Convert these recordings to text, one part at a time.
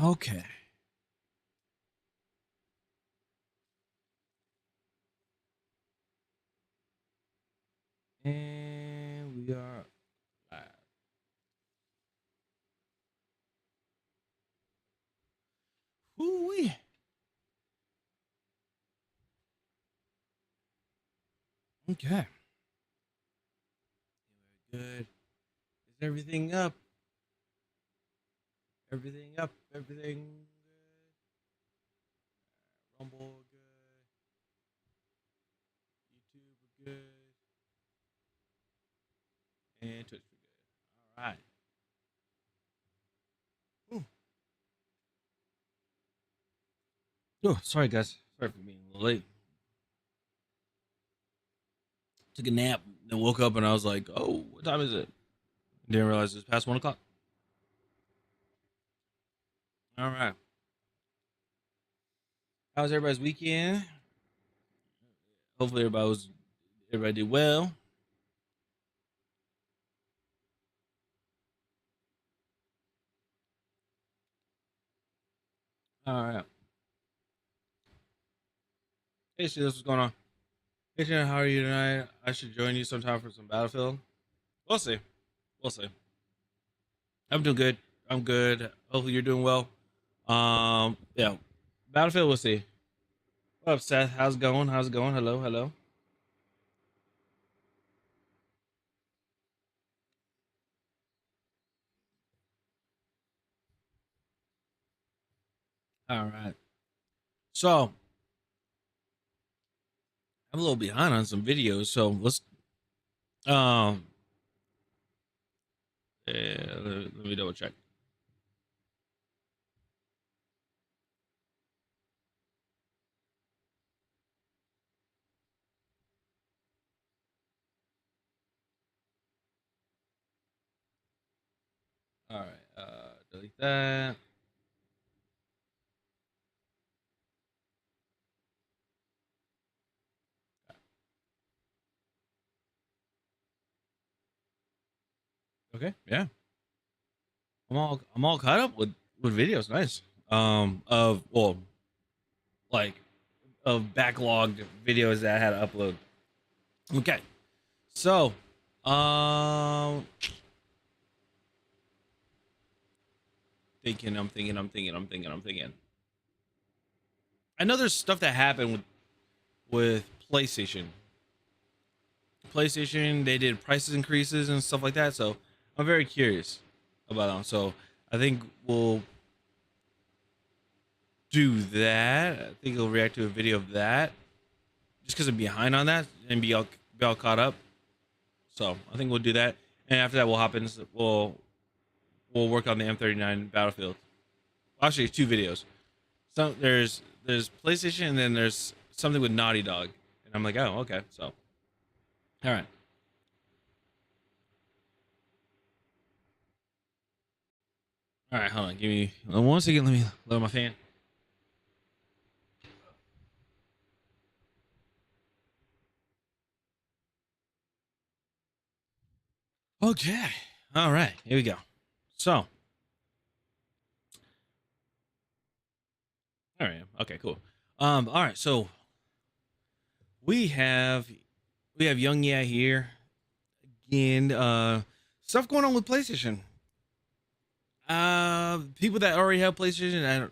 Okay. And we are live. Ooh-wee. Okay. Good. Is everything up? Everything up. Everything good. Rumble good. YouTube good. And Twitch good. All right. Ooh. Oh, sorry guys. Sorry for being a little late. Took a nap, then woke up and I was like, oh, what time is it? Didn't realize it's past 1 o'clock. All right. How was everybody's weekend? Hopefully everybody did well. All right. Hey, Sid, what's going on? Hey, Shannon, how are you tonight? I should join you sometime for some Battlefield. We'll see. We'll see. I'm doing good. I'm good. Hopefully you're doing well. Yeah. Battlefield, we'll see. What up, Seth? How's it going? How's it going? Hello, hello. All right. So I'm a little behind on some videos, so let's um yeah, let me double check. All right, delete that. Okay, yeah. I'm all caught up with videos. Nice. Of like of backlogged videos that I had to upload. Okay. So, I'm thinking. I know there's stuff that happened with PlayStation. PlayStation, they did prices increases and stuff like that. So I'm very curious about them. So I think we'll do that. I think we'll react to a video of that, just because I'm behind on that and be all caught up. So I think we'll do that, and after that we'll hop in. We'll work on the M39 Battlefield. Actually, two videos. So there's PlayStation, and then there's something with Naughty Dog, and I'm like, oh, okay. So, all right. All right, hold on. Give me 1 second. Let me lower my fan. Okay. All right. Here we go. So. All right. Okay. Cool. All right. So we have Young Yeah here and stuff going on with PlayStation. People that already have PlayStation,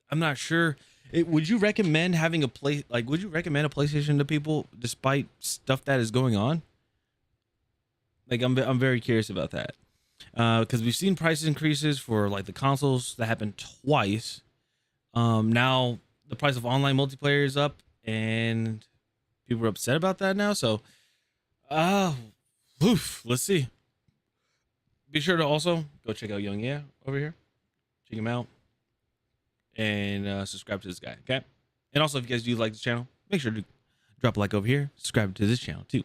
I'm not sure. Would you recommend having a play? Like, would you recommend a PlayStation to people despite stuff that is going on? Like, I'm very curious about that. Because we've seen price increases for like the consoles that happened twice. Now the price of online multiplayer is up, and people are upset about that now. So, let's see. Be sure to also go check out Young Yeah over here. Check him out and subscribe to this guy. Okay. And also, if you guys do like this channel, make sure to drop a like over here. Subscribe to this channel too.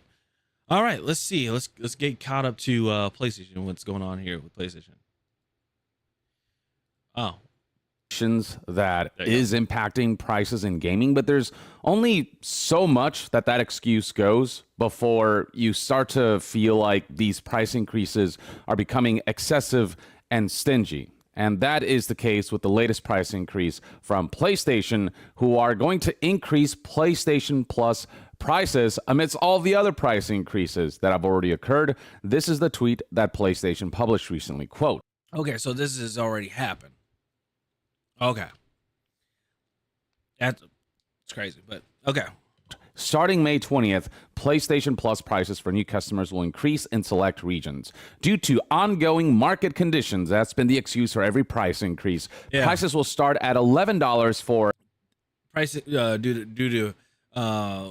All right, let's see. Let's get caught up to PlayStation. What's going on here with PlayStation? Oh, that is impacting prices in gaming, but there's only so much that excuse goes before you start to feel like these price increases are becoming excessive and stingy. And that is the case with the latest price increase from PlayStation, who are going to increase PlayStation Plus prices amidst all the other price increases that have already occurred. This is the tweet that PlayStation published recently. Quote, Okay, so this has already happened. Okay. It's crazy, but okay. starting May 20th, PlayStation Plus prices for new customers will increase in select regions. Due to ongoing market conditions, that's been the excuse for every price increase. Yeah. Prices will start at $11 for Price due to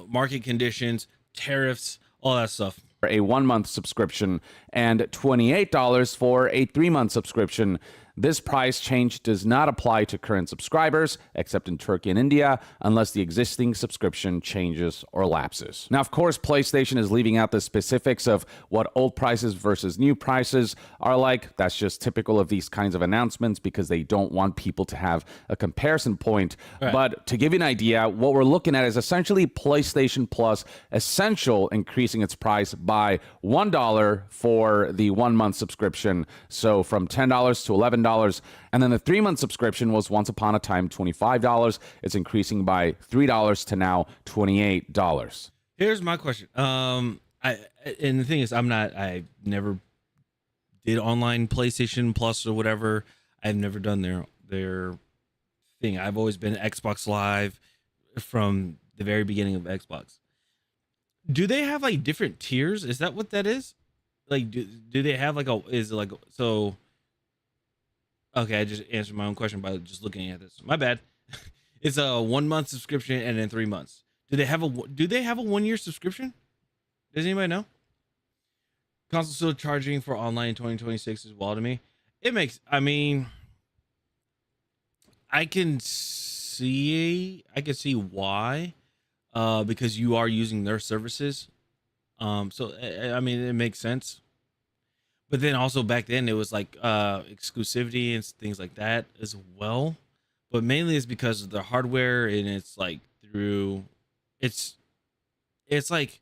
market conditions, tariffs, all that stuff. a 1-month subscription and $28 for a 3-month subscription. This price change does not apply to current subscribers, except in Turkey and India, unless the existing subscription changes or lapses. Now, of course, PlayStation is leaving out the specifics of what old prices versus new prices are like. That's just typical of these kinds of announcements because they don't want people to have a comparison point. Right. But to give you an idea, what we're looking at is essentially PlayStation Plus Essential increasing its price by $1 for the 1-month subscription. So from $10 to $11. And then the 3-month subscription was once upon a time $25. It's increasing by $3 to now $28. Here's my question. And the thing is, I never did online PlayStation Plus or whatever. I've never done their thing. I've always been Xbox Live from the very beginning of Xbox. Do they have like different tiers? Is that what that is? Like, do they have like is it like, so, okay, I just answered my own question by just looking at this. My bad. It's a 1-month subscription and then 3 months. Do they have a 1-year subscription? Does anybody know? Console still charging for online in 2026 is wild to me. I can see why, because you are using their services. So I mean, it makes sense. But then also back then it was like exclusivity and things like that as well. But mainly it's because of the hardware, and it's like it's like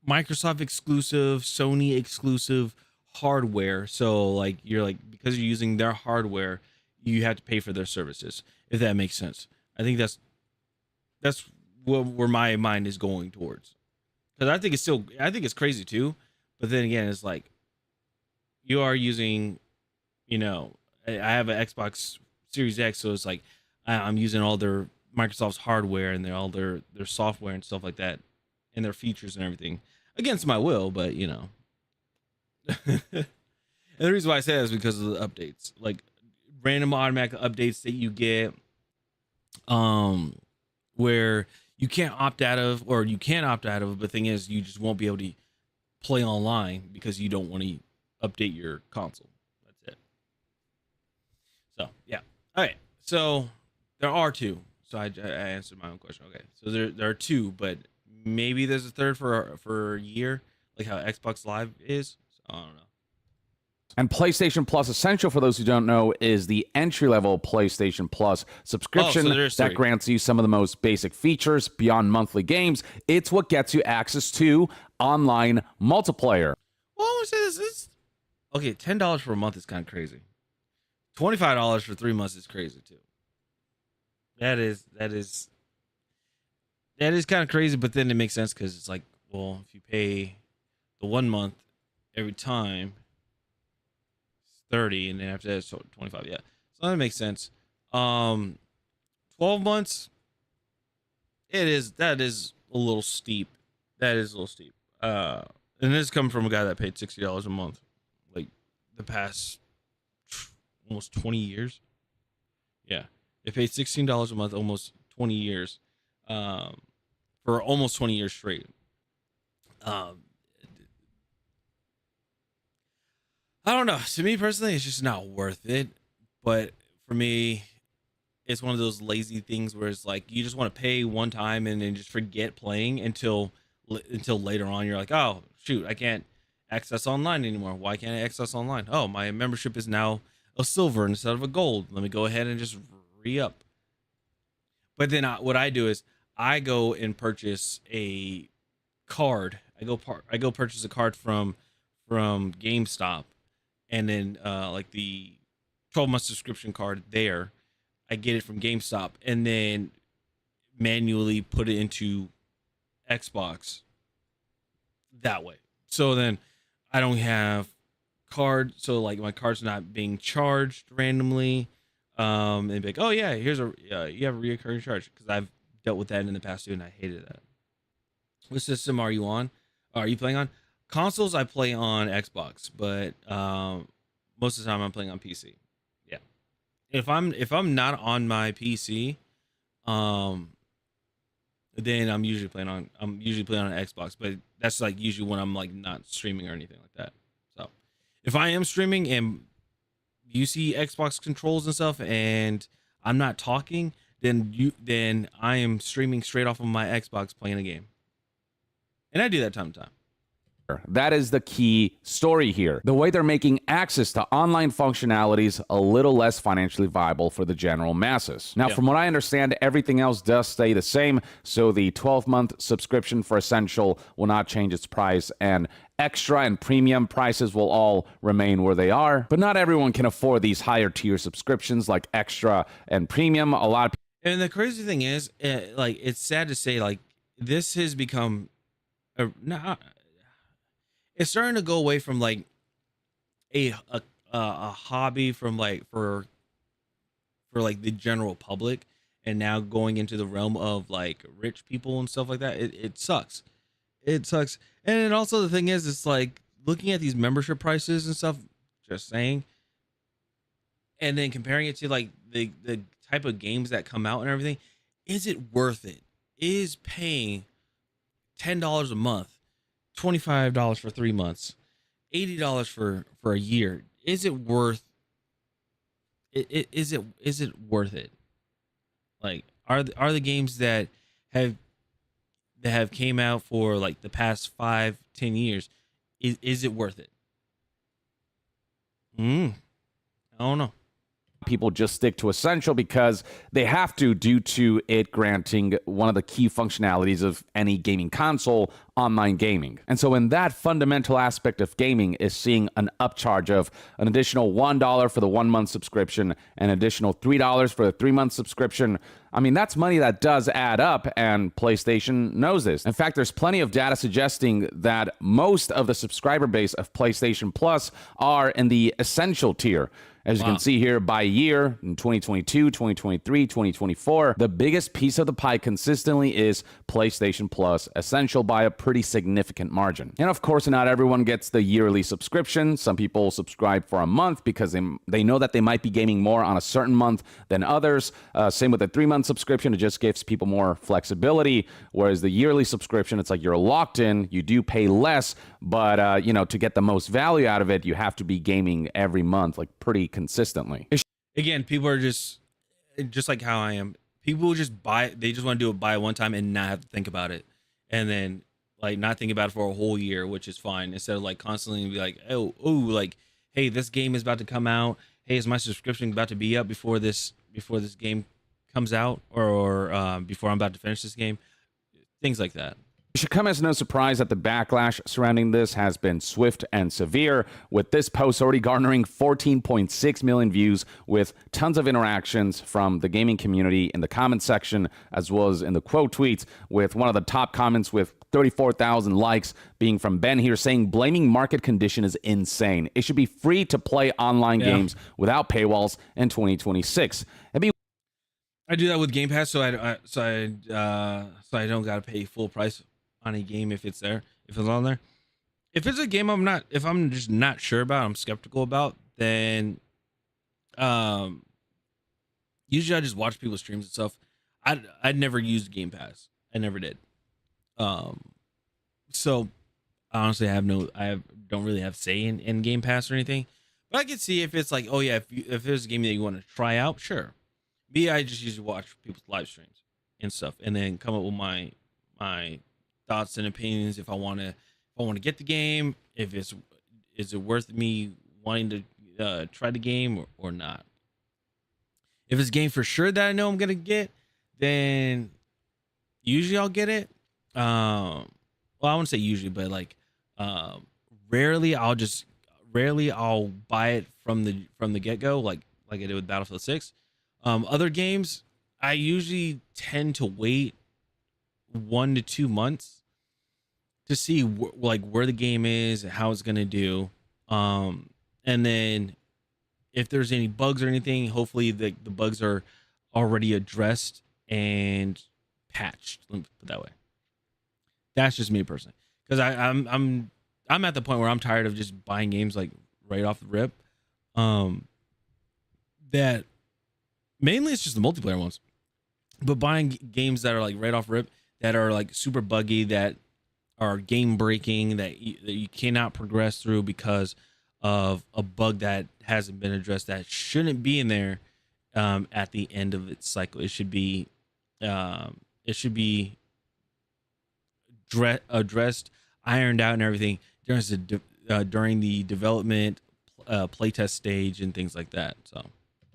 Microsoft exclusive, Sony exclusive hardware. So like because you're using their hardware, you have to pay for their services, if that makes sense. I think that's where my mind is going towards. Because I think it's crazy too. But then again, it's like you are using, I have an Xbox Series X, so it's like I'm using all their Microsoft's hardware and all their software and stuff like that, and their features and everything against my will. But and the reason why I say that is because of the updates, like random automatic updates that you get, where you can't opt out of, or you can opt out of. But the thing is, you just won't be able to play online because you don't want to update your console. That's it. So yeah. All right. So there are two. So I answered my own question. Okay. So there are two, but maybe there's a third for a year, like how Xbox Live is. So I don't know. And PlayStation Plus Essential, for those who don't know, is the entry-level PlayStation Plus subscription that grants you some of the most basic features beyond monthly games. It's what gets you access to online multiplayer. Well, I want to say this. Okay, $10 for a month is kind of crazy. $25 for 3 months is crazy too. That is kind of crazy, but then it makes sense because it's like, well, if you pay the 1 month every time, 30, and then after that it's 25. Yeah, so that makes sense. 12 months, that is a little steep. And this is coming from a guy that paid $60 a month, like the past almost 20 years. Yeah, they paid $16 a month almost 20 years, for almost 20 years straight. I don't know. To me personally, it's just not worth it. But for me, it's one of those lazy things where it's like you just want to pay one time and then just forget playing until later on. You're like, oh shoot, I can't access online anymore. Why can't I access online? Oh, my membership is now a silver instead of a gold. Let me go ahead and just re-up. But then what I do is I go and purchase a card. I go purchase a card from GameStop. And then like the 12-month subscription card there. I get it from GameStop and then manually put it into Xbox that way. So then I don't have card. So like my card's not being charged randomly. And be like, oh yeah, here's you have a reoccurring charge, because I've dealt with that in the past too, and I hated that. What system are you on? Are you playing on? Consoles? I play on Xbox, but most of the time I'm playing on PC. Yeah. If I'm not on my PC, then I'm usually playing on Xbox, but that's like usually when I'm like not streaming or anything like that. So if I am streaming and you see Xbox controls and stuff and I'm not talking, then I am streaming straight off of my Xbox playing a game. And I do that time to time. That is the key story here. The way they're making access to online functionalities a little less financially viable for the general masses. Now, from what I understand, everything else does stay the same. So the 12-month subscription for Essential will not change its price, and Extra and Premium prices will all remain where they are. But not everyone can afford these higher tier subscriptions like Extra and Premium. A lot of people. And the crazy thing is, like, it's sad to say, like, this has become it's starting to go away from like a hobby from like for like the general public, and now going into the realm of like rich people and stuff like that. It sucks. And then also the thing is, it's like looking at these membership prices and stuff, just saying, and then comparing it to like the type of games that come out and everything. Is it worth it? Is paying $10 a month, $25 for 3 months, $80 for a year? Is it worth it? Is it worth it? Like, are the games that have came out for like the past 5-10 years, is it worth it? I don't know. People just stick to Essential because they have to, due to it granting one of the key functionalities of any gaming console, online gaming. And so in that fundamental aspect of gaming is seeing an upcharge of an additional $1 for the 1 month subscription, an additional $3 for the 3 month subscription. I mean, that's money that does add up, and PlayStation knows this. In fact, there's plenty of data suggesting that most of the subscriber base of PlayStation Plus are in the Essential tier. As you can see here, by year, in 2022, 2023, 2024, the biggest piece of the pie consistently is PlayStation Plus Essential by a pretty significant margin. And of course, not everyone gets the yearly subscription. Some people subscribe for a month because they know that they might be gaming more on a certain month than others. Same with the 3 month subscription. It just gives people more flexibility. Whereas the yearly subscription, it's like you're locked in. You do pay less, but to get the most value out of it, you have to be gaming every month, like pretty consistently. Again, people are just like how I am. People just buy. They just want to do it buy one time and not have to think about it, and then like not think about it for a whole year, which is fine. Instead of like constantly be like, oh, like, hey, this game is about to come out. Hey, is my subscription about to be up before this game comes out, or before I'm about to finish this game? Things like that. It should come as no surprise that the backlash surrounding this has been swift and severe, with this post already garnering 14.6 million views, with tons of interactions from the gaming community in the comment section, as well as in the quote tweets, with one of the top comments with 34,000 likes being from Ben here, saying blaming market condition is insane. It should be free to play online games without paywalls in 2026. I do that with Game Pass, so I don't gotta pay full price on a game if it's on there. If it's a game if I'm just not sure about, I'm skeptical about, then usually I just watch people's streams and stuff. I'd never used Game Pass. I never did. So honestly, I don't really have say in Game Pass or anything. But I can see if it's like, oh yeah, if there's a game that you want to try out, sure. I just usually watch people's live streams and stuff, and then come up with my thoughts and opinions if I want to get the game, is it worth me wanting to try the game or not. If it's a game for sure that I know I'm gonna get, then usually I'll get it. Well, I wouldn't say usually, but like rarely I'll buy it from the get-go, like like I did with Battlefield 6. Other games, I usually tend to wait 1 to 2 months to see where the game is and how it's gonna do, and then if there's any bugs or anything, hopefully the bugs are already addressed and patched. Let me put it that way. That's just me personally, because I'm at the point where I'm tired of just buying games like right off the rip. That mainly it's just the multiplayer ones, but buying games that are like right off rip that are like super buggy, that are game breaking, that you cannot progress through because of a bug that hasn't been addressed, that shouldn't be in there at the end of its cycle. It should be addressed, ironed out, and everything during the development playtest stage and things like that. So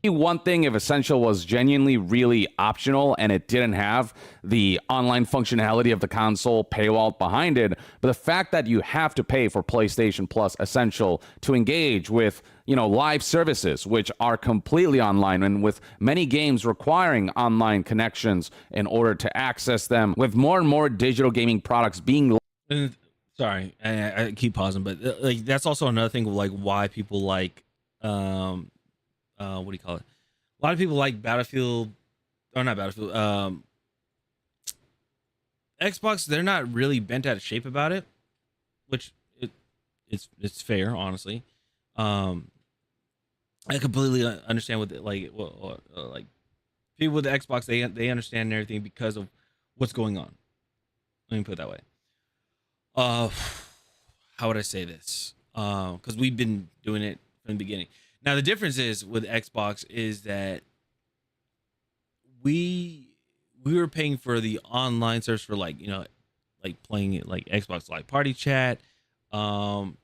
one thing, if Essential was genuinely really optional and it didn't have the online functionality of the console paywall behind it, but the fact that you have to pay for PlayStation Plus Essential to engage with, live services, which are completely online, and with many games requiring online connections in order to access them, with more and more digital gaming products being... Sorry, I keep pausing, but like that's also another thing of like why people like what do you call it? A lot of people like Battlefield, or not Battlefield. Xbox, they're not really bent out of shape about it, which it's fair, honestly. I completely understand what like people with the Xbox, they understand everything because of what's going on. Let me put it that way. How would I say this? Because we've been doing it from the beginning. Now the difference is with Xbox is that we were paying for the online service for like playing it like Xbox Live Party Chat, but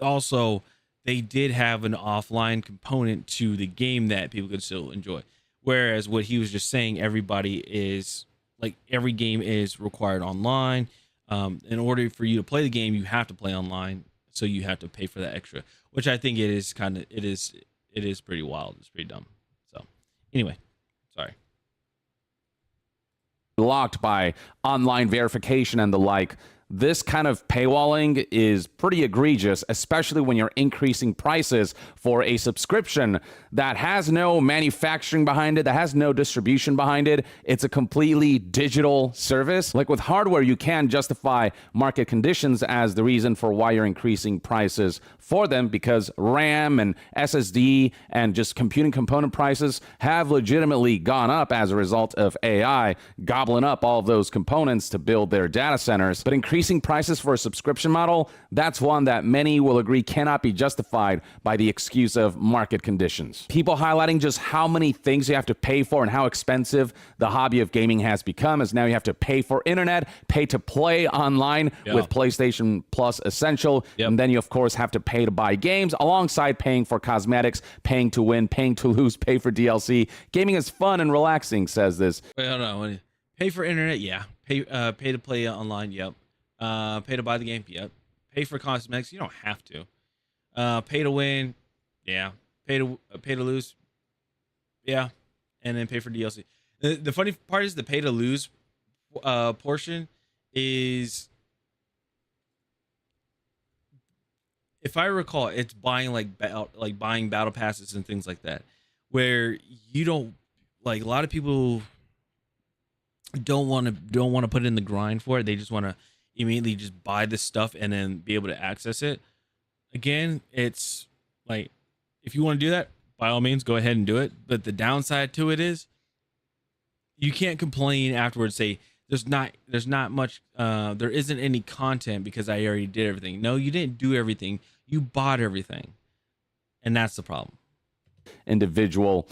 also they did have an offline component to the game that people could still enjoy. Whereas what he was just saying, everybody is like every game is required online. In order for you to play the game, you have to play online, so you have to pay for that extra, which I think it is pretty wild. It's pretty dumb. So anyway, sorry. Locked by online verification and the like. This kind of paywalling is pretty egregious, especially when you're increasing prices for a subscription that has no manufacturing behind it, that has no distribution behind it. It's a completely digital service. Like with hardware, you can justify market conditions as the reason for why you're increasing prices for them, because RAM and SSD and just computing component prices have legitimately gone up as a result of AI gobbling up all of those components to build their data centers. But increasing prices for a subscription model, that's one that many will agree cannot be justified by the excuse of market conditions. People highlighting just how many things you have to pay for and how expensive the hobby of gaming has become, as now you have to pay for internet, pay to play online with PlayStation Plus Essential, and then you of course have to pay to buy games alongside paying for cosmetics, paying to win, paying to lose, pay for DLC. Gaming is fun and relaxing, says this. Wait, hold on. Pay for internet, yeah. Pay to play online, yep. Pay to buy the game, yep. Pay for cosmetics, you don't have to. Pay to win, yeah. Pay to lose, yeah. And then pay for DLC. The funny part is the pay to lose portion is, if I recall, it's buying buying battle passes and things like that, where you don't, like, a lot of people don't want to put in the grind for it. They just want to immediately just buy this stuff and then be able to access it. Again, it's like, if you want to do that, by all means, go ahead and do it. But the downside to it is you can't complain afterwards, say there's not much, there isn't any content because I already did everything. No, you didn't do everything. You bought everything. And that's the problem. Individual.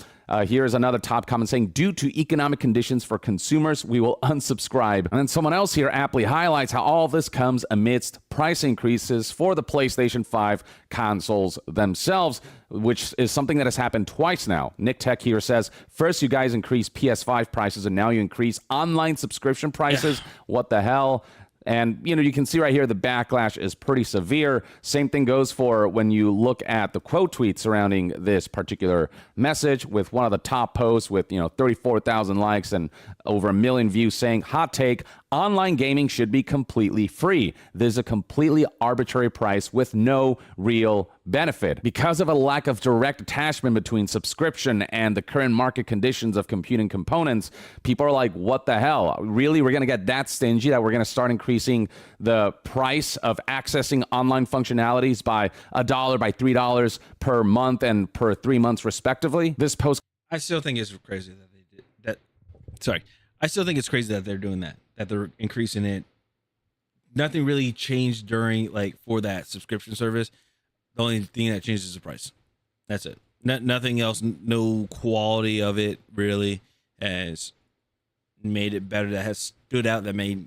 Here's another top comment saying, due to economic conditions for consumers, we will unsubscribe. And then someone else here aptly highlights how all this comes amidst price increases for the PlayStation 5 consoles themselves, which is something that has happened twice now. Nick Tech here says, first you guys increase PS5 prices and now you increase online subscription prices. What the hell? And, you can see right here the backlash is pretty severe. Same thing goes for when you look at the quote tweet surrounding this particular message, with one of the top posts with, 34,000 likes and over 1 million views saying, hot take, online gaming should be completely free. This is a completely arbitrary price with no real benefit. Because of a lack of direct attachment between subscription and the current market conditions of computing components, people are like, what the hell? Really? We're going to get that stingy that we're going to start increasing the price of accessing online functionalities by $1, by $3 per month and per 3 months respectively? This post, I still think it's crazy that they did that. Sorry. I still think it's crazy that they're doing that they're increasing it. Nothing really changed during, for that subscription service. The only thing that changed is the price. That's it. Nothing else. No quality of it really has made it better. That has stood out. That made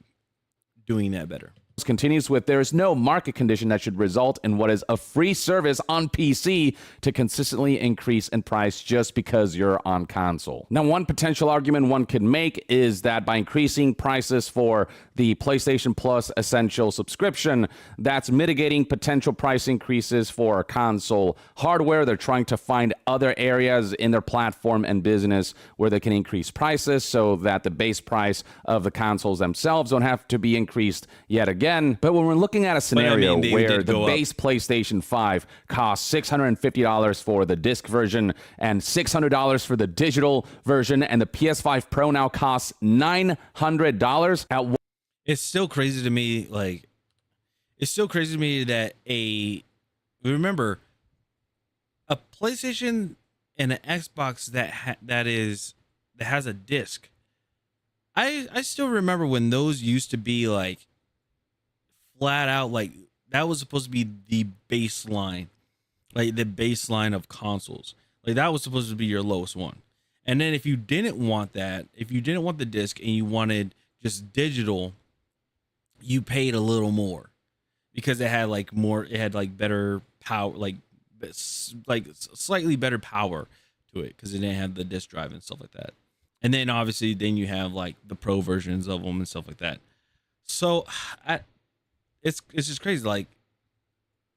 doing that better. continues with, there is no market condition that should result in what is a free service on PC to consistently increase in price just because you're on console. Now, one potential argument one could make is that by increasing prices for the PlayStation Plus Essential subscription, that's mitigating potential price increases for console hardware. They're trying to find other areas in their platform and business where they can increase prices so that the base price of the consoles themselves don't have to be increased yet again. But when we're looking at a scenario where the base PlayStation 5 costs $650 for the disc version and $600 for the digital version, and the PS5 Pro now costs $900 at one. It's still crazy to me. It's still crazy to me that remember a PlayStation and an Xbox that has a disc. I still remember when those used to be flat out, that was supposed to be the baseline, the baseline of consoles. That was supposed to be your lowest one. And then if you didn't want that, if you didn't want the disc and you wanted just digital, you paid a little more because it had better power, slightly better power to it because it didn't have the disc drive and stuff like that. And then obviously you have the pro versions of them and stuff like that. So it's just crazy.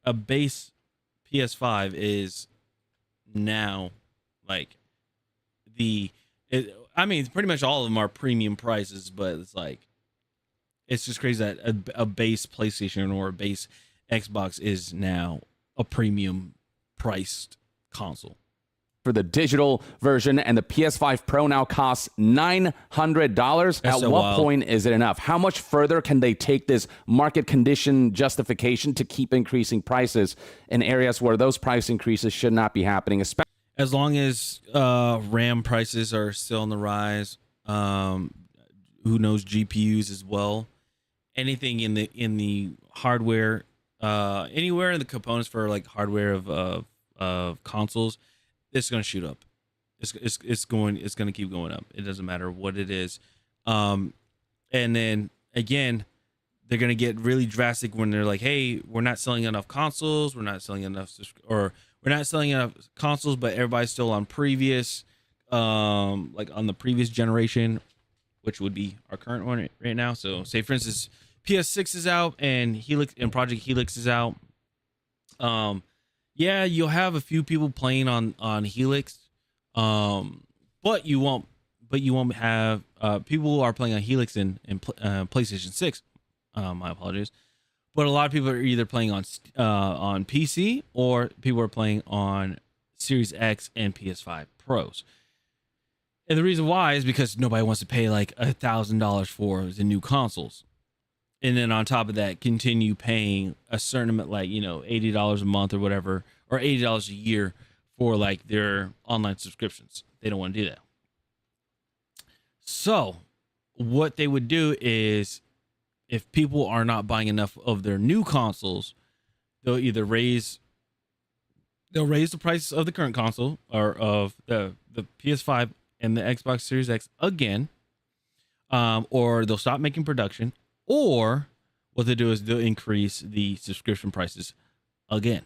A base PS5 is now pretty much all of them are premium prices, but it's just crazy that a base PlayStation or a base Xbox is now a premium priced console. For the digital version, and the PS5 Pro now costs $900. At what point is it enough? How much further can they take this market condition justification to keep increasing prices in areas where those price increases should not be happening? As long as RAM prices are still on the rise, who knows, GPUs as well. Anything in the hardware, anywhere in the components for hardware of consoles, it's going to shoot up. It's going to keep going up. It doesn't matter what it is. And then again, they're going to get really drastic when they're like, hey, we're not selling enough consoles. We're not selling enough consoles, but everybody's still on previous, on the previous generation, which would be our current one right now. So say for instance, PS6 is out and Project Helix is out. Yeah, you'll have a few people playing on Helix, but you won't have people who are playing on Helix in PlayStation 6. My apologies, but a lot of people are either playing on PC or people are playing on Series X and PS5 Pros. And the reason why is because nobody wants to pay $1,000 for the new consoles. And then on top of that, continue paying a certain amount, $80 a month or whatever, or $80 a year for their online subscriptions. They don't want to do that. So what they would do is, if people are not buying enough of their new consoles, they'll either raise the price of the current console or of the PS5 and the Xbox Series X again, or they'll stop making production. Or what they do is they'll increase the subscription prices again.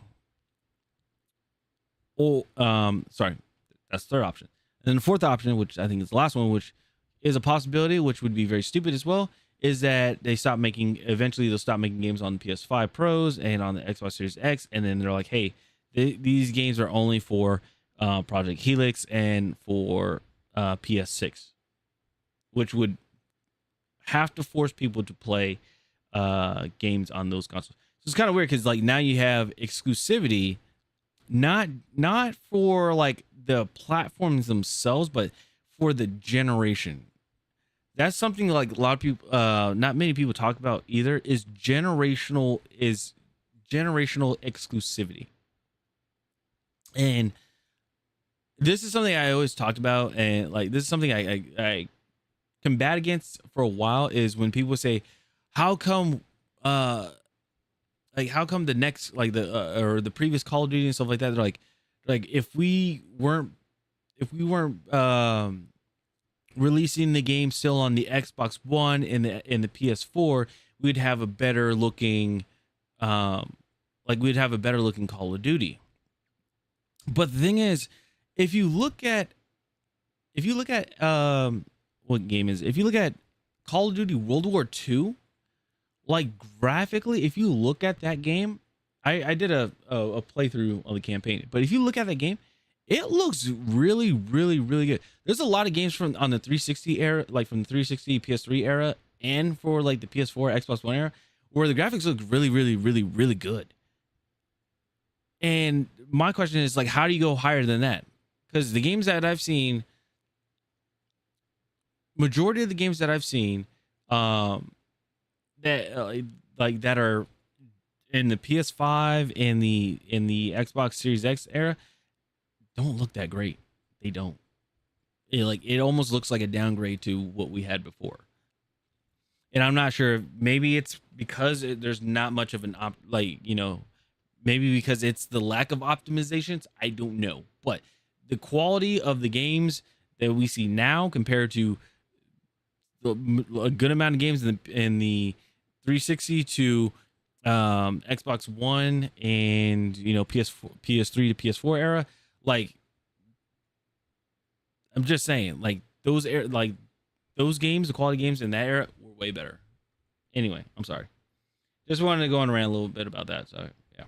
That's the third option. And then the fourth option, which I think is the last one, which is a possibility, which would be very stupid as well, is that eventually they'll stop making games on the PS5 Pros and on the Xbox Series X, and then they're like, hey, these games are only for Project Helix and for PS6, which would have to force people to play games on those consoles. So it's kind of weird because like now you have exclusivity, not for like the platforms themselves, but for the generation. That's something like a lot of people, not many people talk about either, is generational exclusivity. And this is something I always talked about, and like this is something I combat against for a while, is when people say, how come the next, like or the previous Call of Duty and stuff like that, they're like if we weren't releasing the game still on the Xbox One and the PS4, we'd have a better looking Call of Duty. But the thing is, if you look at what game is, if you look at Call of Duty World War II, like graphically, if you look at that game, I did a playthrough of the campaign, but if you look at that game, it looks really, really, really good. There's a lot of games on the 360 era, like from the 360 PS3 era, and for like the PS4 Xbox One era, where the graphics look really, really, really, really good. And my question is, like, how do you go higher than that? Because the games that I've seen, majority of the games that I've seen, that are in the PS5 and the Xbox Series X era, don't look that great. They don't. It almost looks like a downgrade to what we had before. And I'm not sure. Maybe it's because there's not much of an maybe because it's the lack of optimizations. I don't know. But the quality of the games that we see now compared to a good amount of games in the 360 to Xbox One and PS3 to PS4 era, like, I'm just saying, like those games, the quality games in that era were way better. Anyway, I'm sorry. Just wanted to go on and rant a little bit about that. So yeah.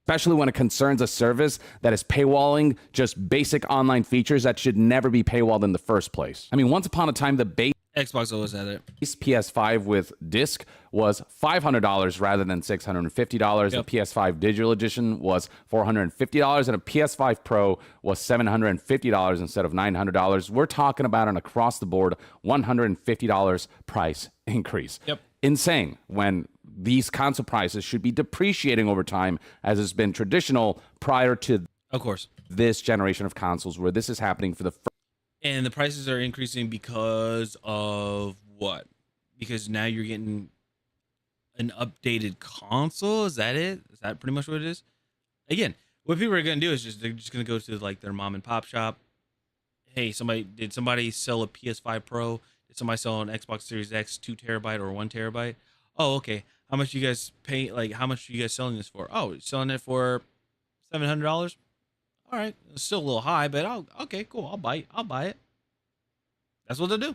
Especially when it concerns a service that is paywalling just basic online features that should never be paywalled in the first place. I mean, once upon a time, the base Xbox always had it. PS5 with disc was $500 rather than $650. Yep. The PS5 digital edition was $450, and a PS5 Pro was $750 instead of $900. We're talking about an across the board $150 price increase. Yep. Insane when these console prices should be depreciating over time, as has been traditional prior to, of course, this generation of consoles, where this is happening for the first. And the prices are increasing because of what? Because now you're getting an updated console. Is that it? Is that pretty much what it is? Again, what people are going to do is they're just going to go to like their mom and pop shop. Hey, did somebody sell a PS5 Pro? Did somebody sell an Xbox Series X 2 terabyte or 1 terabyte? Oh, okay. How much you guys pay? Like, how much are you guys selling this for? Oh, selling it for $700. All right, it's still a little high, but okay, cool. I'll buy it. That's what they'll do.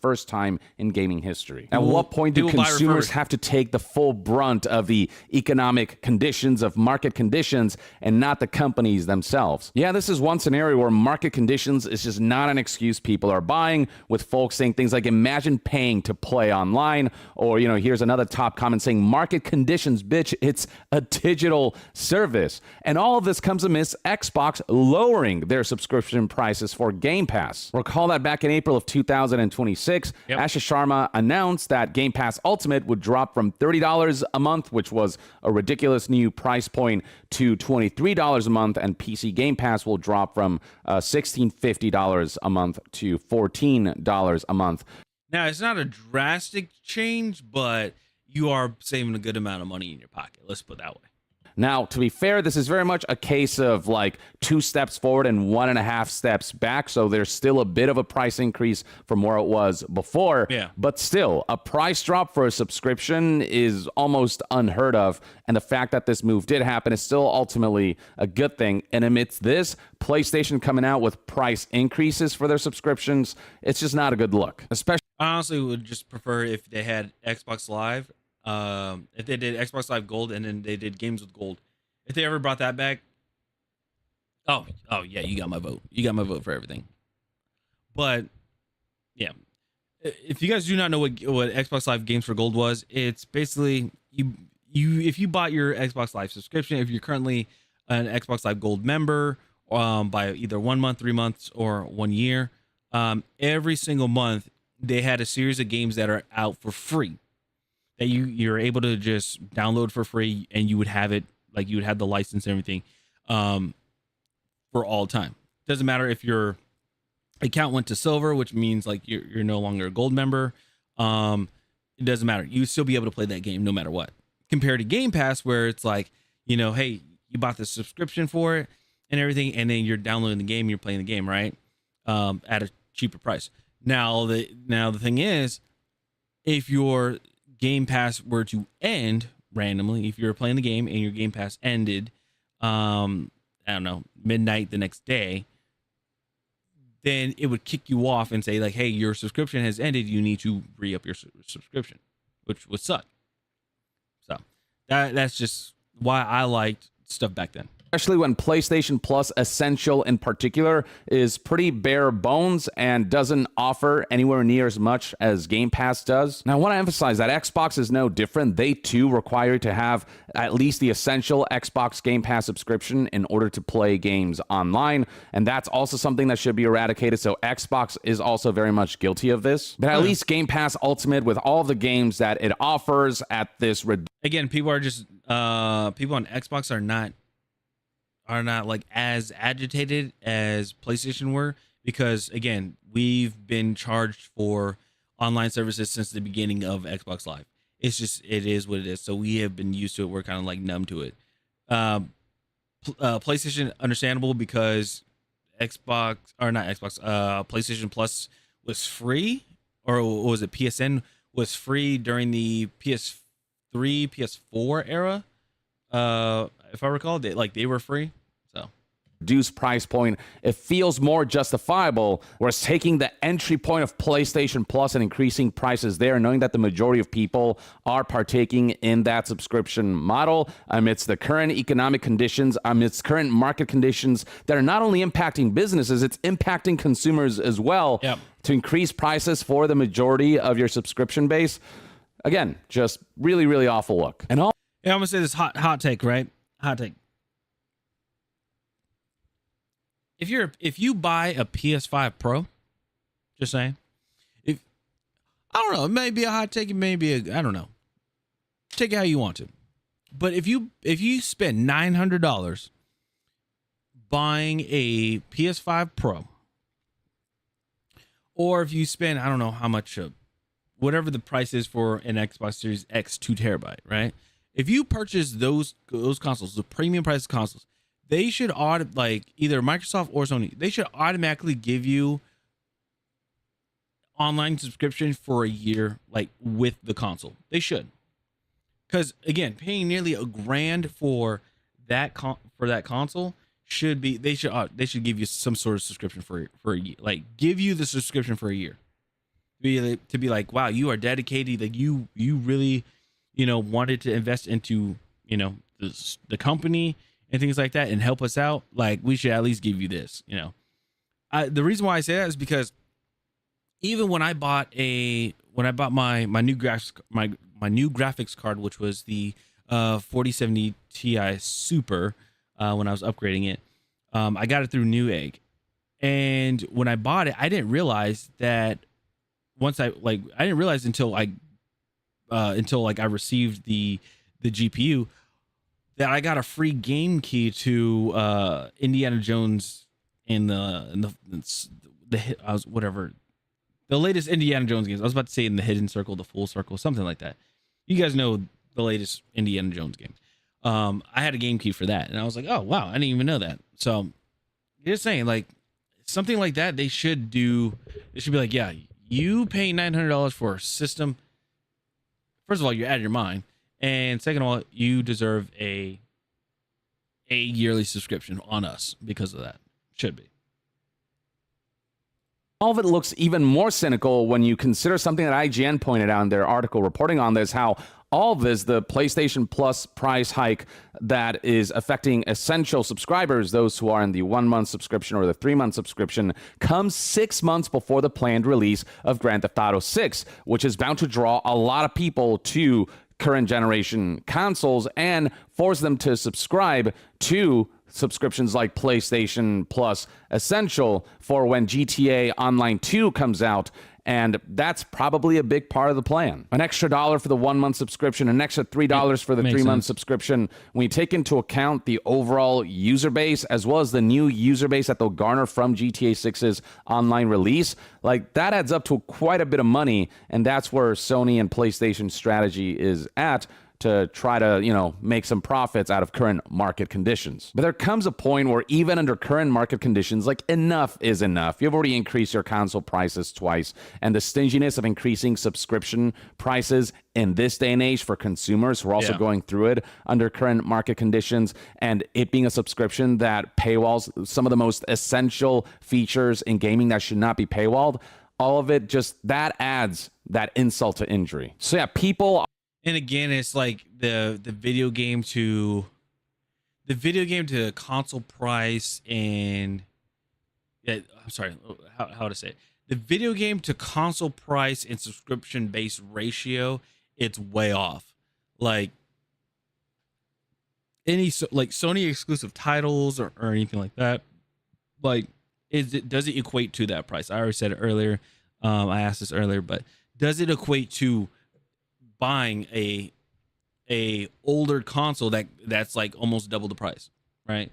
First time in gaming history. At what point do People consumers have to take the full brunt of the economic conditions, of market conditions, and not the companies themselves? Yeah, this is one scenario where market conditions is just not an excuse people are buying, with folks saying things like, imagine paying to play online, or, here's another top comment saying, market conditions, bitch, it's a digital service. And all of this comes amidst Xbox lowering their subscription prices for Game Pass. Recall that back in April of 2026, Yep. Ashish Sharma announced that Game Pass Ultimate would drop from $30 a month, which was a ridiculous new price point, to $23 a month, and PC Game Pass will drop from $1,650 a month to $14 a month. Now, it's not a drastic change, but you are saving a good amount of money in your pocket. Let's put it that way. Now, to be fair, this is very much a case of like 2 steps forward and 1.5 steps back. So there's still a bit of a price increase from where it was before. Yeah. But still, a price drop for a subscription is almost unheard of. And the fact that this move did happen is still ultimately a good thing. And amidst this, PlayStation coming out with price increases for their subscriptions, it's just not a good look. Especially I honestly would just prefer if they had Xbox Live. If they did Xbox Live Gold and then they did games with gold. If they ever brought that back, oh yeah, you got my vote. You got my vote for everything. But yeah, if you guys do not know what Xbox Live Games for Gold was, it's basically you if you bought your Xbox Live subscription, if you're currently an Xbox Live Gold member, by either 1 month, 3 months, or 1 year, every single month they had a series of games that are out for free that you're able to just download for free, and you would have it, like you would have the license and everything, for all time. Doesn't matter if your account went to silver, which means like you're no longer a gold member. It doesn't matter. You would still be able to play that game no matter what. Compared to Game Pass, where it's like, hey, you bought the subscription for it and everything, and then you're downloading the game, you're playing the game, right? At a cheaper price. Now the thing is, if your Game Pass were to end randomly, if you're playing the game and your Game Pass ended, I don't know, midnight the next day, then it would kick you off and say like, hey, your subscription has ended. You need to re-up your subscription, which would suck. So that's just why I liked stuff back then. Especially when PlayStation Plus Essential in particular is pretty bare bones and doesn't offer anywhere near as much as Game Pass does. Now, I want to emphasize that Xbox is no different. They too require you to have at least the Essential Xbox Game Pass subscription in order to play games online, and that's also something that should be eradicated. So Xbox is also very much guilty of this. But at least Game Pass Ultimate, with all the games that it offers at this... Again, people are just... people on Xbox are not like as agitated as PlayStation were, because again, we've been charged for online services since the beginning of Xbox Live. It's just, it is what it is. So we have been used to it. We're kind of like numb to it. PlayStation, understandable, because PlayStation Plus was free, or what was it? PSN was free during the PS3, PS4 era. If I recall, they were free. So reduced price point, it feels more justifiable, whereas taking the entry point of PlayStation Plus and increasing prices there, knowing that the majority of people are partaking in that subscription model amidst the current economic conditions, amidst current market conditions that are not only impacting businesses, it's impacting consumers as well. Yep. To increase prices for the majority of your subscription base, again, just really, really awful look. And all... Yeah, I'm gonna say this hot take, right? Hot take. If you buy a PS5 Pro, just saying, I don't know, it may be a hot take, it may be I don't know. Take it how you want to. But if you spend $900 buying a PS5 Pro, or if you spend, I don't know how much, whatever the price is for an Xbox Series X 2 terabyte, right? If you purchase those consoles, the premium price consoles, they should either Microsoft or Sony, they should automatically give you online subscription for a year, like with the console. They should, because again, paying nearly $1,000 for that console should be, they should give you some sort of subscription for a year, like give you the subscription for a year, to be like, wow, you are dedicated, like you really wanted to invest into the company and things like that and help us out. Like, we should at least give you this. The reason why I say that is because even when I bought my new graphics card, which was the 4070 Ti Super, when I was upgrading it, I got it through Newegg, and when I bought it, I didn't realize that I didn't realize until I received the GPU, that I got a free game key to Indiana Jones in the latest Indiana Jones games. I was about to say in the Hidden Circle, the Full Circle, something like that. You guys know the latest Indiana Jones games. I had a game key for that, and I was like, oh wow, I didn't even know that. So just saying, like, something like that, they should do. They should be like, yeah, you pay $900 for a system. First of all, you're out of your mind. And second of all, you deserve a yearly subscription on us because of that. Should be. All of it looks even more cynical when you consider something that IGN pointed out in their article reporting on this, how all of this, the PlayStation Plus price hike that is affecting essential subscribers, those who are in the 1 month subscription or the 3 month subscription, comes 6 months before the planned release of Grand Theft Auto 6, which is bound to draw a lot of people to current generation consoles and force them to subscribe to subscriptions like PlayStation Plus Essential for when GTA Online 2 comes out. And that's probably a big part of the plan. An extra $1 for the 1 month subscription, an extra $3 for the 3 month subscription. When you take into account the overall user base, as well as the new user base that they'll garner from GTA 6's online release, like that adds up to quite a bit of money. And that's where Sony and PlayStation's strategy is at, to try to, make some profits out of current market conditions. But there comes a point where even under current market conditions, like enough is enough. You've already increased your console prices twice, and the stinginess of increasing subscription prices in this day and age for consumers who are also going through it under current market conditions, and it being a subscription that paywalls some of the most essential features in gaming that should not be paywalled, all of it just, that adds that insult to injury. So yeah, people... And again, it's like the video game to the console price, and I'm sorry, how to say it. The video game to console price and subscription based ratio, it's way off. Like any like Sony exclusive titles or anything like that, like does it equate to that price? I already said it earlier. I asked this earlier, but does it equate to buying a older console that's like almost double the price, right?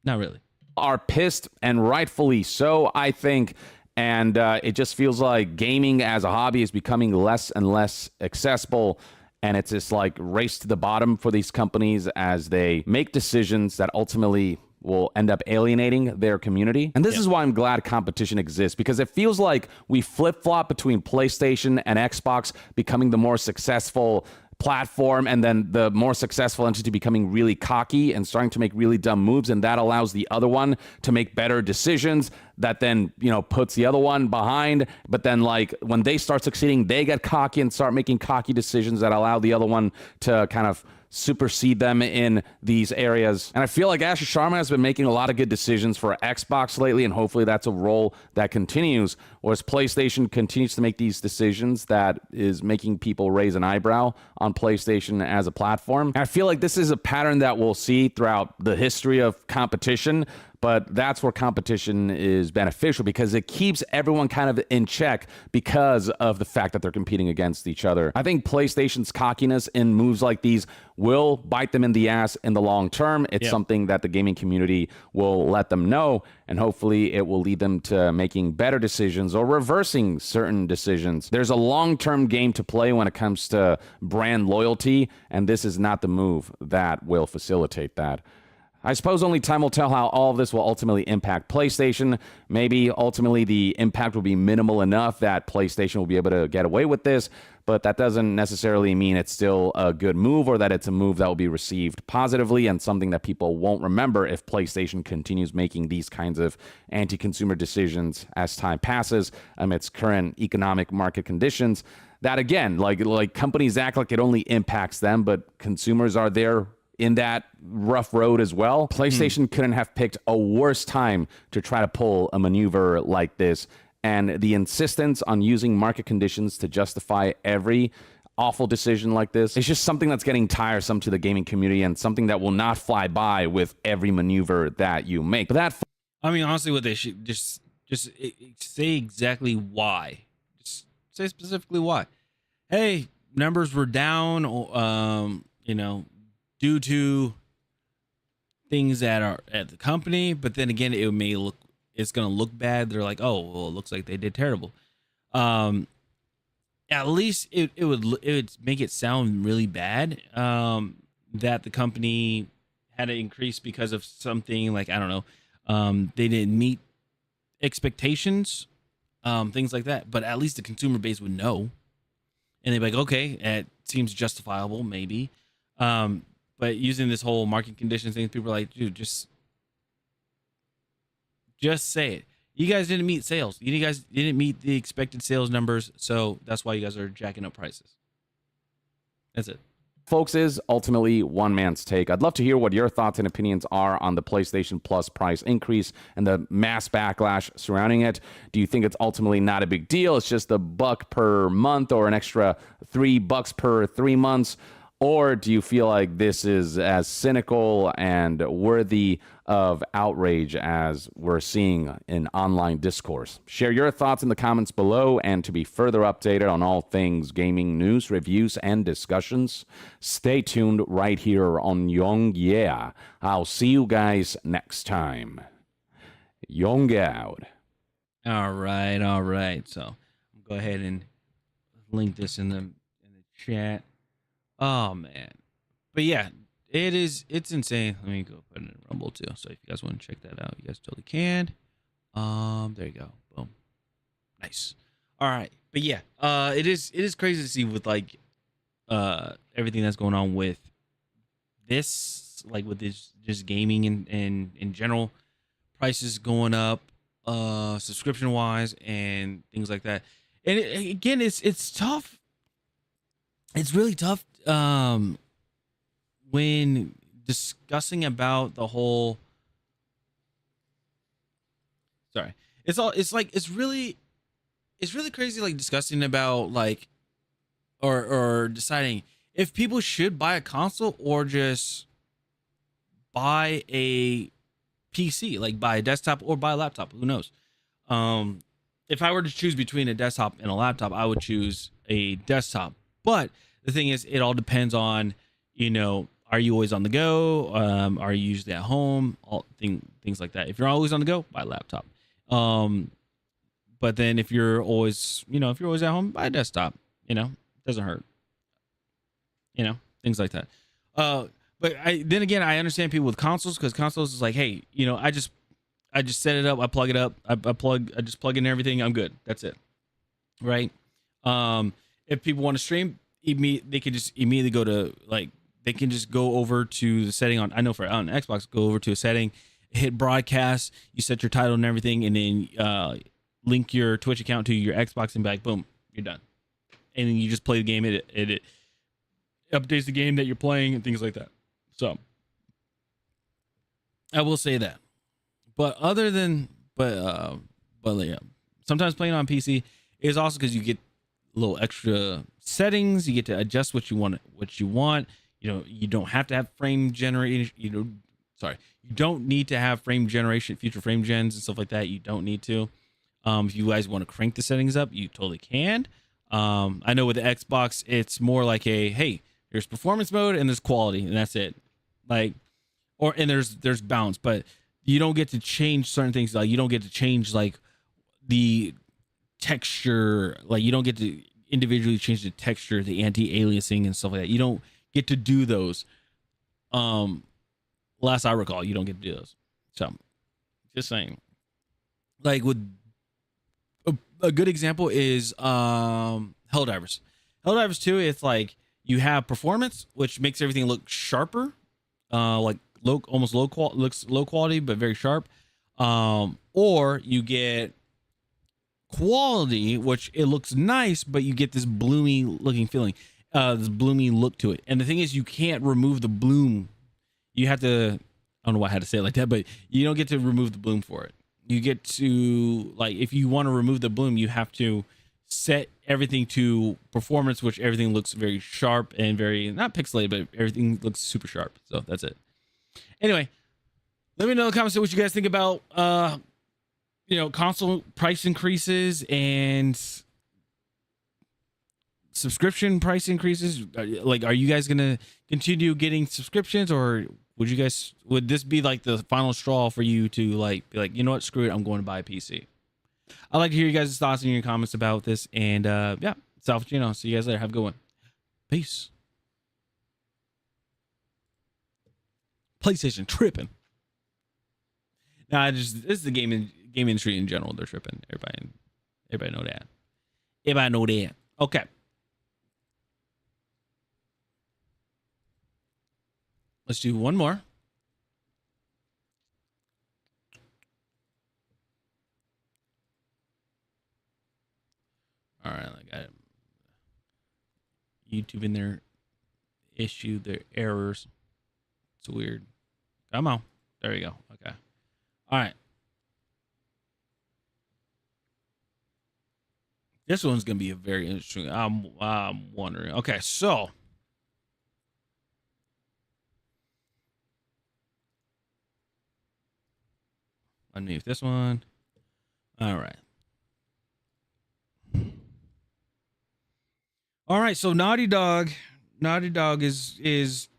Not really. Are pissed, and rightfully so, I think. And it just feels like gaming as a hobby is becoming less and less accessible. And it's this like race to the bottom for these companies as they make decisions that ultimately will end up alienating their community. And this is why I'm glad competition exists, because it feels like we flip-flop between PlayStation and Xbox becoming the more successful platform, and then the more successful entity becoming really cocky and starting to make really dumb moves, and that allows the other one to make better decisions that then, puts the other one behind. But then like when they start succeeding, they get cocky and start making cocky decisions that allow the other one to kind of supersede them in these areas. And I feel like Asher Sharma has been making a lot of good decisions for Xbox lately, and hopefully that's a role that continues, whereas PlayStation continues to make these decisions that is making people raise an eyebrow on PlayStation as a platform. And I feel like this is a pattern that we'll see throughout the history of competition, but that's where competition is beneficial, because it keeps everyone kind of in check because of the fact that they're competing against each other. I think PlayStation's cockiness in moves like these will bite them in the ass in the long term. It's something that the gaming community will let them know, and hopefully it will lead them to making better decisions or reversing certain decisions. There's a long-term game to play when it comes to brand loyalty, and this is not the move that will facilitate that. I suppose only time will tell how all of this will ultimately impact PlayStation. Maybe ultimately the impact will be minimal enough that PlayStation will be able to get away with this, but that doesn't necessarily mean it's still a good move or that it's a move that will be received positively and something that people won't remember if PlayStation continues making these kinds of anti-consumer decisions as time passes amidst current economic market conditions. That again, like companies act like it only impacts them, but consumers are there in that rough road as well. PlayStation couldn't have picked a worse time to try to pull a maneuver like this. And the insistence on using market conditions to justify every awful decision like this is just something that's getting tiresome to the gaming community, and something that will not fly by with every maneuver that you make. But that, I mean, honestly, what they should just say exactly why. Just say specifically why. Hey, numbers were down, due to things that are at the company, but then again, it's going to look bad. They're like, oh, well, it looks like they did terrible. At least it would make it sound really bad that the company had to increase because of something like, I don't know, they didn't meet expectations, things like that. But at least the consumer base would know, and they'd be like, okay, it seems justifiable, maybe. But using this whole market conditions thing, people are like, dude, just say it. You guys didn't meet sales. You guys didn't meet the expected sales numbers, so that's why you guys are jacking up prices. That's it. Folks, is ultimately one man's take. I'd love to hear what your thoughts and opinions are on the PlayStation Plus price increase and the mass backlash surrounding it. Do you think it's ultimately not a big deal? It's just $1 per month or an extra $3 per 3 months? Or do you feel like this is as cynical and worthy of outrage as we're seeing in online discourse? Share your thoughts in the comments below, and to be further updated on all things gaming news, reviews, and discussions, stay tuned right here on Young Yeah. I'll see you guys next time. Young out. All right. So I'll go ahead and link this in the chat. Oh man. But yeah, it's insane. Let me go put it in Rumble too. So if you guys want to check that out, you guys totally can. There you go. Boom. Nice. All right. But yeah, it is crazy to see with like everything that's going on with this, like with this just gaming and in general, prices going up, subscription wise and things like that. And again, it's tough. It's really tough when discussing about the whole, sorry, it's really crazy, like discussing about like or deciding if people should buy a console or just buy a PC, like buy a desktop or buy a laptop. Who knows? If I were to choose between a desktop and a laptop, I would choose a desktop. But the thing is, it all depends on, are you always on the go? Are you usually at home? Things like that. If you're always on the go, buy a laptop. But then if you're always, if you're always at home, buy a desktop. Doesn't hurt. Things like that. But I understand people with consoles, because consoles is like, hey, I just set it up, I plug it up, I just plug in everything, I'm good. That's it. Right? If people want to stream, they can just immediately go to they can just go over to the setting on Xbox, go over to a setting, hit broadcast, you set your title and everything, and then link your Twitch account to your Xbox and be like, boom, you're done. And then you just play the game. It updates the game that you're playing and things like that. So I will say that. But yeah, sometimes playing on PC is also because you get a little extra settings. You get to adjust what you want. You don't have to have frame generation. You don't need to have frame generation, future frame gens and stuff like that. You don't need to. If you guys want to crank the settings up, you totally can. I know with the Xbox, it's more like hey, there's performance mode and there's quality, and that's it. And there's balance, but you don't get to change certain things. Like you don't get to change like the texture. Like you don't get to individually change the texture, the anti-aliasing and stuff like that. You don't get to do those. Last I recall, you don't get to do those. So just saying. Like with a good example is Helldivers. Helldivers 2, it's like you have performance, which makes everything look sharper, like looks low quality but very sharp. Or you get quality, which it looks nice, but you get this bloomy looking feeling, this bloomy look to it. And the thing is, you can't remove the bloom. You have to, I don't know why I had to say it like that, but you don't get to remove the bloom for it. You get to, like, if you want to remove the bloom, you have to set everything to performance, which everything looks very sharp and very, not pixelated, but everything looks super sharp. So that's it. Anyway, let me know in the comments what you guys think about, console price increases and subscription price increases. Like, are you guys going to continue getting subscriptions, or would this be like the final straw for you to like be like, you know what, screw it, I'm going to buy a PC? I'd like to hear you guys' thoughts and your comments about this. And yeah, Salvatino. See you guys later. Have a good one. Peace. PlayStation tripping. Nah, this is the game industry in general. They're tripping. Everybody know that. Everybody know that. Okay. Let's do one more. YouTube in their issue, their errors. It's weird. Come on. There you go. Okay. All right. This one's gonna be a very interesting. I'm wondering. Okay, so unmute this one. All right. All right. So Naughty Dog is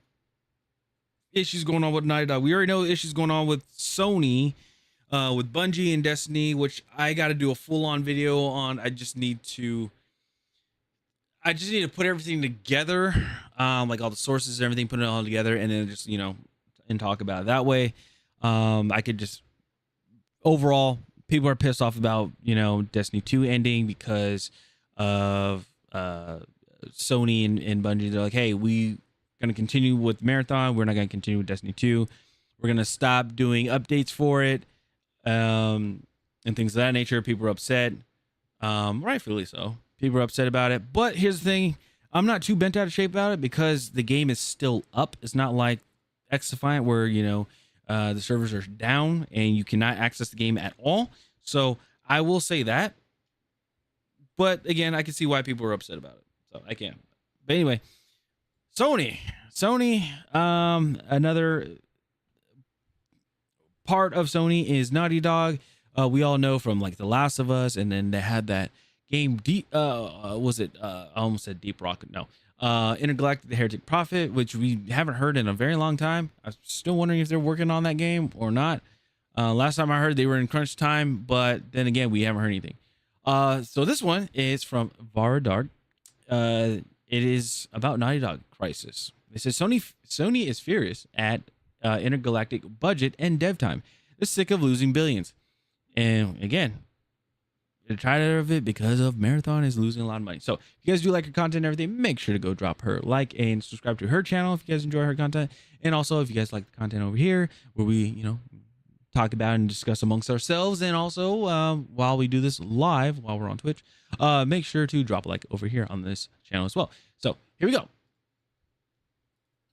issues going on with Naughty Dog. We already know issues going on with Sony, with Bungie and Destiny, which I got to do a full on video on. I just need to put everything together, like all the sources and everything, put it all together, and then just and talk about it that way. I could just overall, people are pissed off about Destiny 2 ending because of Sony and Bungie. They're like, hey, we going to continue with Marathon. We're not going to continue with Destiny 2. We're going to stop doing updates for it, and things of that nature. People are upset, rightfully so. People are upset about it. But here's the thing. I'm not too bent out of shape about it because the game is still up. It's not like X-Defiant where, the servers are down and you cannot access the game at all. So I will say that. But again, I can see why people are upset about it. So I can. But anyway, Sony, another part of Sony is Naughty Dog. We all know from like The Last of Us, and then they had that game was it I almost said Deep Rock. No. Intergalactic the Heretic Prophet, which we haven't heard in a very long time. I'm still wondering if they're working on that game or not. Last time I heard they were in crunch time, but then again, we haven't heard anything. So this one is from Vara Dark. It is about Naughty Dog Crisis. It says Sony is furious at intergalactic budget and dev time. They're sick of losing billions. And again, they're tired of it because of Marathon is losing a lot of money. So if you guys do like her content and everything, make sure to go drop her like and subscribe to her channel if you guys enjoy her content. And also if you guys like the content over here where we, talk about and discuss amongst ourselves. And also while we do this live, while we're on Twitch, make sure to drop a like over here on this channel as well. So here we go.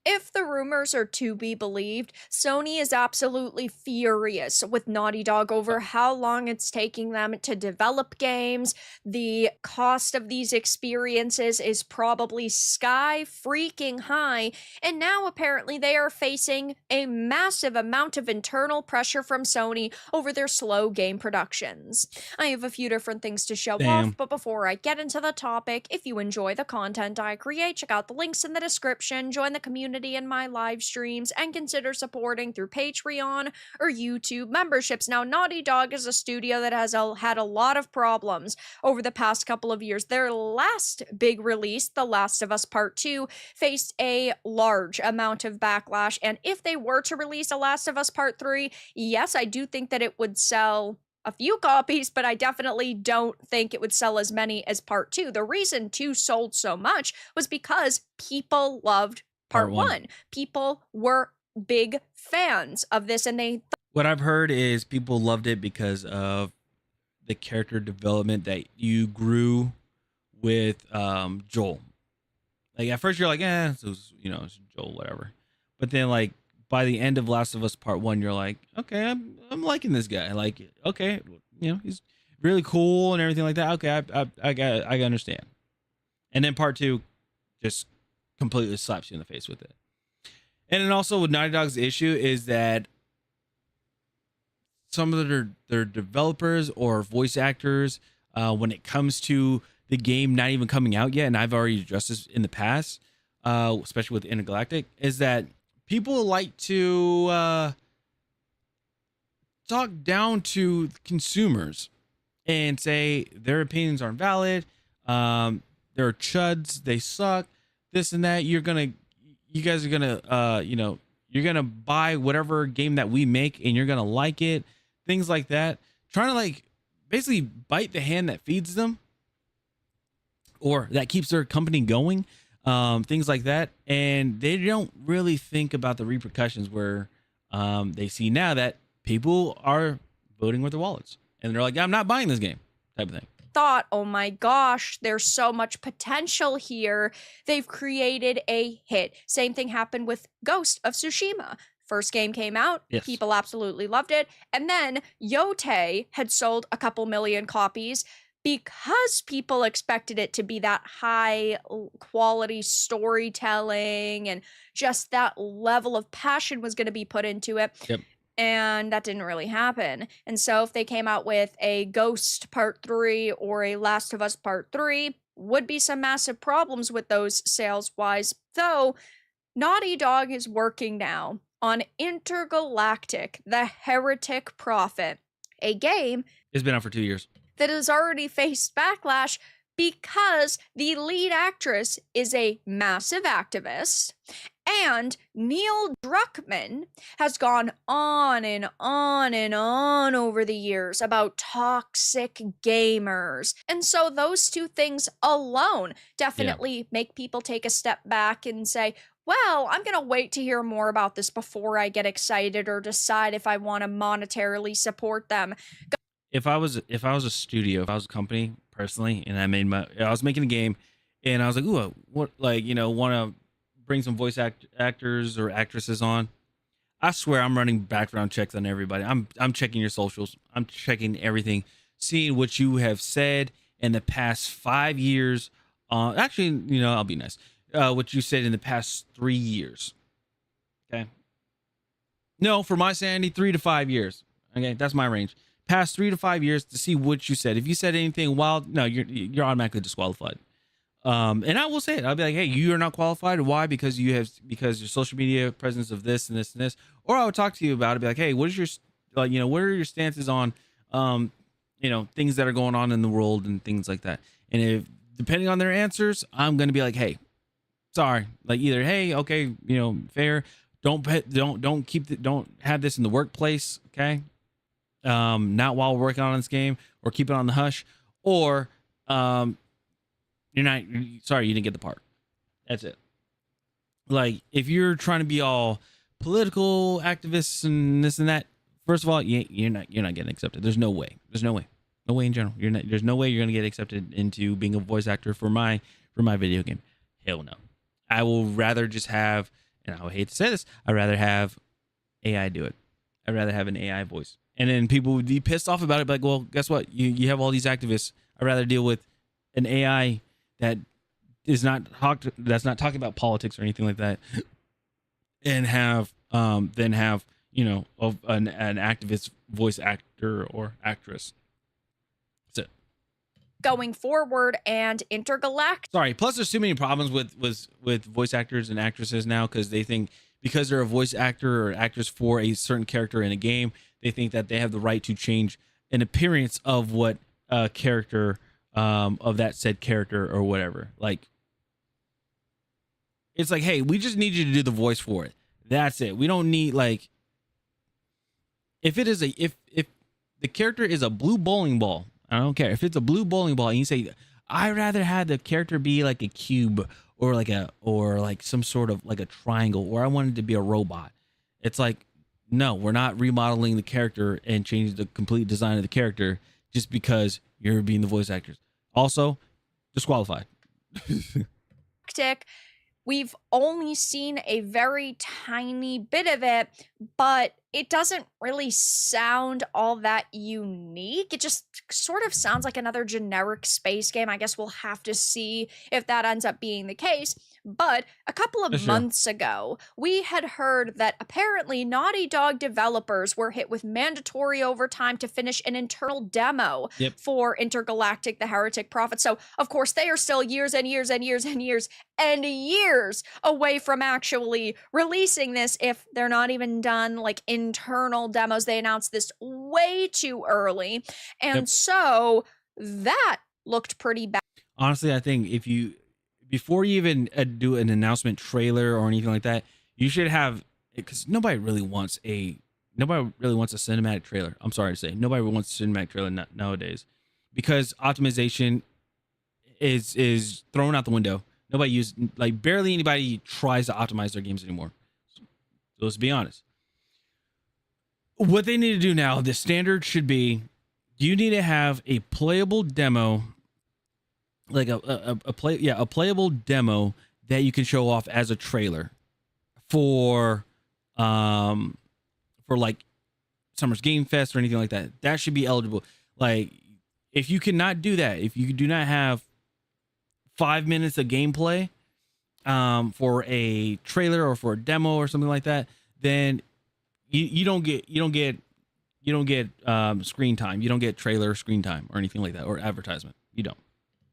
If the rumors are to be believed, Sony is absolutely furious with Naughty Dog over how long it's taking them to develop games. The cost of these experiences is probably sky freaking high, and now apparently they are facing a massive amount of internal pressure from Sony over their slow game productions. I have a few different things to show off, but before I get into the topic, if you enjoy the content I create, check out the links in the description, join the community in my live streams, and consider supporting through Patreon or YouTube memberships. Now, Naughty Dog is a studio that has had a lot of problems over the past couple of years. Their last big release, The Last of Us Part 2, faced a large amount of backlash, and if they were to release A Last of Us Part 3, yes, I do think that it would sell a few copies, but I definitely don't think it would sell as many as Part 2. The reason 2 sold so much was because people loved Part 1. People were big fans of this, and what I've heard is people loved it because of the character development that you grew with Joel. Like at first you're like, it's Joel, whatever. But then like by the end of Last of Us Part 1, you're like, okay, I'm liking this guy. Like, okay, he's really cool and everything like that. Okay, I understand. And then Part 2 just completely slaps you in the face with it. And then also with Naughty Dog's issue is that some of their developers or voice actors, when it comes to the game not even coming out yet, and I've already addressed this in the past, especially with Intergalactic, is that people like to talk down to consumers and say their opinions aren't valid, they're chuds, they suck, this and that. You guys are gonna you're gonna buy whatever game that we make and you're gonna like it, things like that, trying to like basically bite the hand that feeds them or that keeps their company going, things like that. And they don't really think about the repercussions where they see now that people are voting with their wallets and they're like, I'm not buying this game, type of thing. thought, oh my gosh, there's so much potential here, they've created a hit. Same thing happened with Ghost of Tsushima. First game came out, Yes. people absolutely loved it. And then Yote had sold a couple million copies because people expected it to be that high quality storytelling and just that level of passion was going to be put into it. Yep. And that didn't really happen. And so if they came out with a Ghost Part 3 or a Last of Us Part 3, would be some massive problems with those sales-wise. Though, Naughty Dog is working now on Intergalactic, the Heretic Prophet, a game It's been out for 2 years. that has already faced backlash because the lead actress is a massive activist, and Neil Druckmann has gone on and on and on over the years about toxic gamers. And so those two things alone definitely make people take a step back and say, well, I'm going to wait to hear more about this before I get excited or decide if I want to monetarily support them. If I was a studio, if I was a company personally, and I was making a game, and I was like, ooh, what, like, you know, want to bring some voice actors or actresses on. I swear I'm running background checks on everybody. I'm checking your socials. I'm checking everything, seeing what you have said in the past 5 years. Actually, you know, I'll be nice. What you said in the past 3 years. Okay. No, for my sanity, 3 to 5 years. Okay, that's my range. Past 3 to 5 years to see what you said. If you said anything wild, no, you're automatically disqualified. And I will say it. I'll be like, hey, you are not qualified. Why? Because your social media presence of this and this and this. Or I would talk to you about it. Be like, hey, what is your, what are your stances on, things that are going on in the world and things like that. And if depending on their answers, I'm gonna be like, hey, sorry. Like either, hey, okay, fair. Don't have this in the workplace. Okay. Not while we're working on this game, or keep it on the hush, or sorry, you didn't get the part. That's it. Like if you're trying to be all political activists and this and that, first of all, you're not getting accepted. There's no way in general. There's no way you're gonna get accepted into being a voice actor for my video game. Hell no. I will rather just have, and I would hate to say this, I'd rather have AI do it. I'd rather have an AI voice. And then people would be pissed off about it, like, well, guess what? You have all these activists. I'd rather deal with an AI that is that's not talking about politics or anything like that, and have an activist voice actor or actress. That's it. Going forward and Intergalactic. Sorry. Plus, there's too many problems with voice actors and actresses now, because they think because they're a voice actor or actress for a certain character in a game, they think that they have the right to change an appearance of what character of that said character or whatever. Like, it's like, hey, we just need you to do the voice for it. That's it. We don't need, like, if the character is a blue bowling ball, I don't care. If it's a blue bowling ball and you say, I'd rather have the character be like a cube or like some sort of like a triangle, or I wanted to be a robot. It's like, no, we're not remodeling the character and changing the complete design of the character just because you're being the voice actors. Also, disqualified. We've only seen a very tiny bit of it, but it doesn't really sound all that unique. It just sort of sounds like another generic space game. I guess we'll have to see if that ends up being the case. But a couple of months ago, we had heard that apparently Naughty Dog developers were hit with mandatory overtime to finish an internal demo for Intergalactic, the Heretic Prophet. So, of course, they are still years and years and years and years and years away from actually releasing this, if they're not even done like internal demos. They announced this way too early. And so that looked pretty bad. Honestly, I think before you even do an announcement trailer or anything like that, you should have, because nobody really wants a cinematic trailer. I'm sorry to say, nobody wants a cinematic trailer nowadays, because optimization is thrown out the window. Barely anybody tries to optimize their games anymore. So let's be honest. What they need to do now, the standard should be, You need to have a playable demo, like a playable demo that you can show off as a trailer for like Summer's Game Fest or anything like that. That should be eligible. Like, if you cannot do that, if you do not have 5 minutes of gameplay for a trailer or for a demo or something like that, then you don't get screen time. You don't get trailer screen time or anything like that, or advertisement. You don't.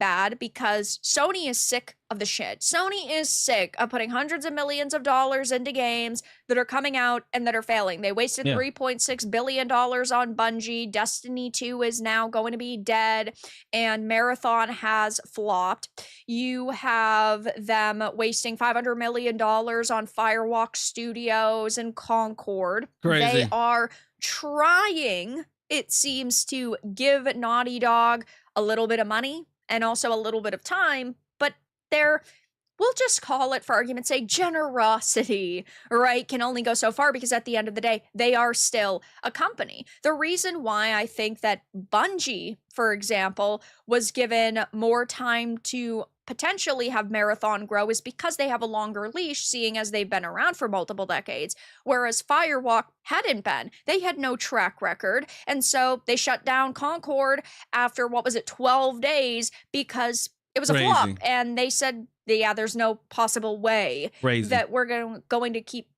Bad, because Sony is sick of the shit. Sony is sick of putting hundreds of millions of dollars into games that are coming out and that are failing. They wasted $3.6 billion on Bungie. Destiny 2 is now going to be dead, and Marathon has flopped. You have them wasting $500 million on Firewalk Studios and Concord. Crazy. They are trying, it seems, to give Naughty Dog a little bit of money and also a little bit of time, but we'll just call it, for argument's sake, generosity, right? Can only go so far, because at the end of the day, they are still a company. The reason why I think that Bungie, for example, was given more time to potentially have Marathon grow is because they have a longer leash, seeing as they've been around for multiple decades, whereas Firewalk hadn't been. They had no track record, and so they shut down Concord after, 12 days, because it was a flop, and they said, yeah, there's no possible way that we're going to keep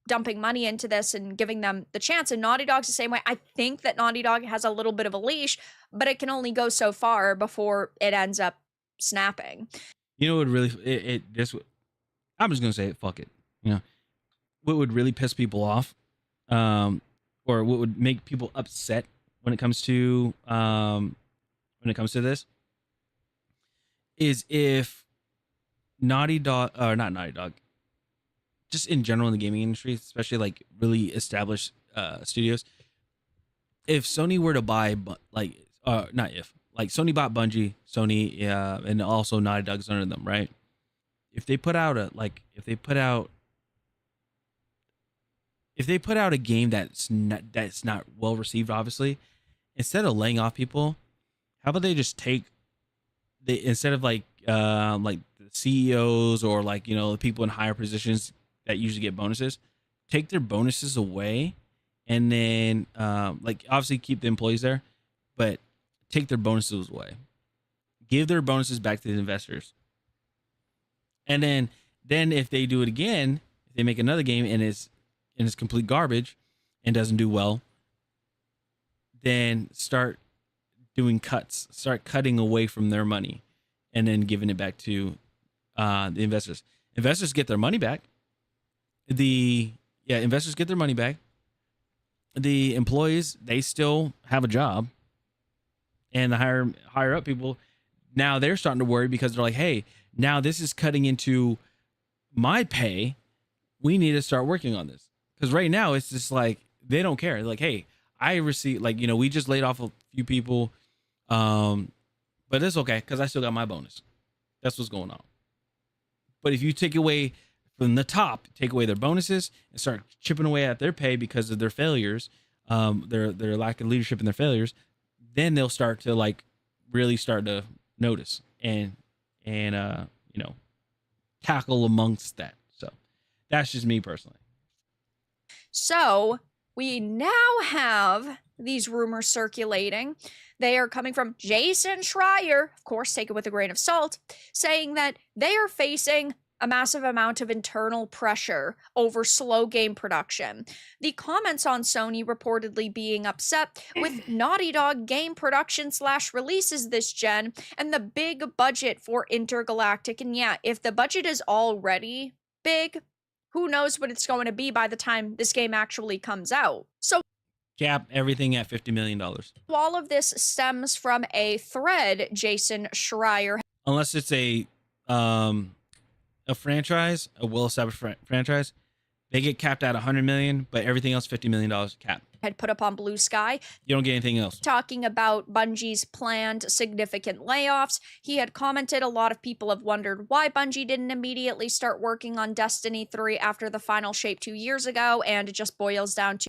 dumping money into this and giving them the chance. And Naughty Dog's the same way. I think that Naughty Dog has a little bit of a leash, but it can only go so far before it ends up snapping. You know what really I'm just gonna say it, fuck it. You know what would really piss people off, or what would make people upset when it comes to this, is if Naughty Dog, or not Naughty Dog, just in general in the gaming industry, especially like really established studios, if Sony were to buy, Sony bought Bungie, Sony, and also Naughty Dog's under them, right? If they put out a game that's not well received, obviously, instead of laying off people, how about they just instead of like the CEOs or the people in higher positions that usually get bonuses, take their bonuses away, and then obviously keep the employees there, but take their bonuses away, give their bonuses back to the investors, and then if they do it again, if they make another game and it's complete garbage and doesn't do well, then start doing cuts, start cutting away from their money, and then giving it back to the investors. Investors get their money back. Investors get their money back. The employees, they still have a job. And the higher up people, now they're starting to worry, because they're like, hey, now this is cutting into my pay. We need to start working on this. Because right now it's just like, they don't care. Like, hey, I received, we just laid off a few people. But it's okay, because I still got my bonus. That's what's going on. But if you take away from the top, take away their bonuses and start chipping away at their pay because of their failures, their lack of leadership and their failures, then they'll start to really start to notice and tackle amongst that. So that's just me personally. So we now have these rumors circulating. They are coming from Jason Schreier, of course, take it with a grain of salt, saying that they are facing a massive amount of internal pressure over slow game production. The comments on Sony reportedly being upset with Naughty Dog game production / releases this gen and the big budget for Intergalactic. And yeah, if the budget is already big, who knows what it's going to be by the time this game actually comes out. So cap everything at $50 million. All of this stems from a thread Jason Schreier. Unless it's a franchise, a well-established franchise, they get capped at $100 million, but everything else $50 million cap. Had put up on Blue Sky. You don't get anything else. Talking about Bungie's planned significant layoffs, he had commented a lot of people have wondered why Bungie didn't immediately start working on Destiny 3 after the final shape 2 years ago, and it just boils down to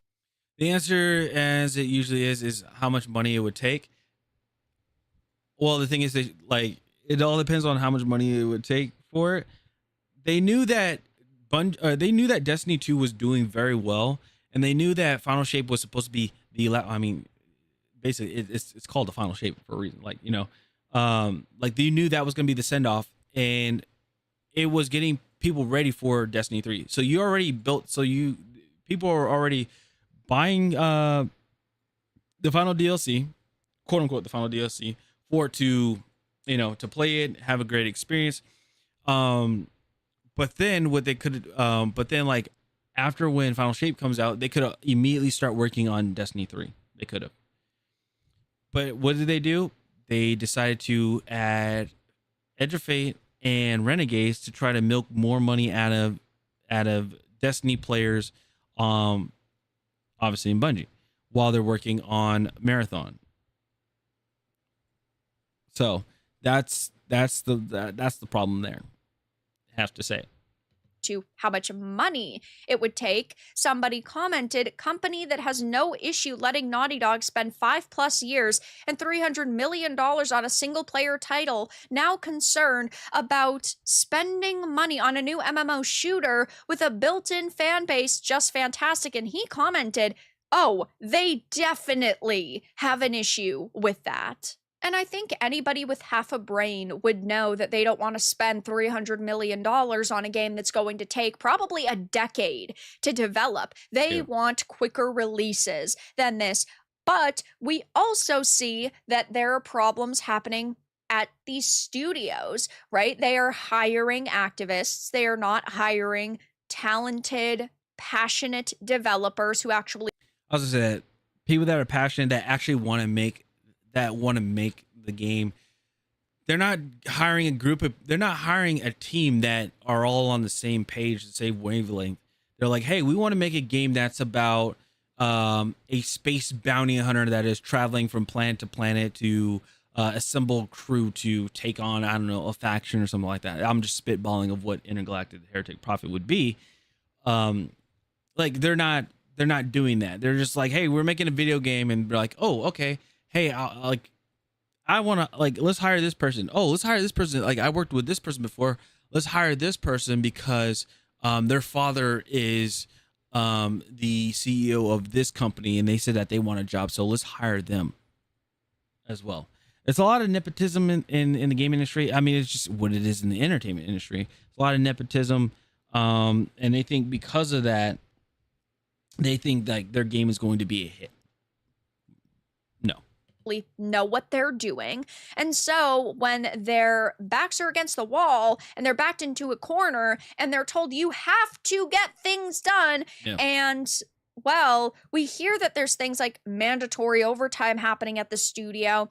the answer, as it usually is how much money it would take. Well, the thing is, they like it all depends on how much money it would take for it. They knew that they knew that Destiny 2 was doing very well, and they knew that Final Shape was supposed to be I mean, basically, it's called the Final Shape for a reason. Like, you know, like they knew that was going to be the send off, and it was getting people ready for Destiny 3. So you already built. So people are already buying the final DLC, quote unquote, the final DLC for it to, you know, to play it, have a great experience. But then what they could, but then like after when Final Shape comes out, they could immediately start working on Destiny 3. They could have. But what did they do? They decided to add Edge of Fate and Renegades to try to milk more money out of Destiny players, obviously in Bungie, while they're working on Marathon. So that's the problem there. I have to say. To how much money it would take. Somebody commented, company that has no issue letting Naughty Dog spend 5+ years and $300 million on a single player title, now concerned about spending money on a new MMO shooter with a built-in fan base just fantastic. And he commented, oh, they definitely have an issue with that. And I think anybody with half a brain would know that they don't want to spend $300 million on a game that's going to take probably a decade to develop. They want quicker releases than this. But we also see that there are problems happening at these studios, right? They are hiring activists. They are not hiring talented, passionate developers who actually... I was gonna say that people that are passionate, that actually want to make the game, they're not hiring they're not hiring a team that are all on the same page, the same wavelength. They're like, hey, we want to make a game that's about a space bounty hunter that is traveling from planet to planet to assemble crew to take on, I don't know, a faction or something like that. I'm just spitballing of what Intergalactic Heretic Prophet would be. Like they're not doing that. They're just like, hey, we're making a video game, and they're like, oh, okay. Hey, I want to, like, let's hire this person. Oh, let's hire this person. Like, I worked with this person before. Let's hire this person because their father is the CEO of this company, and they said that they want a job. So let's hire them as well. It's a lot of nepotism in the game industry. I mean, it's just what it is in the entertainment industry. It's a lot of nepotism. And they think because of that, they think like their game is going to be a hit. No. Know what they're doing. And so when their backs are against the wall and they're backed into a corner and they're told you have to get things done, and well, we hear that there's things like mandatory overtime happening at the studio.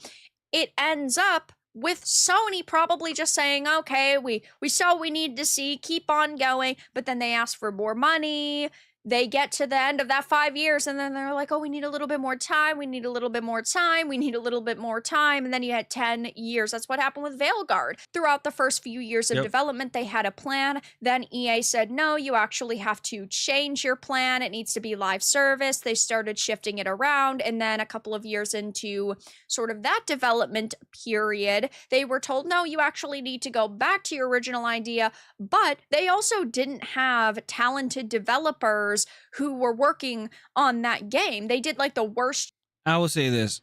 It ends up with Sony probably just saying, okay, we saw what we need to see, keep on going, but then they ask for more money. They get to the end of that 5 years and then they're like, oh, we need a little bit more time. We need a little bit more time. We need a little bit more time. And then you had 10 years. That's what happened with Veilguard. Throughout the first few years of development, they had a plan. Then EA said, no, you actually have to change your plan. It needs to be live service. They started shifting it around. And then a couple of years into sort of that development period, they were told, no, you actually need to go back to your original idea. But they also didn't have talented developers who were working on that game. They did like the worst. I will say this.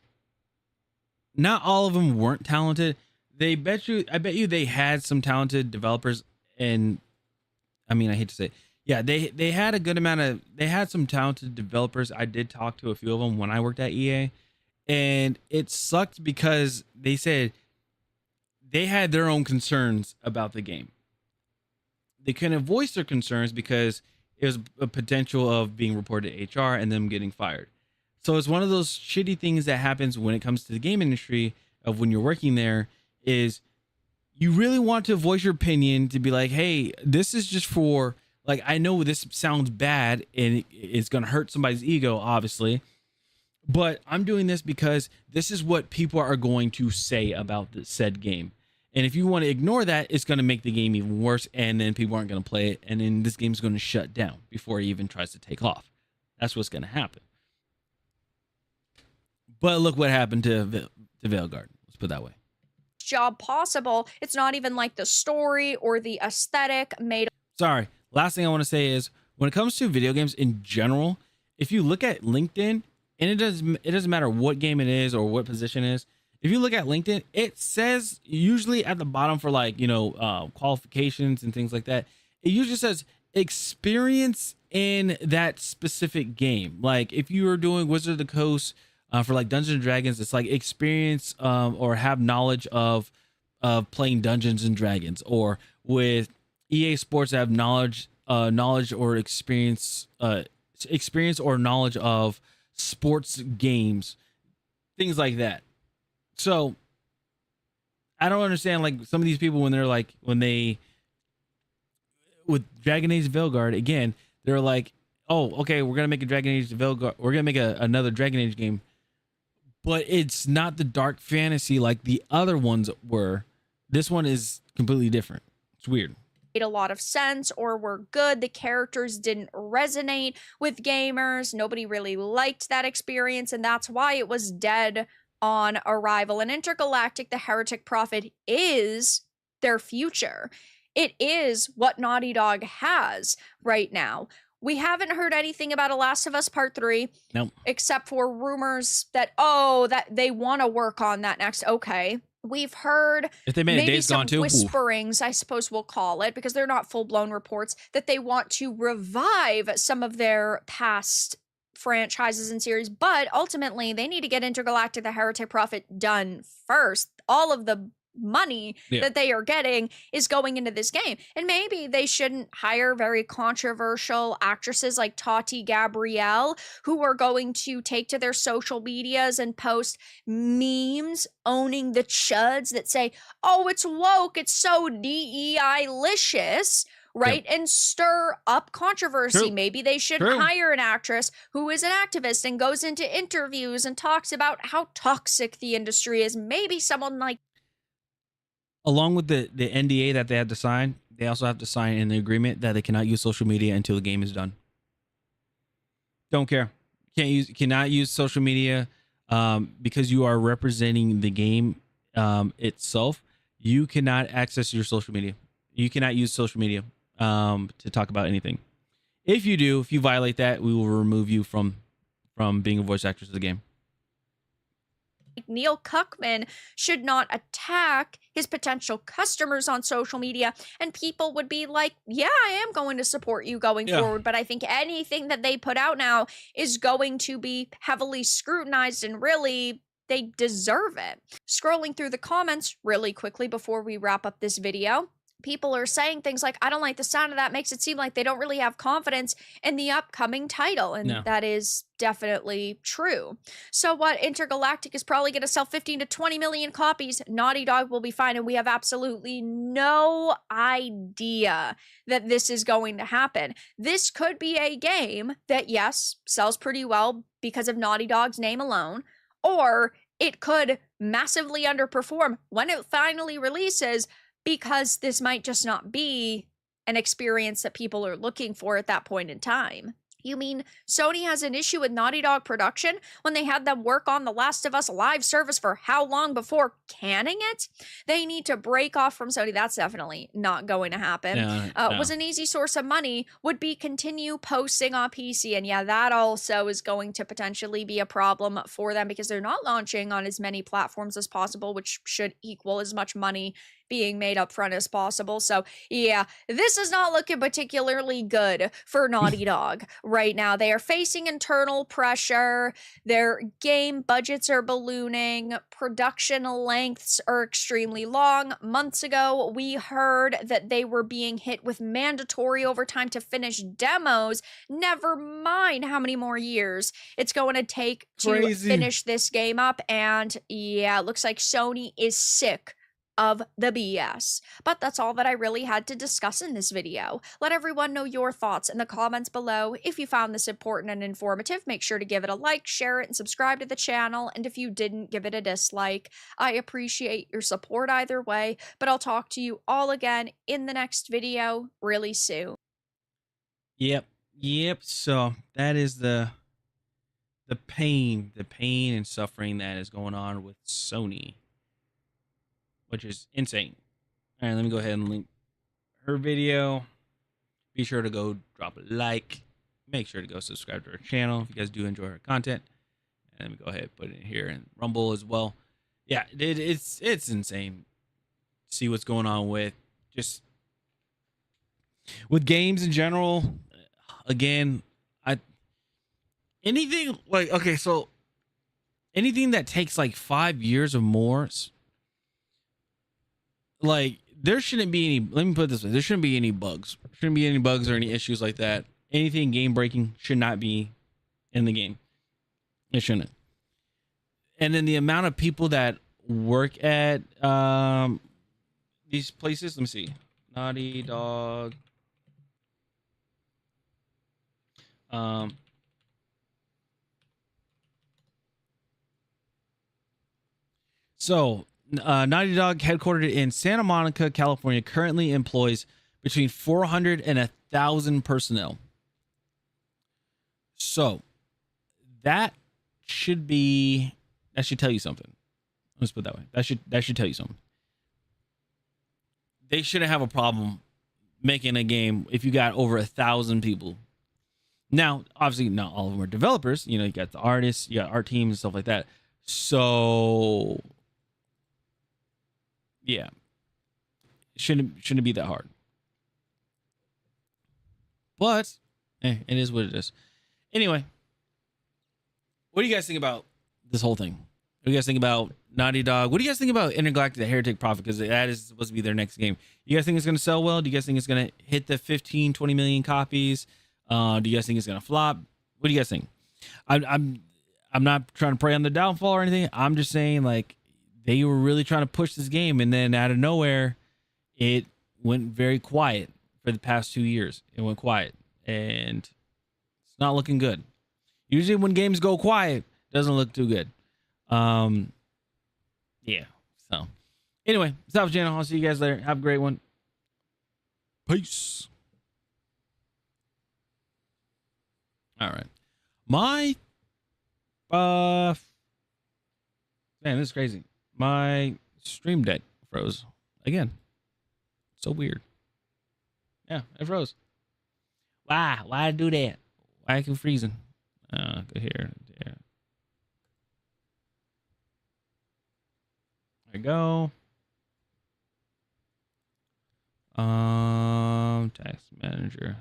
Not all of them weren't talented. I bet you they had some talented developers, and I mean, I hate to say it. Yeah, they had a good amount they had some talented developers. I did talk to a few of them when I worked at EA, and it sucked because they said they had their own concerns about the game. They couldn't voice their concerns because it was a potential of being reported to HR and them getting fired. So it's one of those shitty things that happens when it comes to the game industry of when you're working there is you really want to voice your opinion to be like, hey, this is just for, like, I know this sounds bad and it's going to hurt somebody's ego, obviously, but I'm doing this because this is what people are going to say about the said game. And if you want to ignore that, it's going to make the game even worse, and then people aren't going to play it, and then this game's going to shut down before it even tries to take off. That's what's going to happen. But look what happened to Veilguard. Let's put it that way. job possible. It's not even like the story or the aesthetic made. Sorry. Last thing I want to say is when it comes to video games in general, if you look at LinkedIn, and it doesn't matter what game it is or what position it is. If you look at LinkedIn, it says usually at the bottom for like, qualifications and things like that, it usually says experience in that specific game. Like if you are doing Wizard of the Coast for like Dungeons and Dragons, it's like experience or have knowledge of playing Dungeons and Dragons, or with EA Sports have knowledge or experience or knowledge of sports games, things like that. So I don't understand like some of these people when with Dragon Age Veilguard again, they're like, oh, okay, we're gonna make a Dragon Age Veilguard, we're gonna make another Dragon Age game, but it's not the dark fantasy like the other ones were. This one is completely different. It's weird. Made a lot of sense or were good. The characters didn't resonate with gamers. Nobody really liked that experience, and that's why it was dead on arrival. And Intergalactic, the Heretic Prophet, is their future. It is what Naughty Dog has right now. We haven't heard anything about A Last of Us Part 3. Nope. Except for rumors that they want to work on that next. Okay. We've heard if they made maybe Days some Gone too, whisperings, I suppose we'll call it, because they're not full-blown reports, that they want to revive some of their past franchises and series, but ultimately they need to get Intergalactic the Heretic Prophet done first. All of the money that they are getting is going into this game, and maybe they shouldn't hire very controversial actresses like Tati Gabrielle, who are going to take to their social medias and post memes owning the chuds that say, oh, it's woke, it's so DEI-licious, right? And stir up controversy. True. Maybe they should hire an actress who is an activist and goes into interviews and talks about how toxic the industry is. Maybe someone like, along with the NDA that they have to sign, they also have to sign an agreement that they cannot use social media until the game is done. Don't care. Cannot use social media because you are representing the game itself. You cannot access your social media. You cannot use social media to talk about anything. If you violate that, we will remove you from being a voice actress of the game. Neil Cuckman should not attack his potential customers on social media, and people would be like, yeah, I am going to support you going forward. But I think anything that they put out now is going to be heavily scrutinized, and really, they deserve it. Scrolling through the comments really quickly before we wrap up this video, people are saying things like, I don't like the sound of that. Makes it seem like they don't really have confidence in the upcoming title. And that is definitely true. So what? Intergalactic is probably going to sell 15 to 20 million copies. Naughty Dog will be fine. And we have absolutely no idea that this is going to happen. This could be a game that, yes, sells pretty well because of Naughty Dog's name alone, or it could massively underperform when it finally releases, because this might just not be an experience that people are looking for at that point in time. You mean Sony has an issue with Naughty Dog production when they had them work on The Last of Us live service for how long before canning it? They need to break off from Sony. That's definitely not going to happen. No. Was an easy source of money would be continue posting on PC. And yeah, that also is going to potentially be a problem for them because they're not launching on as many platforms as possible, which should equal as much money being made up front as possible. So yeah, this is not looking particularly good for Naughty Dog right now. They are facing internal pressure. Their game budgets are ballooning. Production lengths are extremely long. Months ago, we heard that they were being hit with mandatory overtime to finish demos. Never mind how many more years it's going to take to finish this game up. And yeah, it looks like Sony is sick of the BS. But that's all that I really had to discuss in this video. Let everyone know your thoughts in the comments below. If you found this important and informative, make sure to give it a like, share it, and subscribe to the channel. And if you didn't, give it a dislike. I appreciate your support either way, but I'll talk to you all again in the next video really soon. Yep. So that is the pain and suffering that is going on with Sony. which is insane. All right, let me go ahead and link her video. Be sure to go drop a like. Make sure to go subscribe to her channel if you guys do enjoy her content. And let me go ahead and put it in here and Rumble as well. Yeah, it's insane. See what's going on with just with games in general. Again, anything like, okay, so anything that takes like 5 years or more, like there shouldn't be any, let me put it this way, there shouldn't be any bugs. Shouldn't be any bugs or any issues like that. Anything game breaking should not be in the game. It shouldn't. And then the amount of people that work at these places, let me see. Naughty Dog. So Naughty Dog, headquartered in Santa Monica, California, currently employs between 400 and 1,000 personnel. So that should tell you something. Let's put it that way. That should tell you something. They shouldn't have a problem making a game if you got over 1,000 people. Now, obviously, not all of them are developers. You know, you got the artists, you got art teams and stuff like that. So, yeah, shouldn't be that hard. But it is what it is. Anyway, what do you guys think about this whole thing? What do you guys think about Naughty Dog? What do you guys think about Intergalactic Heretic Prophet? Because that is supposed to be their next game. You guys think it's going to sell well? Do you guys think it's going to hit the 15, 20 million copies? Do you guys think it's going to flop? What do you guys think? I'm not trying to prey on the downfall or anything. I'm just saying, like, they were really trying to push this game, and then out of nowhere, it went very quiet for the past 2 years. It went quiet, and it's not looking good. Usually when games go quiet, it doesn't look too good. Yeah. So anyway, stop the channel. I'll see you guys later. Have a great one. Peace. All right. My man, this is crazy. My Stream Deck froze again. So weird. Yeah, it froze. Why do that? Why I keep freezing? Go here. Yeah. There we go. Task manager.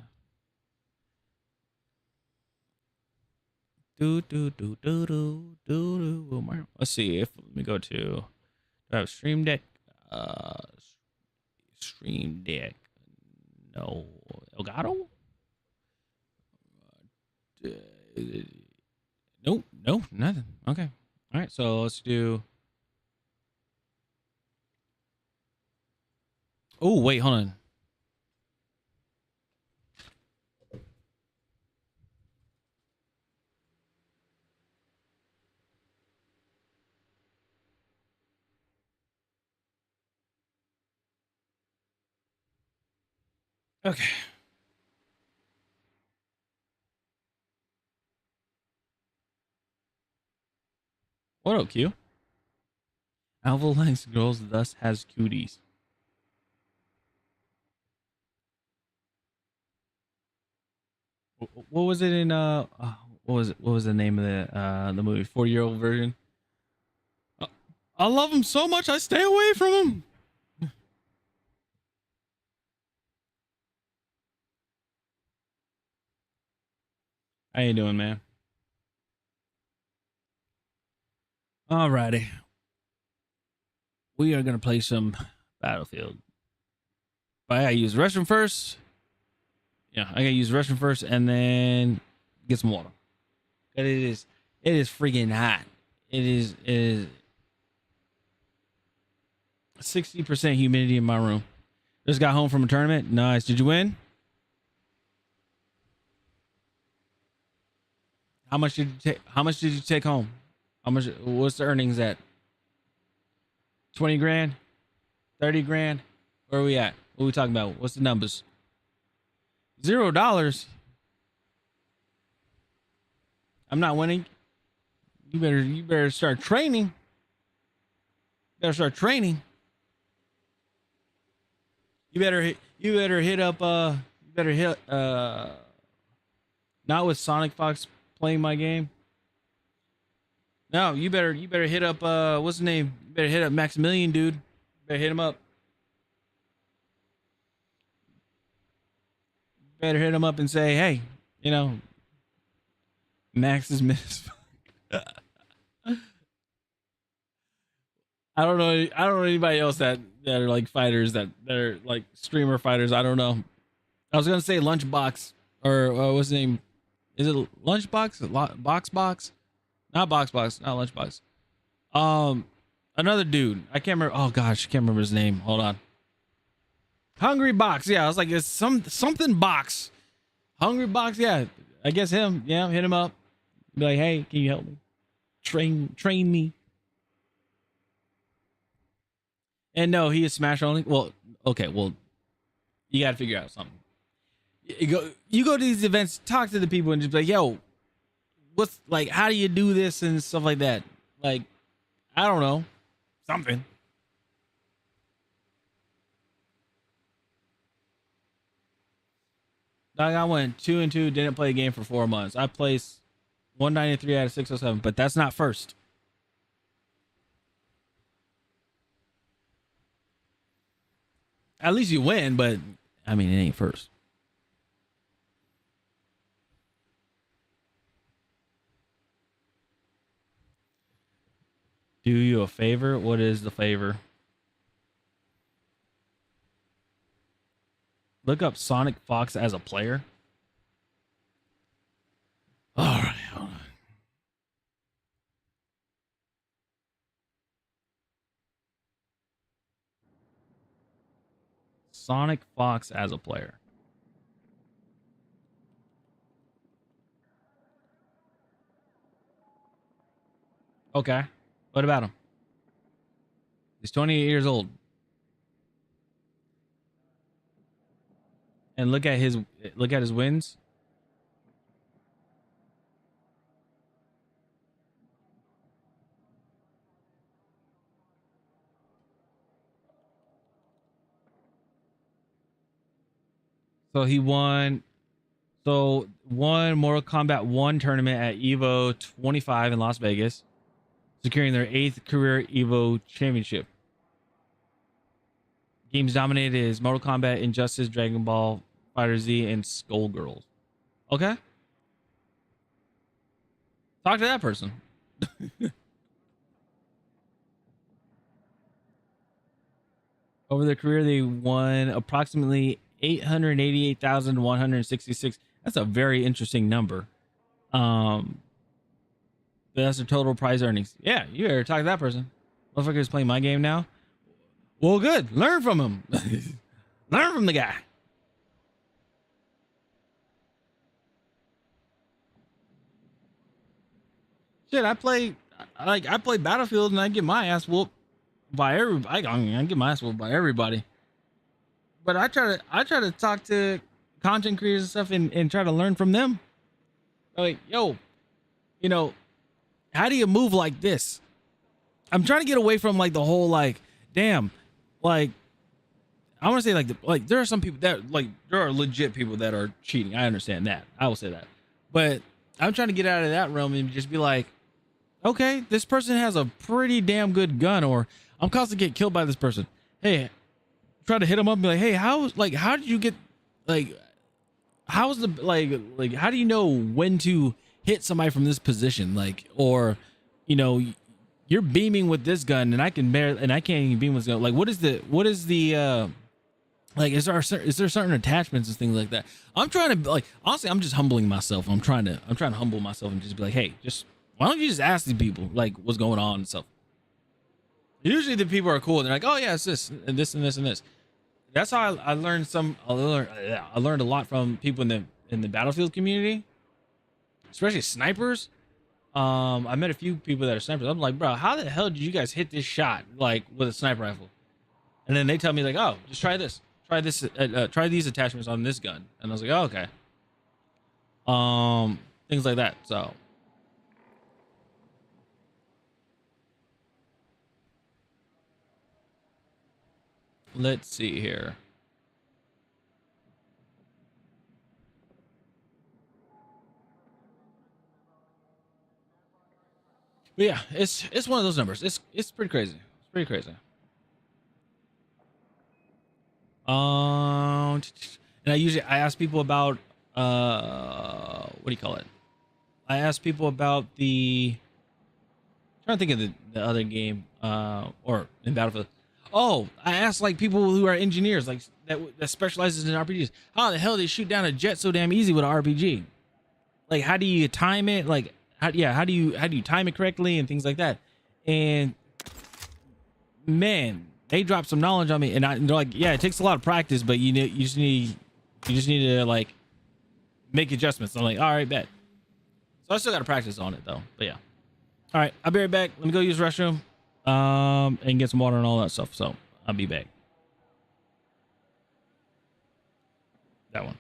Let's see if let me go to. Do I have Stream Deck? Stream Deck. No, Elgato. Nope, nothing. Okay, all right. So let's do. Oh wait, hold on. Okay. What up, Q? Alpha likes girls, thus has cuties. What was it in what was the name of the movie? 40-year-old version. I love him so much I stay away from him. How you doing, man? Alrighty. We are gonna play some Battlefield. But I gotta use the restroom first. Yeah, I gotta use the restroom first and then get some water. It is freaking hot. It is 60% humidity in my room. Just got home from a tournament. Nice. Did you win? How much did you take home? How much? What's the earnings at? 20 grand? 30 grand? Where are we at? What are we talking about? What's the numbers? $0. I'm not winning. You better start training. Better start training. You better hit up. You better hit. Not with Sonic Fox playing my game. No, you better hit up. What's his name? You better hit up Maximilian, dude. You better hit him up. Better hit him up and say, hey, you know, Max is miss. I don't know. I don't know anybody else that are like fighters that are like streamer fighters. I don't know. I was gonna say Lunchbox or what's his name? Is it Lunchbox? Box? Not Box, not Lunchbox. Another dude. I can't remember. Oh gosh, I can't remember his name. Hold on. Hungry Box. Yeah, I was like, it's something Box. Hungry Box. Yeah, I guess him. Yeah, hit him up. Be like, hey, can you help me? Train me. And no, he is Smash only. Well, okay. Well, you got to figure out something. You go to these events, talk to the people, and just be like, yo, what's like? How do you do this and stuff like that? Like, I don't know, something. Dog, I went 2-2. Didn't play a game for 4 months. I placed 193 out of 607, but that's not first. At least you win, but I mean, it ain't first. Do you a favor? What is the favor? Look up Sonic Fox as a player. All right, hold on. Sonic Fox as a player. Okay. What about him? He's 28 years old. And look at his wins. So he won Mortal Kombat 1 tournament at Evo 25 in Las Vegas, securing their 8th career Evo championship. Games dominated is Mortal Kombat, Injustice, Dragon Ball, Fighter Z, and Skullgirls. Okay. Talk to that person. Over their career, they won approximately 888,166. That's a very interesting number. That's their total prize earnings. Yeah, you better talk to that person. Motherfucker's playing my game now. Well, good. Learn from him. Learn from the guy. Shit, I play Battlefield and I get my ass whooped by everybody. I get my ass whooped by everybody. But I try to talk to content creators and stuff and try to learn from them. Like, yo, you know, how do you move like this? I'm trying to get away from like the whole like, damn, like I want to say like there are some people that like there are legit people that are cheating. I understand that. I will say that. But I'm trying to get out of that realm and just be like, okay, this person has a pretty damn good gun, or I'm constantly getting killed by this person. Hey, try to hit them up and be like, hey, how did you get like how's the like how do you know when to hit somebody from this position? Like, or you know, you're beaming with this gun and I can't even beam with this gun. Like, what is the like is there certain attachments and things like that? I'm trying to like honestly, I'm just humbling myself. I'm trying to humble myself and just be like, hey, just why don't you just ask these people like what's going on and stuff. Usually the people are cool. They're like, oh yeah, it's this and this and this and this. That's how I learned I learned a lot from people in the Battlefield community, especially snipers. I met a few people that are snipers. I'm like, bro, how the hell did you guys hit this shot like with a sniper rifle? And then they tell me like, oh, just try this, try these attachments on this gun. And I was like, oh, okay. Things like that. So let's see here. But yeah, it's one of those numbers. It's pretty crazy. It's pretty crazy. And I ask people about what do you call it? I ask people about trying to think of the other game or in Battlefield. Oh, I asked like people who are engineers like that specializes in RPGs. How the hell they shoot down a jet so damn easy with an RPG? Like how do you time it? Like how do you time it correctly and things like that? And man, they dropped some knowledge on me, and they're like, yeah, it takes a lot of practice, but you just need to like make adjustments. I'm like, all right, bet. So I still got to practice on it though. But yeah, all right, I'll be right back. Let me go use the restroom, and get some water and all that stuff. So I'll be back. That one.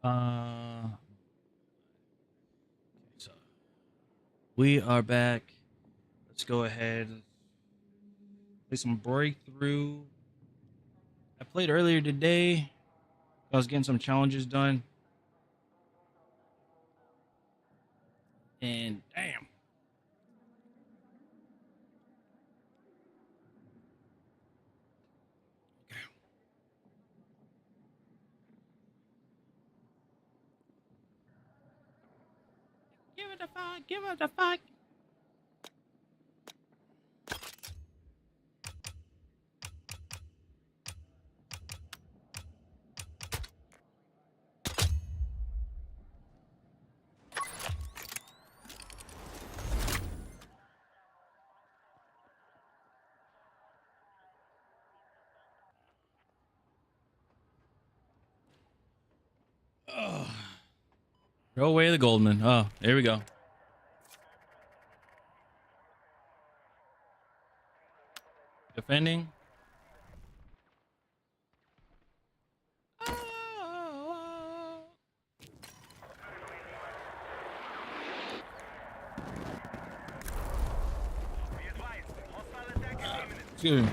So we are back. Let's go ahead. Play some Breakthrough. I played earlier today. I was getting some challenges done. And damn. Give it a fuck. Give it a fuck. Oh. Throw away the Goldman. Oh, there we go. Defending. Excuse me.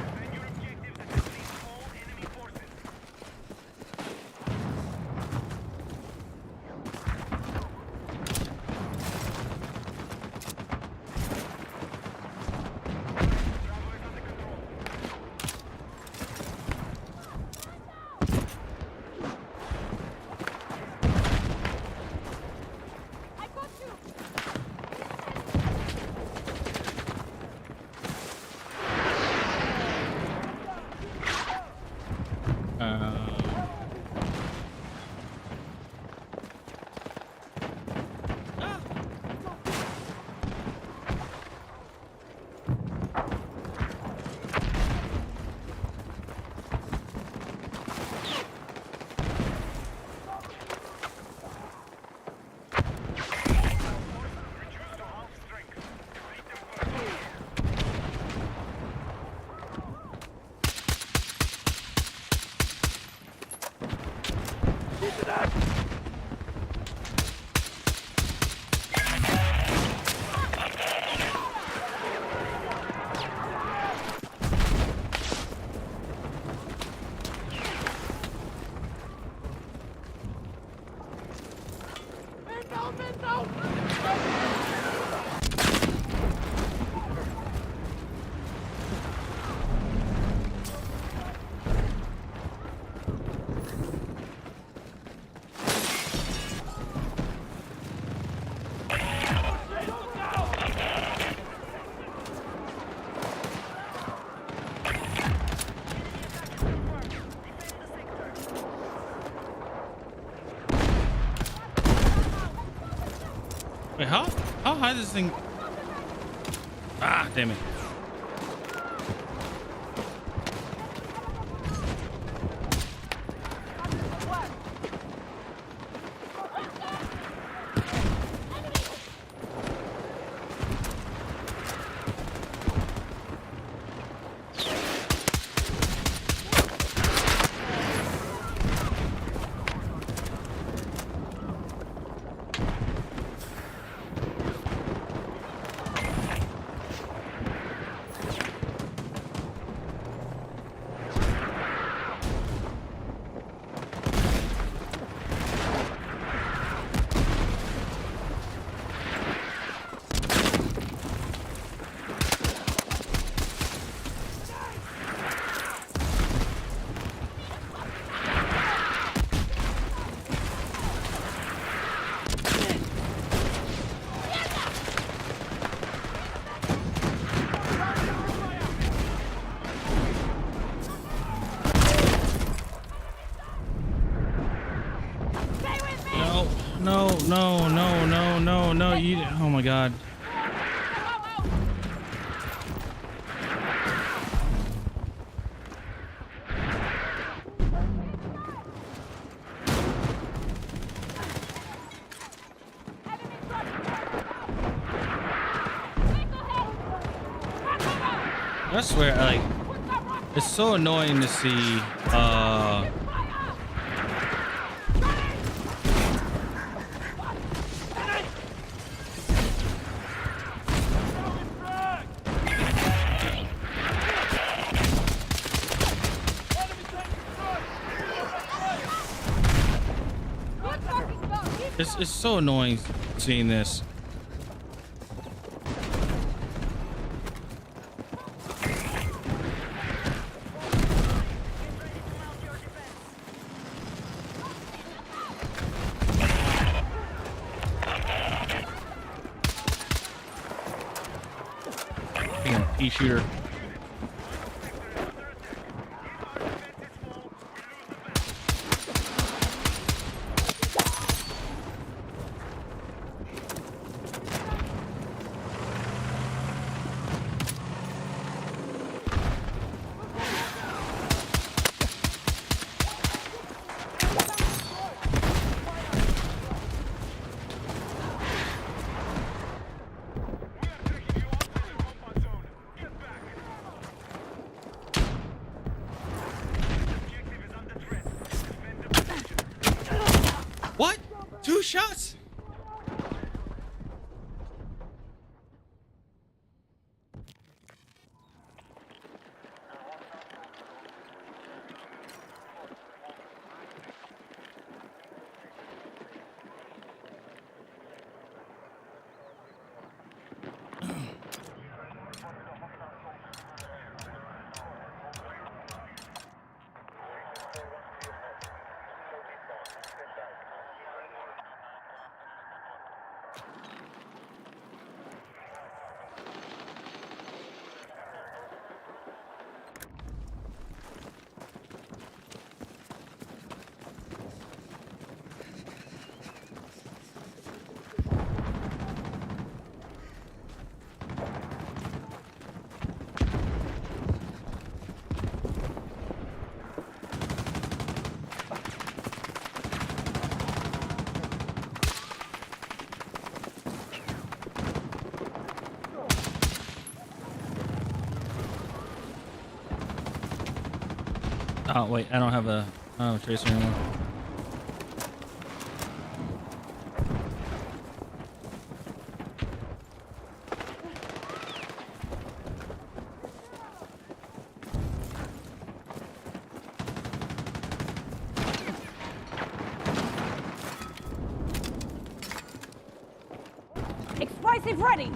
Wait, how high is this thing? Ah, damn it. No, you, oh my god. I swear, like, it's so annoying to see, it's so annoying seeing this. Damn, pea shooter. What? 2 shots? Oh wait, I don't have a tracer anymore. Explosive ready!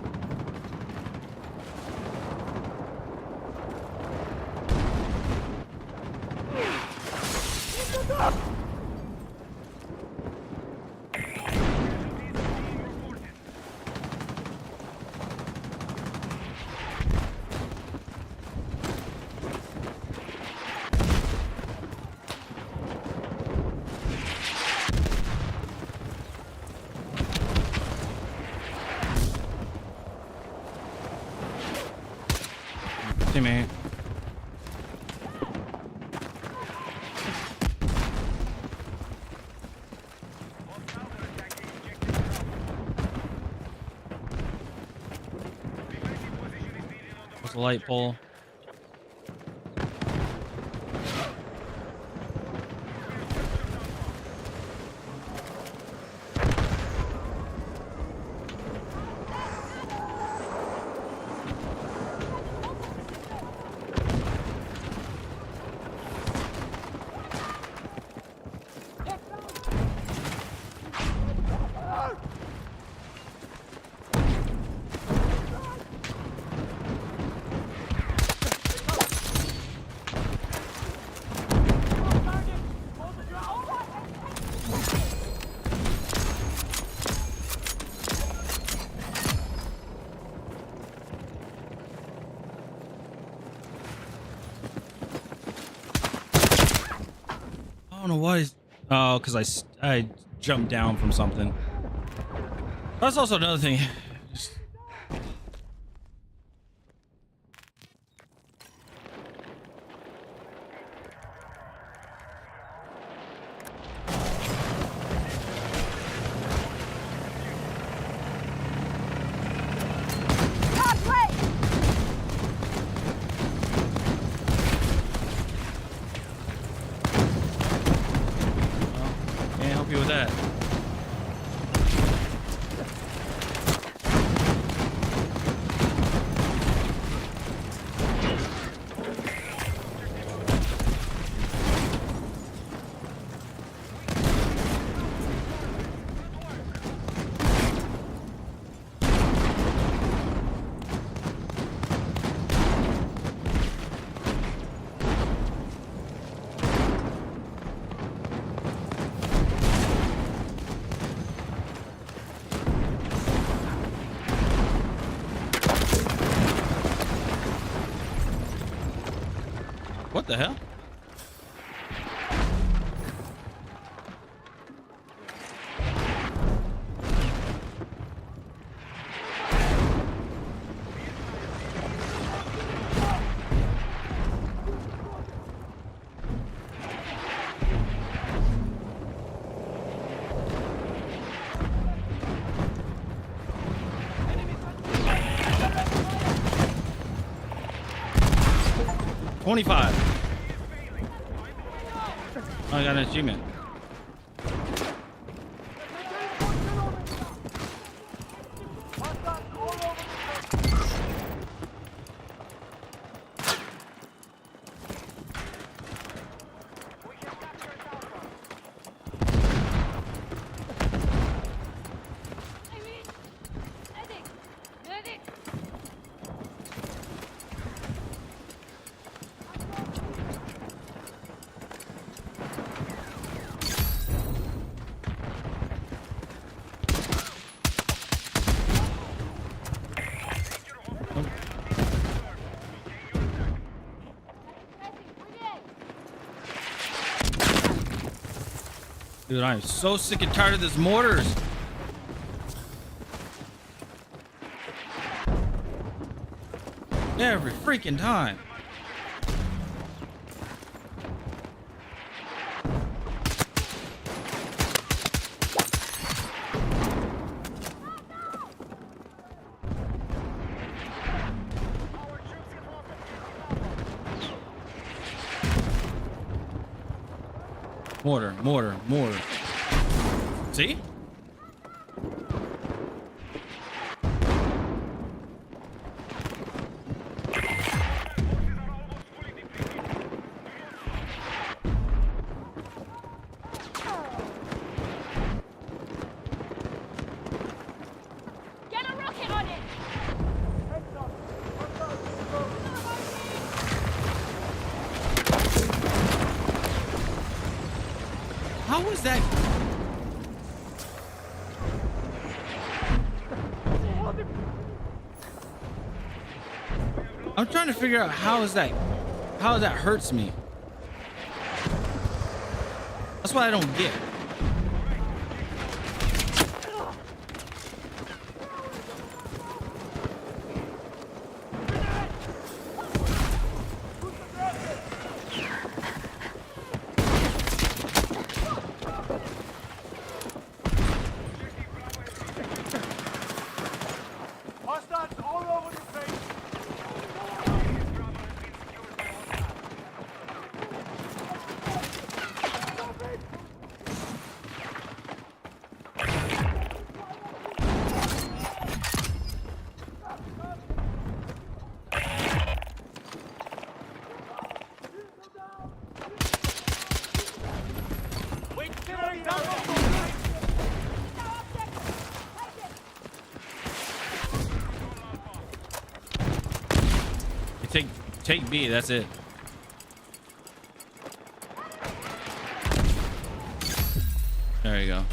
Hey man. What's the light pole? I don't know why. Oh, because I jumped down from something. That's also another thing. Just- Can't help you with that. What the hell? $25. I got an achievement. Dude, I am so sick and tired of this mortars. Every freaking time. Mortar, mortar, mortar. See? Get a rocket on it! How was that? I'm trying to figure out how that hurts me. That's what I don't get. Hostiles all over the place. Wait, securing down. Take B, that's it. There you go.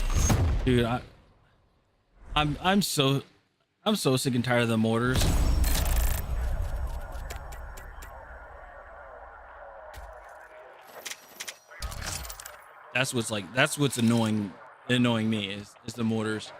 Dude, I'm so sick and tired of the mortars. That's what's annoying me is the mortars.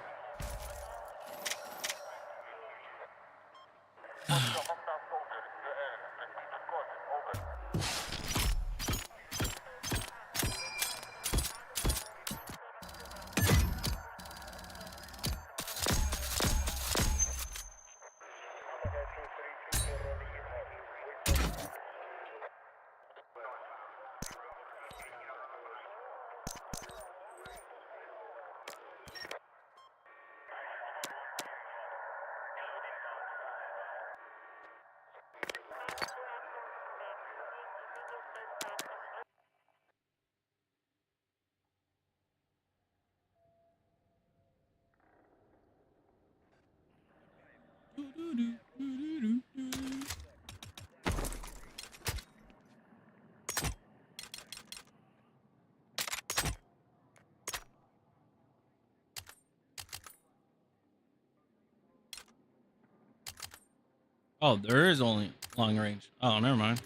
Oh, there is only long range. Oh, never mind.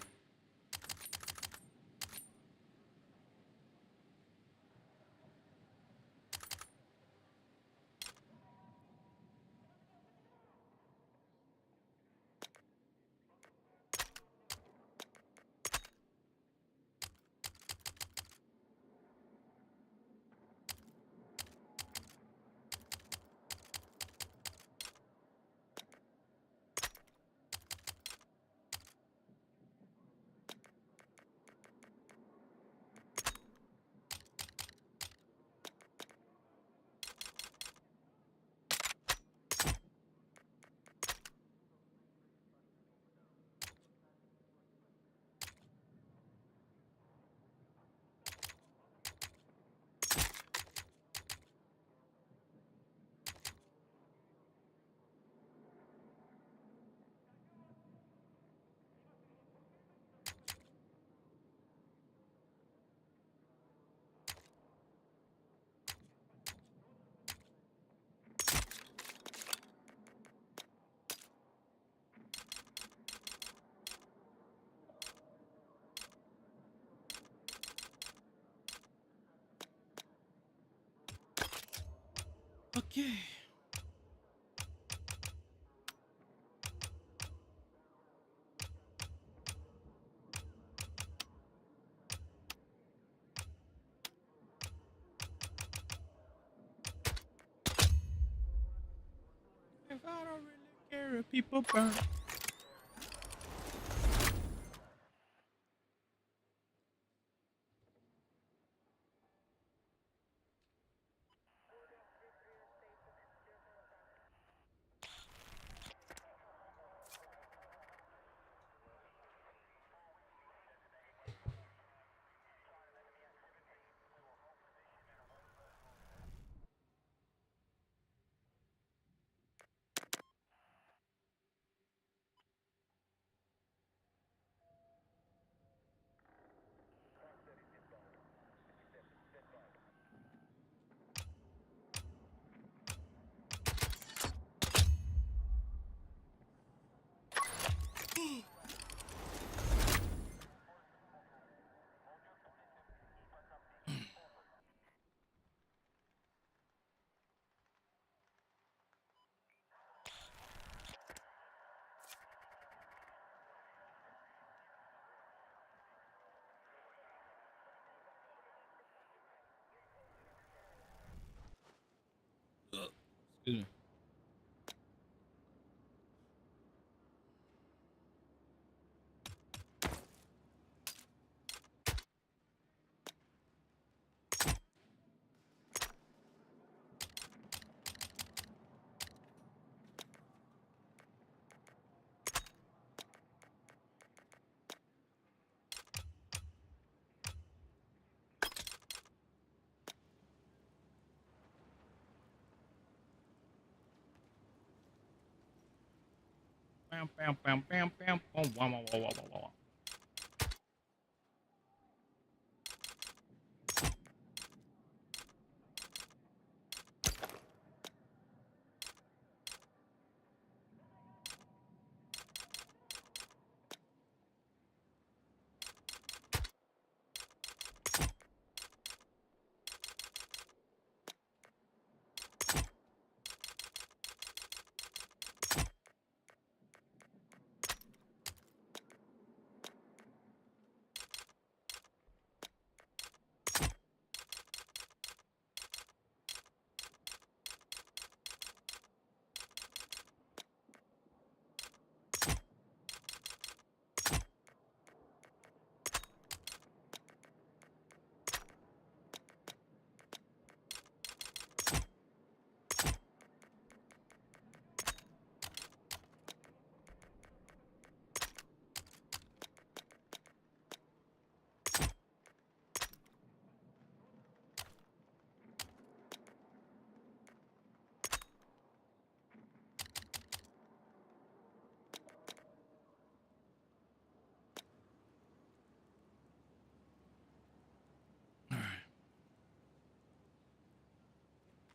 Okay. If I don't really care if people burn. Excuse me. Bam, bam, bam, bam, bam. Oh, wow, wow, wow, wow, wow, wow.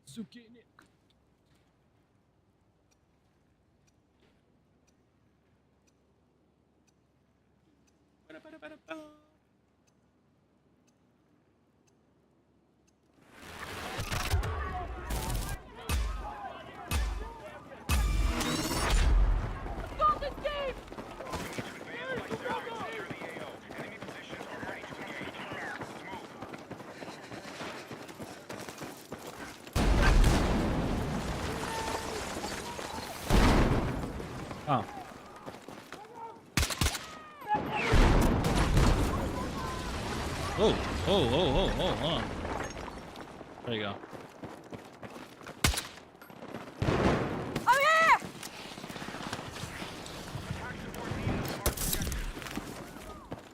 Zucchini. Ba-da-ba-da-ba-da-ba. Oh. Oh, hold on. There you go. Oh yeah!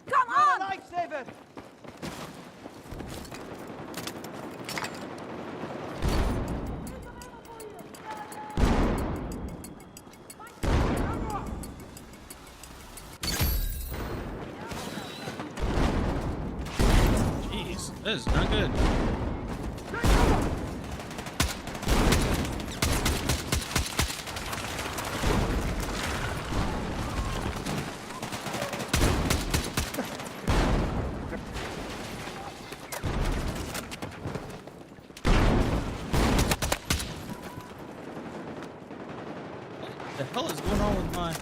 Come on! Lifesaver! Jeez, that is not good. The hell is going on with my?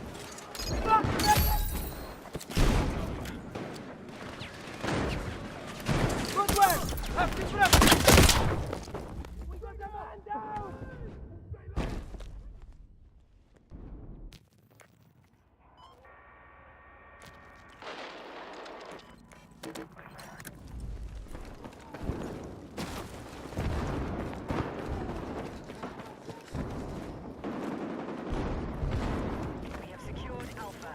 Good work! Have to prep! We got the man down! We have secured Alpha.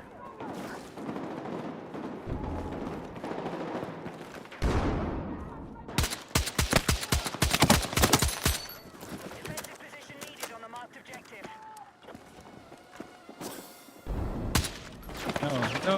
Defensive position needed on the marked objective. No.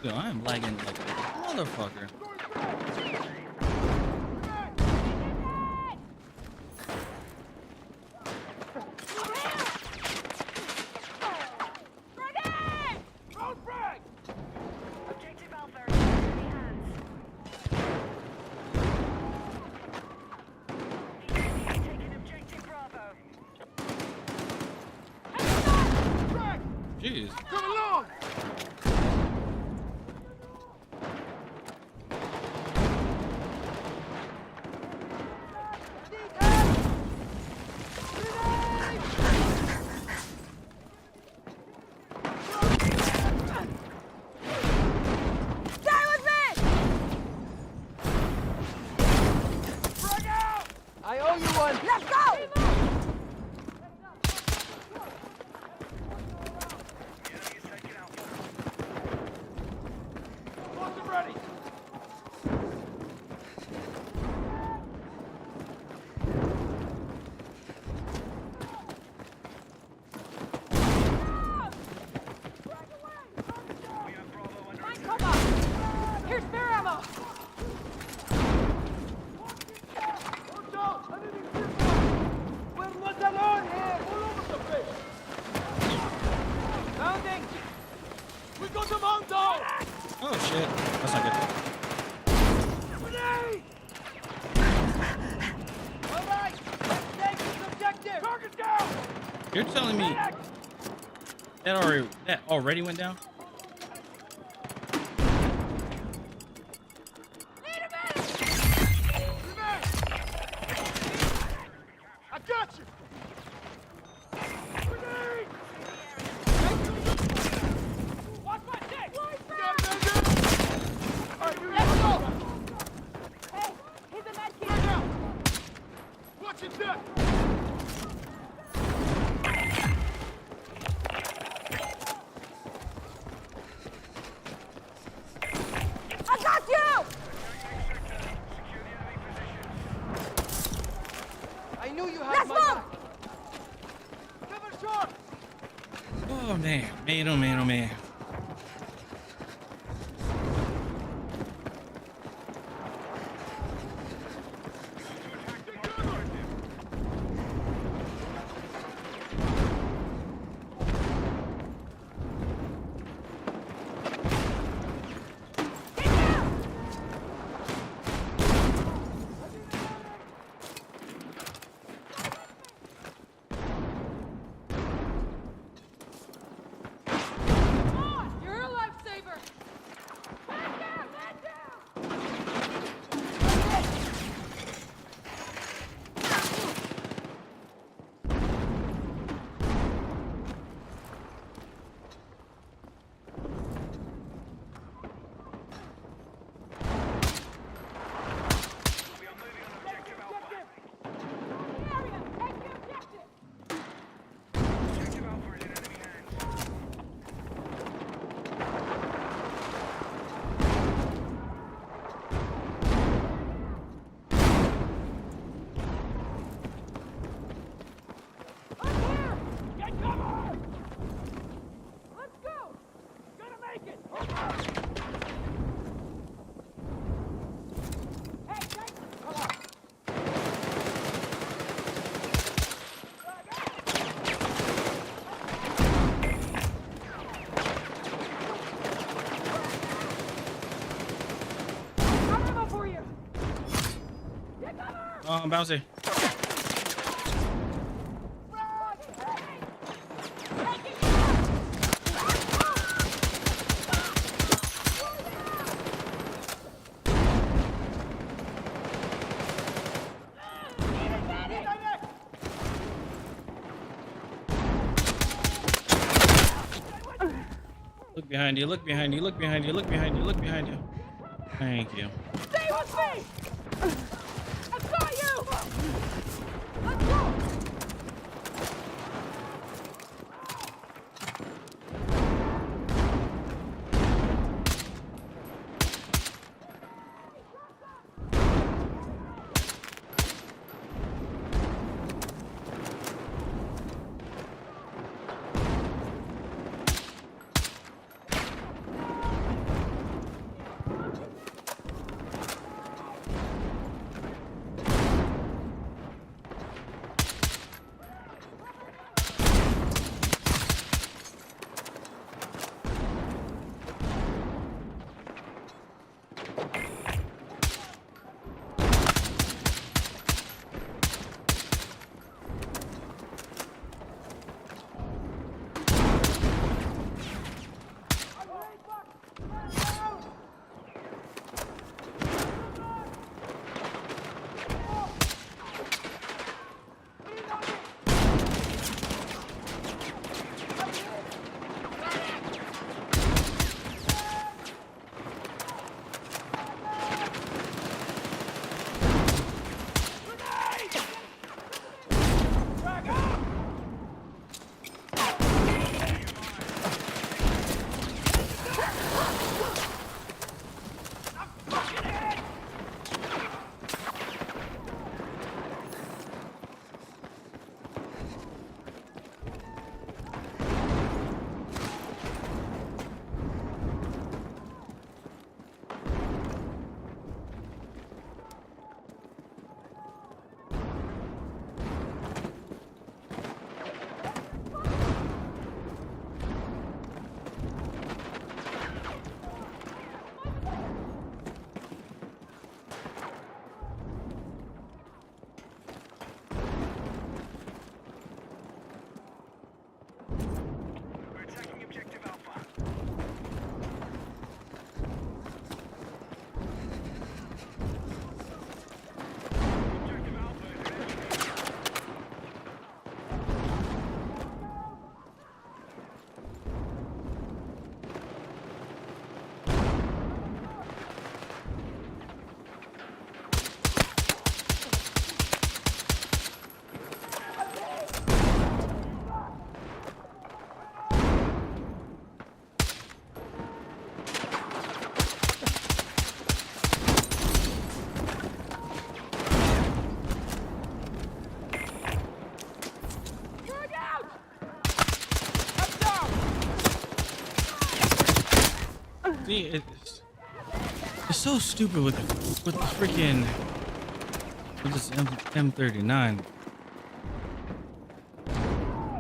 Yo, I am lagging like a motherfucker. Objective Alpha is in enemy hands. EMR taking objective Bravo. Jeez. Come along! I owe you one! Let's go! Ready! Here's spare ammo. We're not alone here! All over the place! Landing! We got them on down! Oh shit. That's not good. Grenade! Alright! Let's take this objective! Target down! You're telling me that already went down? I got you! Grenade! Watch my dick! Alright, let's go! Hey, here's a med kit. Right now! Watch it there! I got you. I knew you had Let's my move! back! Cover short! Oh man, oh man. Bouncy. Look behind you, look behind you, look behind you, look behind you, look behind you. Thank you. Stay with me! I got you! Let's go! See, it's so stupid with the freaking with this M39.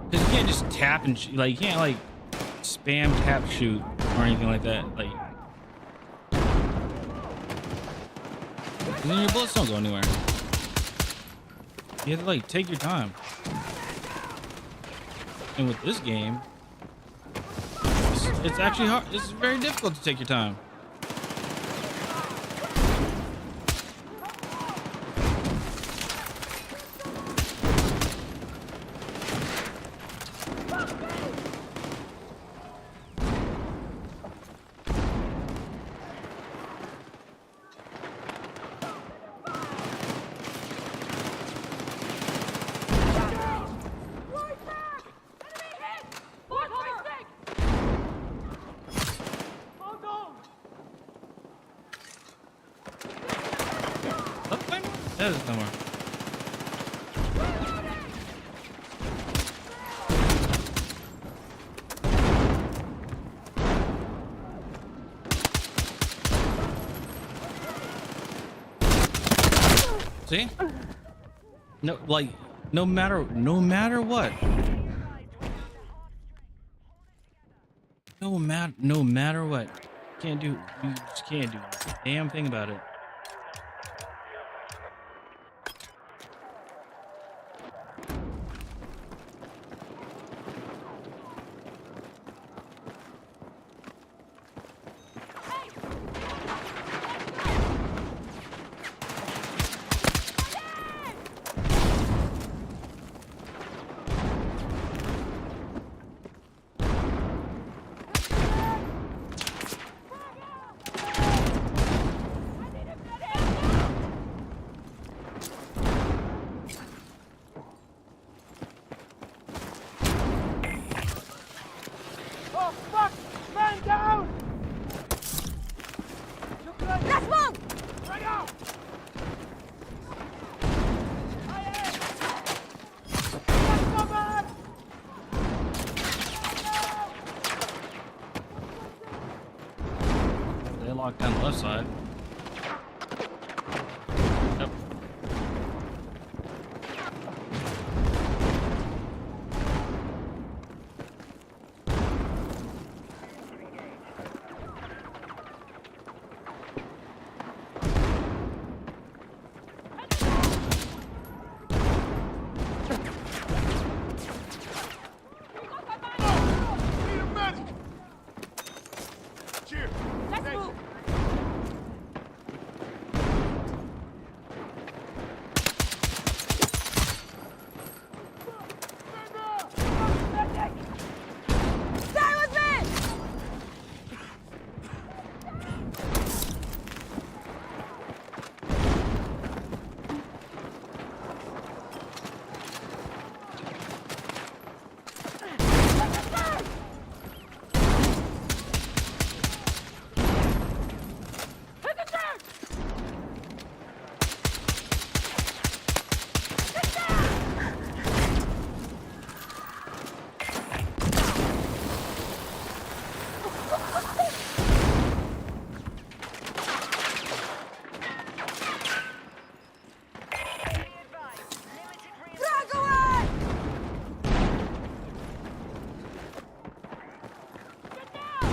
Because you can't just tap and like you can't like spam tap shoot or anything like that. Like, and then your bullets don't go anywhere. You have to like take your time. And with this game, it's actually hard. It's very difficult to take your time. That is somewhere. See? No, like, no matter what. No matter what. You just can't do a damn thing about it. Let's move! They locked down the left side. Yep. Let's move! Stay with me! Hit the dirt! Drag away! Get down!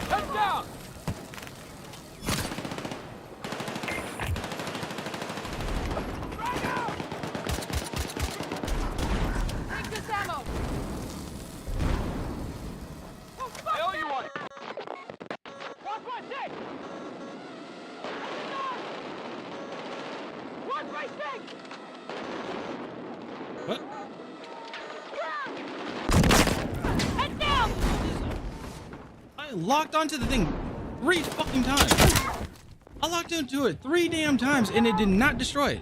Head down! Take this ammo! I owe you one! Watch my six! Watch my six! What? Head down! I locked onto the thing 3 fucking times. I locked into it 3 damn times and it did not destroy it.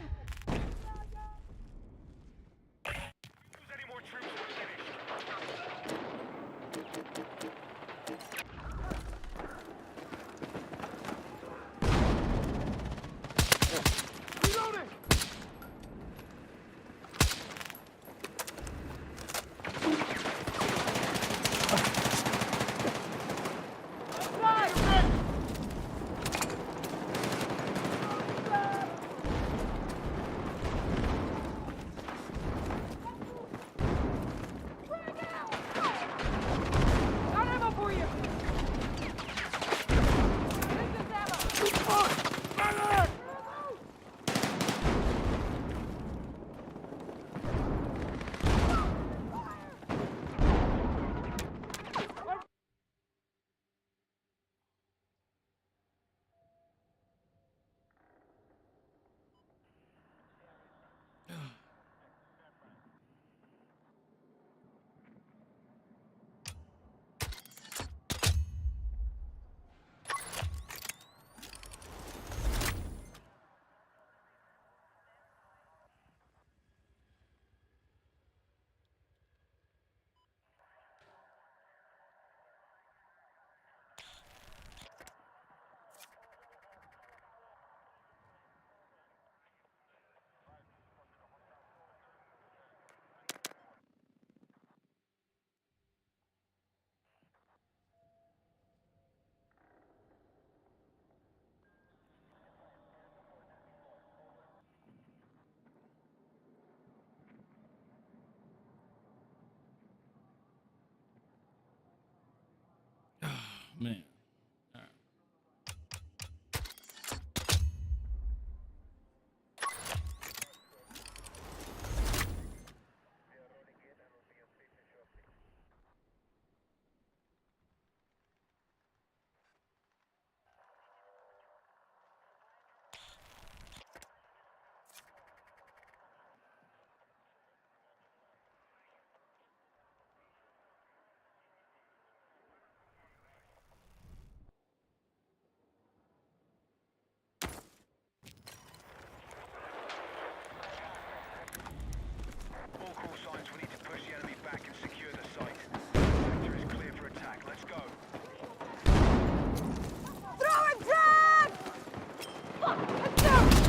man. All call signs, we need to push the enemy back and secure the site. Sector is clear for attack. Let's go. Throwing frag! Fuck! Let's go!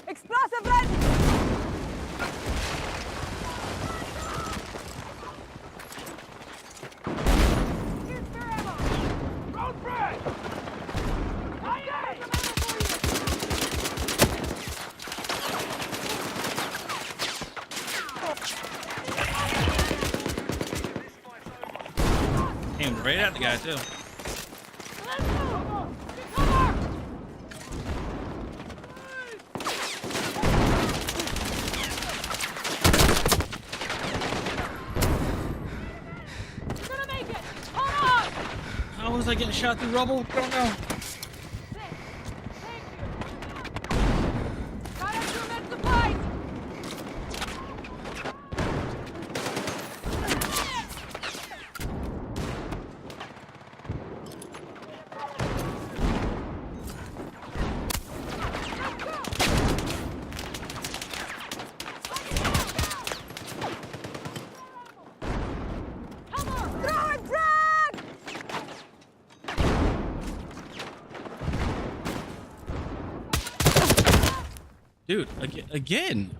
Explosive ready! Here's spare ammo! Road break! Aye, Aimed right at the guy too. let's go! Cover! was I getting shot through rubble? Don't know. Got extra med supplies! Dude, again.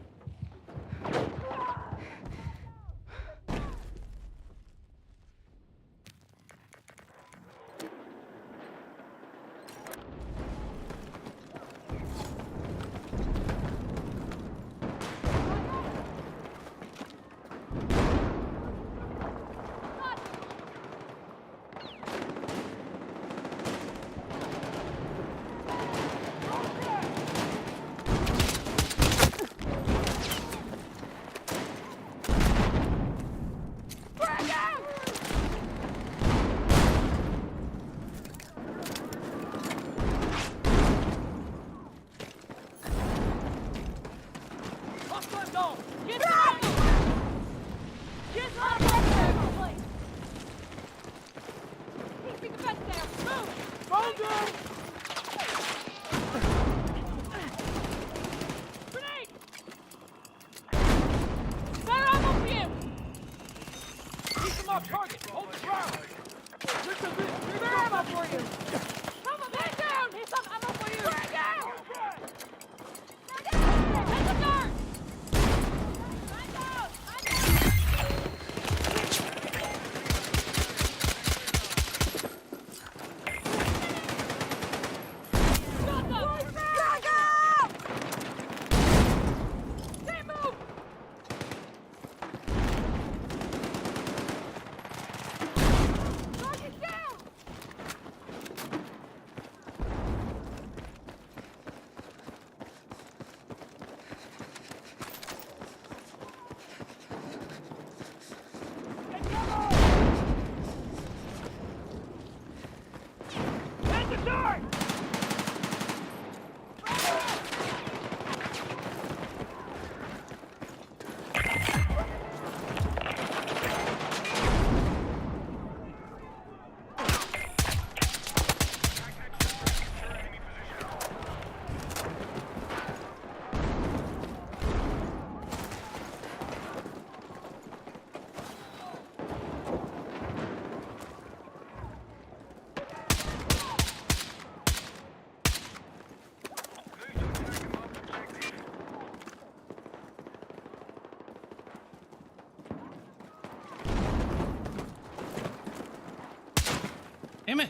Damn it.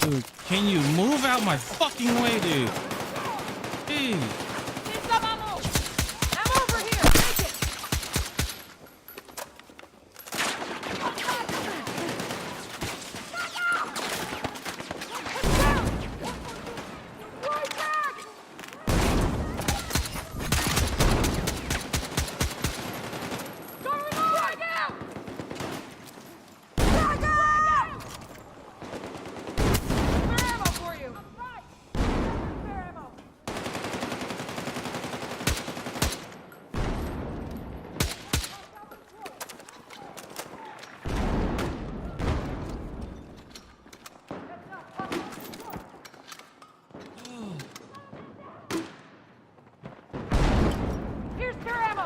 Dude, can you move out my fucking way, dude? Dude. Need some ammo! Ammo over here! Take it! Right back! Going on! Frag out! Frag out! Spare ammo for you! Spare ammo! Here's spare ammo!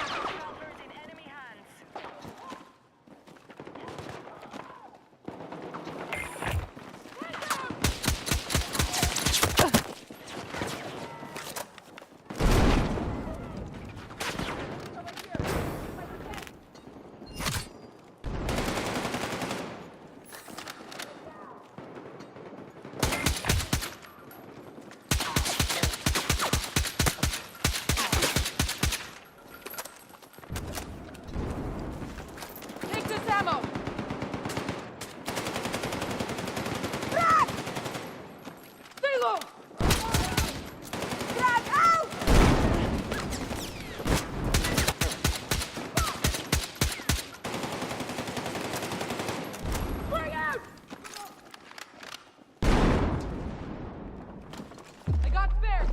Take this ammo! Frag! Stay low! Frag out! Frag out! I got spares!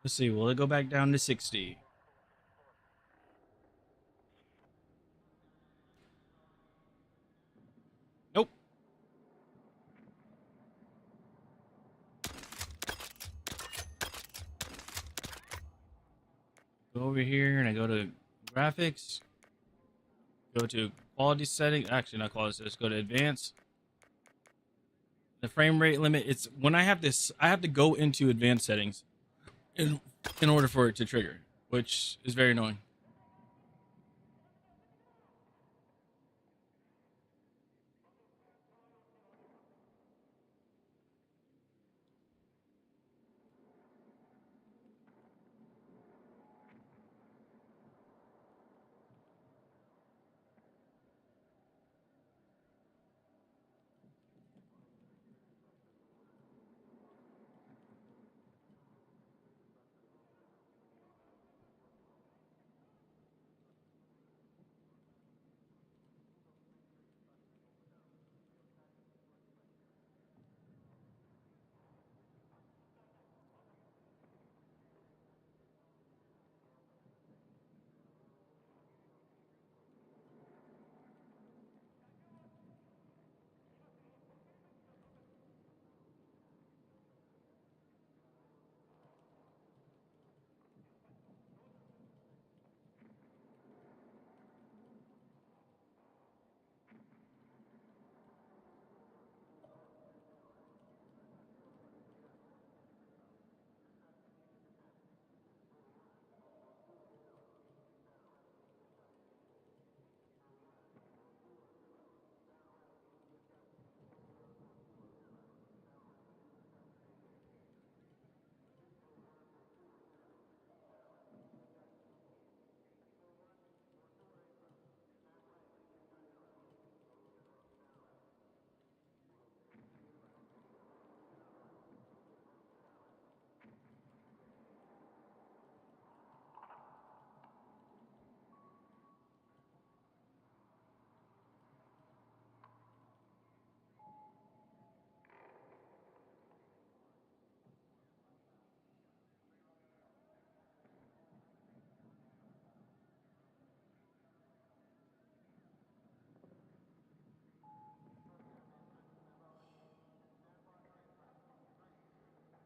Let's see. Will it go back down to 60? Nope. Go over here and I go to graphics. Go to quality setting. Actually, not quality settings. Go to advanced. The frame rate limit. It's when I have this. I have to go into advanced settings in order for it to trigger, which is very annoying.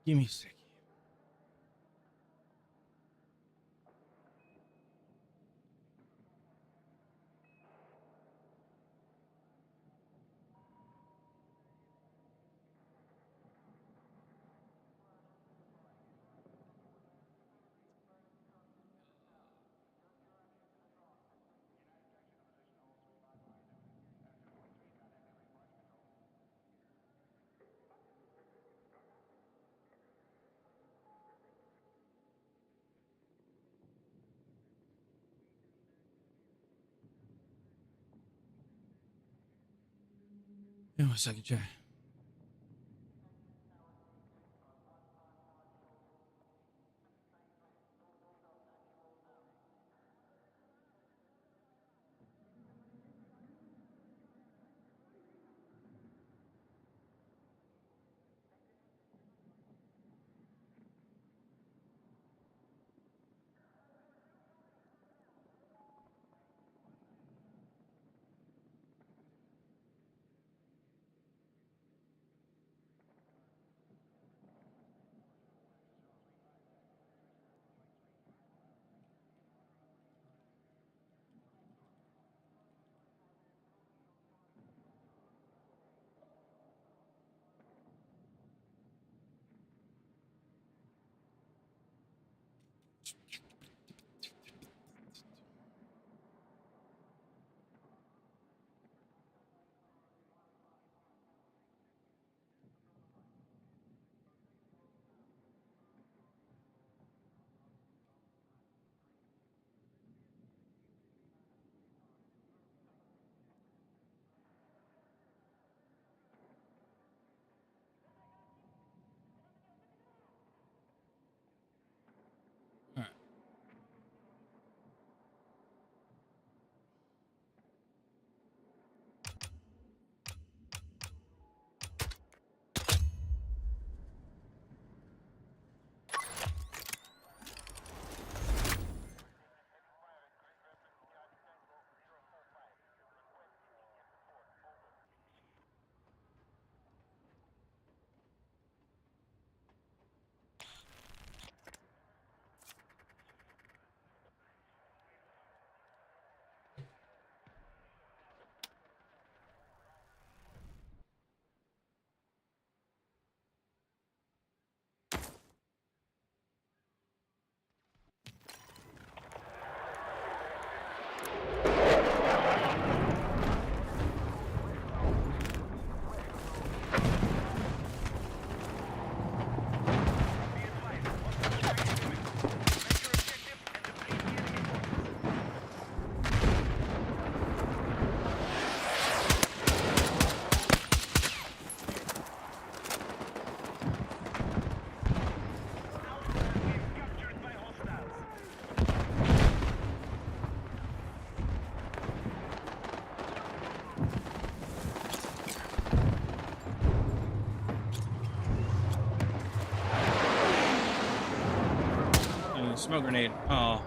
Give me a second. Yeah, 1 second, chat. All right. Captured by hostiles. Smoke grenade. Oh.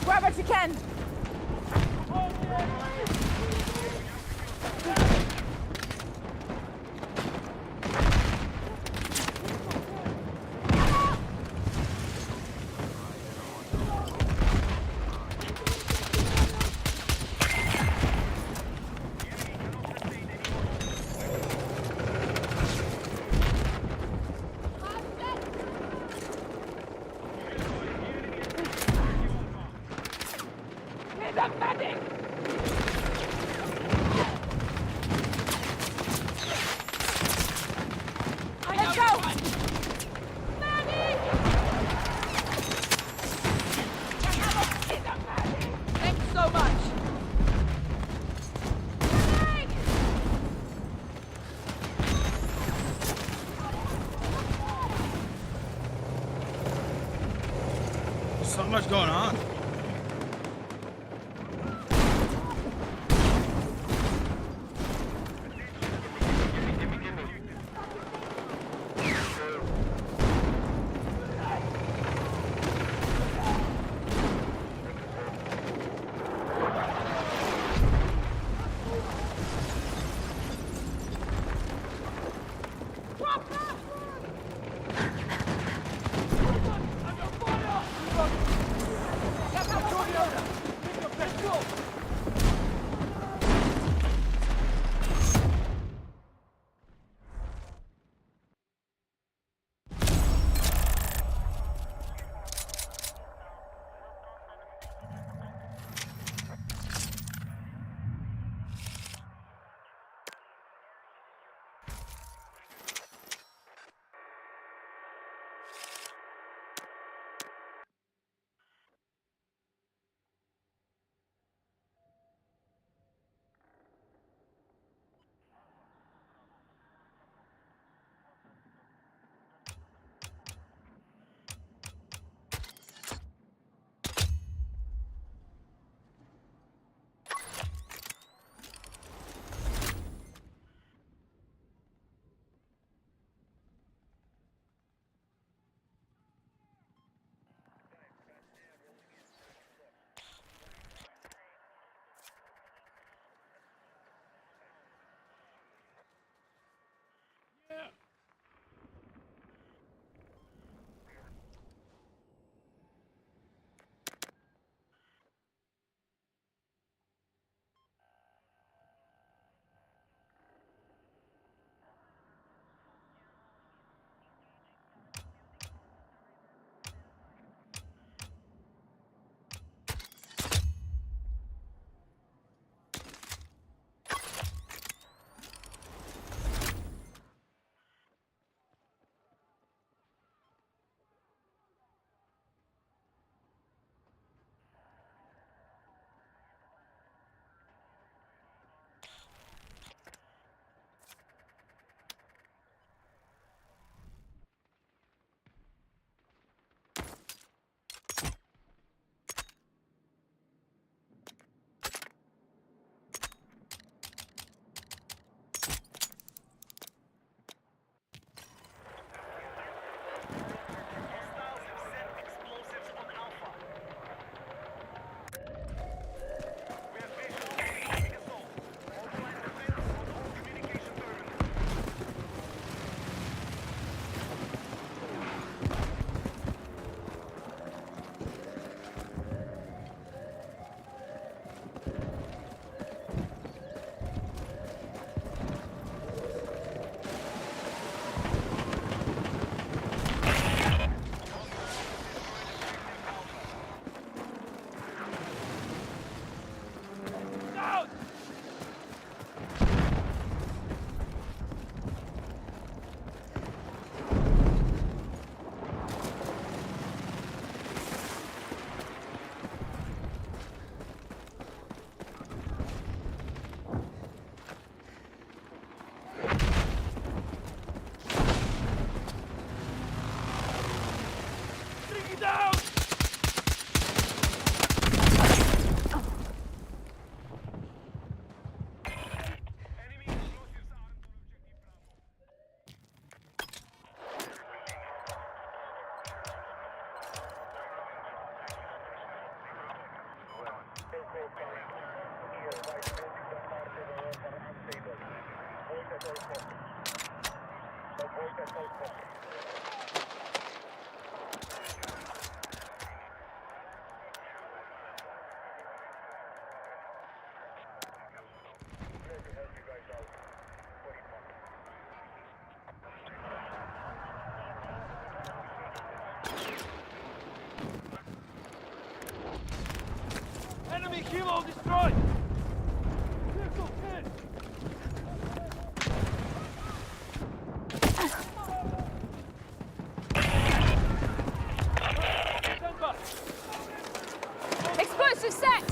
Grab what you can. Need a medic! so much going on. Enemy kilo destroyed! Vehicle hit! Stand by! Explosive set!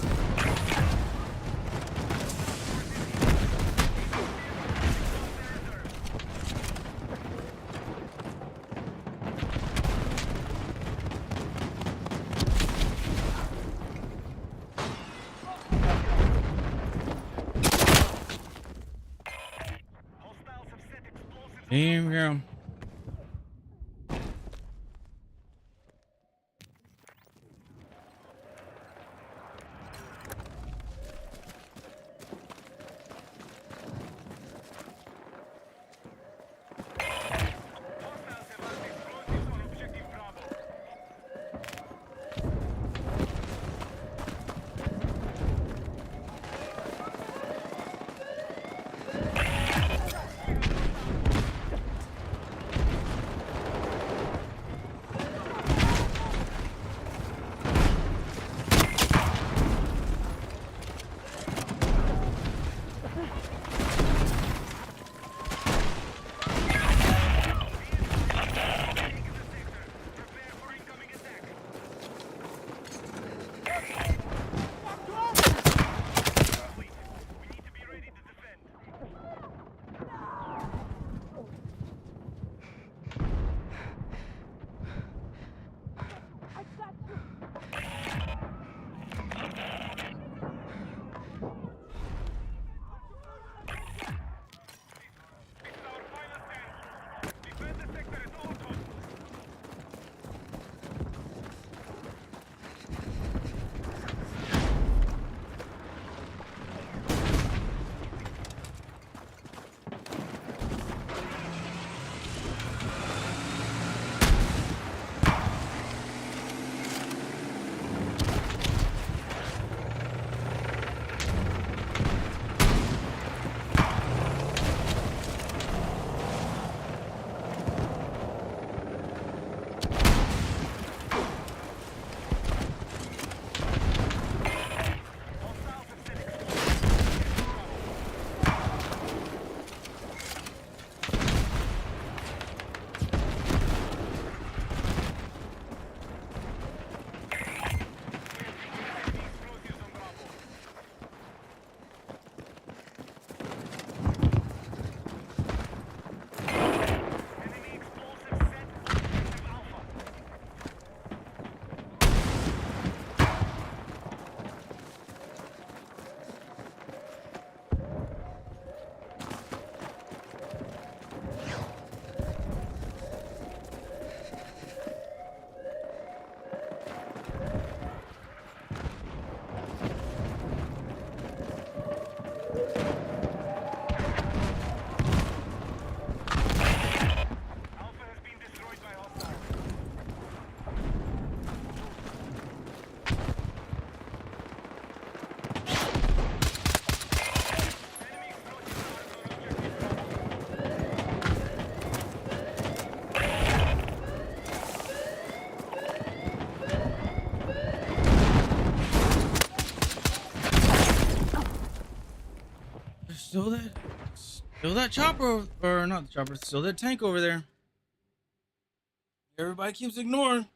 Damn girl. Hostiles have armed explosives on objective Bravo. Prepare for incoming attack. We need to be ready to defend. I got you. This is our final stand. Defend the sector at all costs. Hostiles have set explosives on Bravo. Enemy explosives on Bravo. Enemy explosives set on objective Alpha. Alpha has been destroyed by hostiles. Enemy explosives armed on objective Bravo. There's still that chopper, or not the chopper, still that tank over there. Everybody keeps ignoring.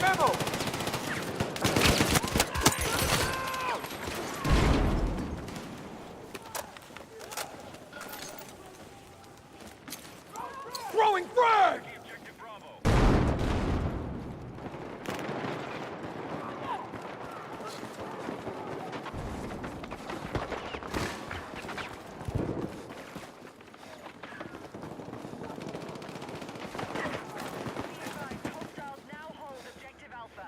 ammo! Throwing frag! Objective Bravo. Hostiles now hold objective Alpha.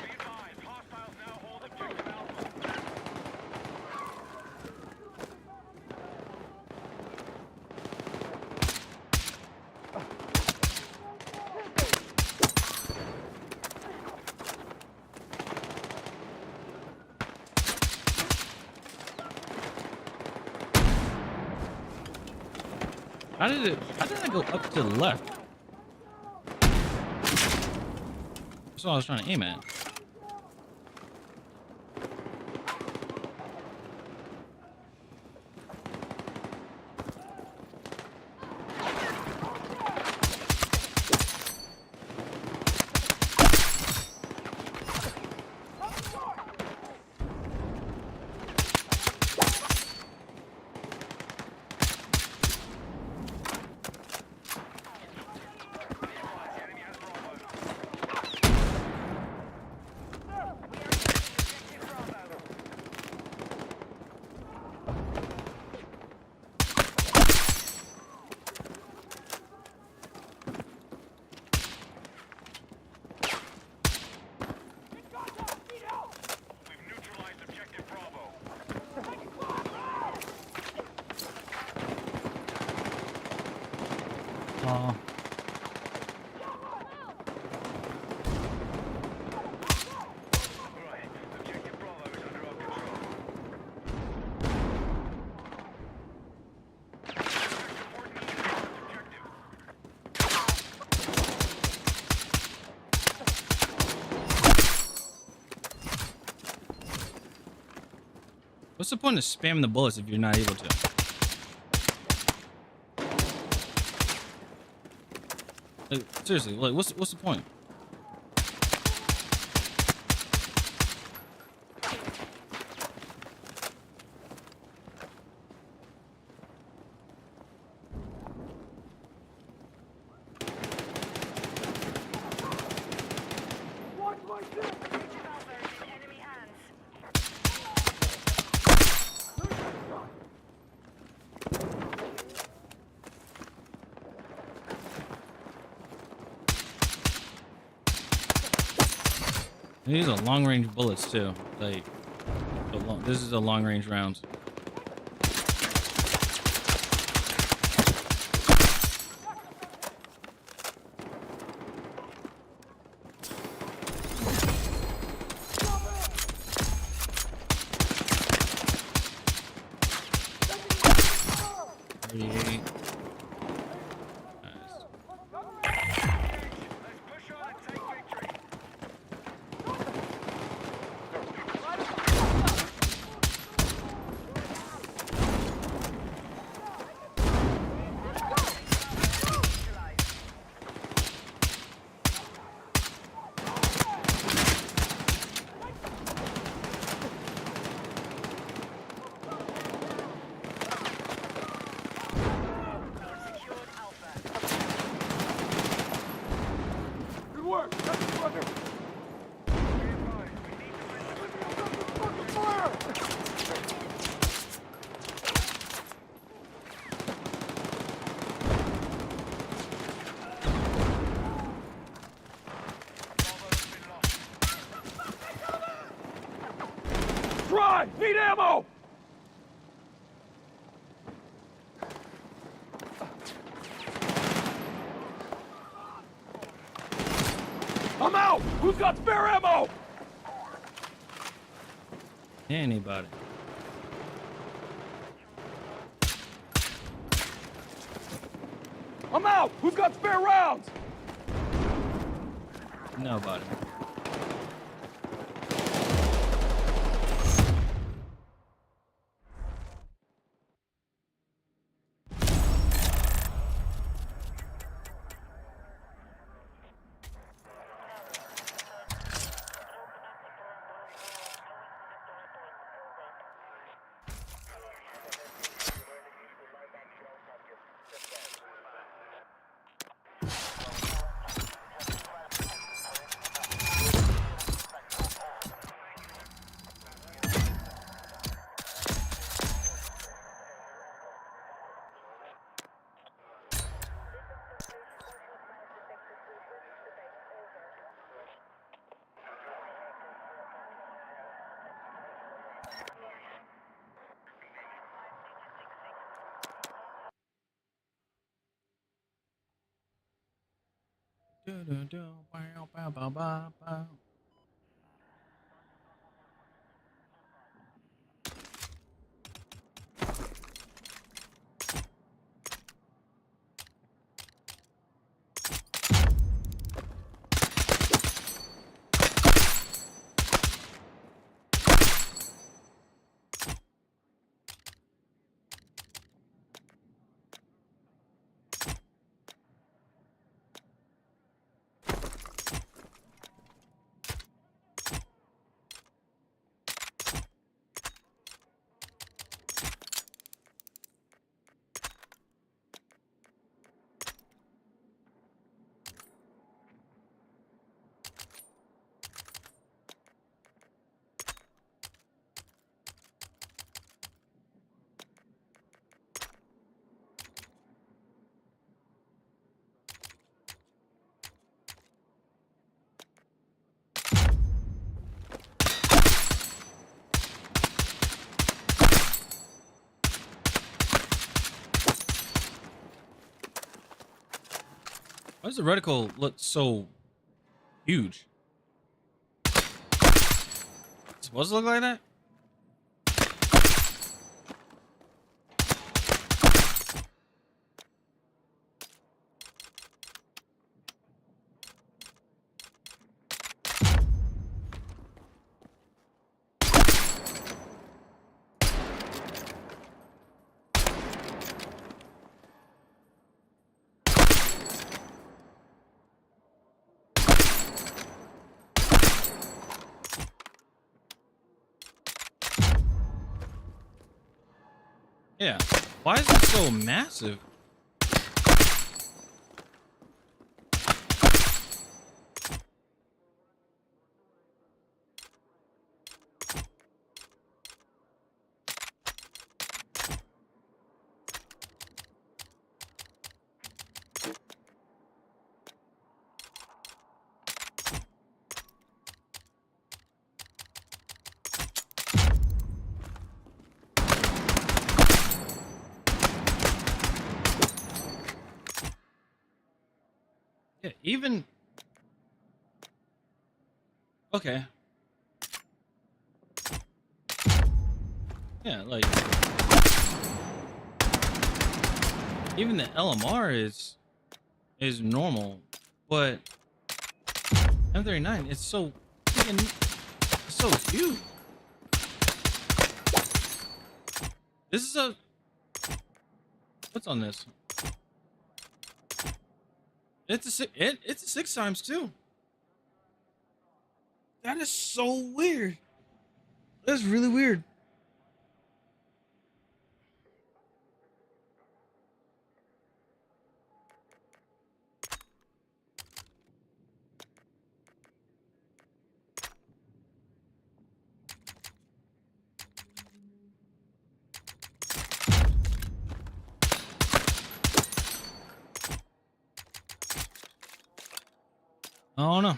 Be advised, hostiles now hold objective Alpha. How did I go up to the left? That's what I was trying to aim at. We've neutralized objective Bravo. Oh. Right, objective Bravo is under our control. Support needed for this objective. What's the point of spamming the bullets if you're not able to? Like, seriously, like, what's the point? Objective Alpha is in enemy hands. These are long range bullets too. Like, this is a long range round. Nice. Let's push on and take victory. Secured Alpha. Good work. That's the fucker. Be advised, we need to Fucking fire! Bravo's been lost. Try! Need ammo! I'm out! Who's got spare ammo? Anybody. I'm out! Who's got spare rounds? Nobody. Why does the reticle look so huge? It's supposed to look like that? Yeah. Why is it so massive? Yeah, even okay. Yeah, like even the LMR is normal, but M39 it's so freaking it's so huge. This is a what's on this? It's a 6 times too. That is so weird. That's really weird. I don't know.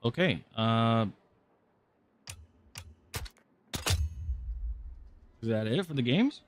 Okay. Is that it for the games?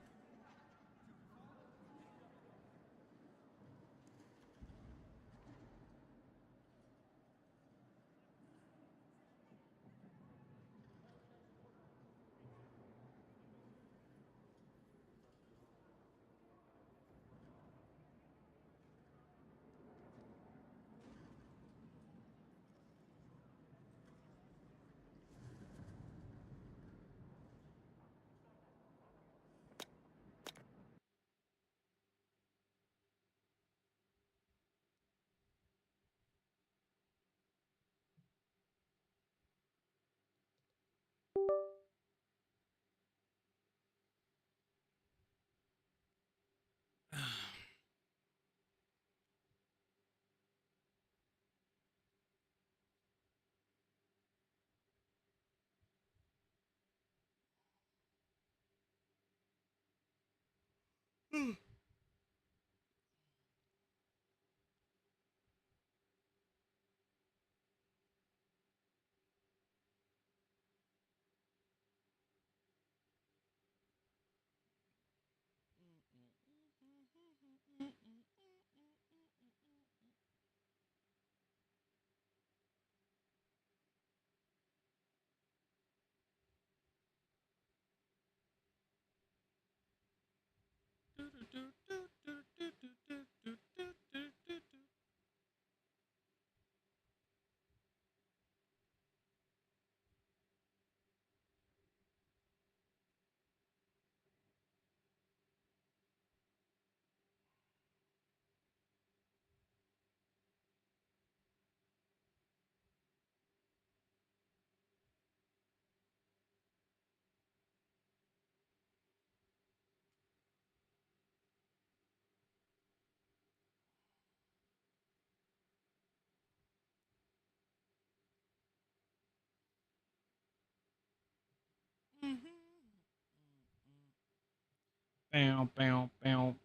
Bam, bam, bam,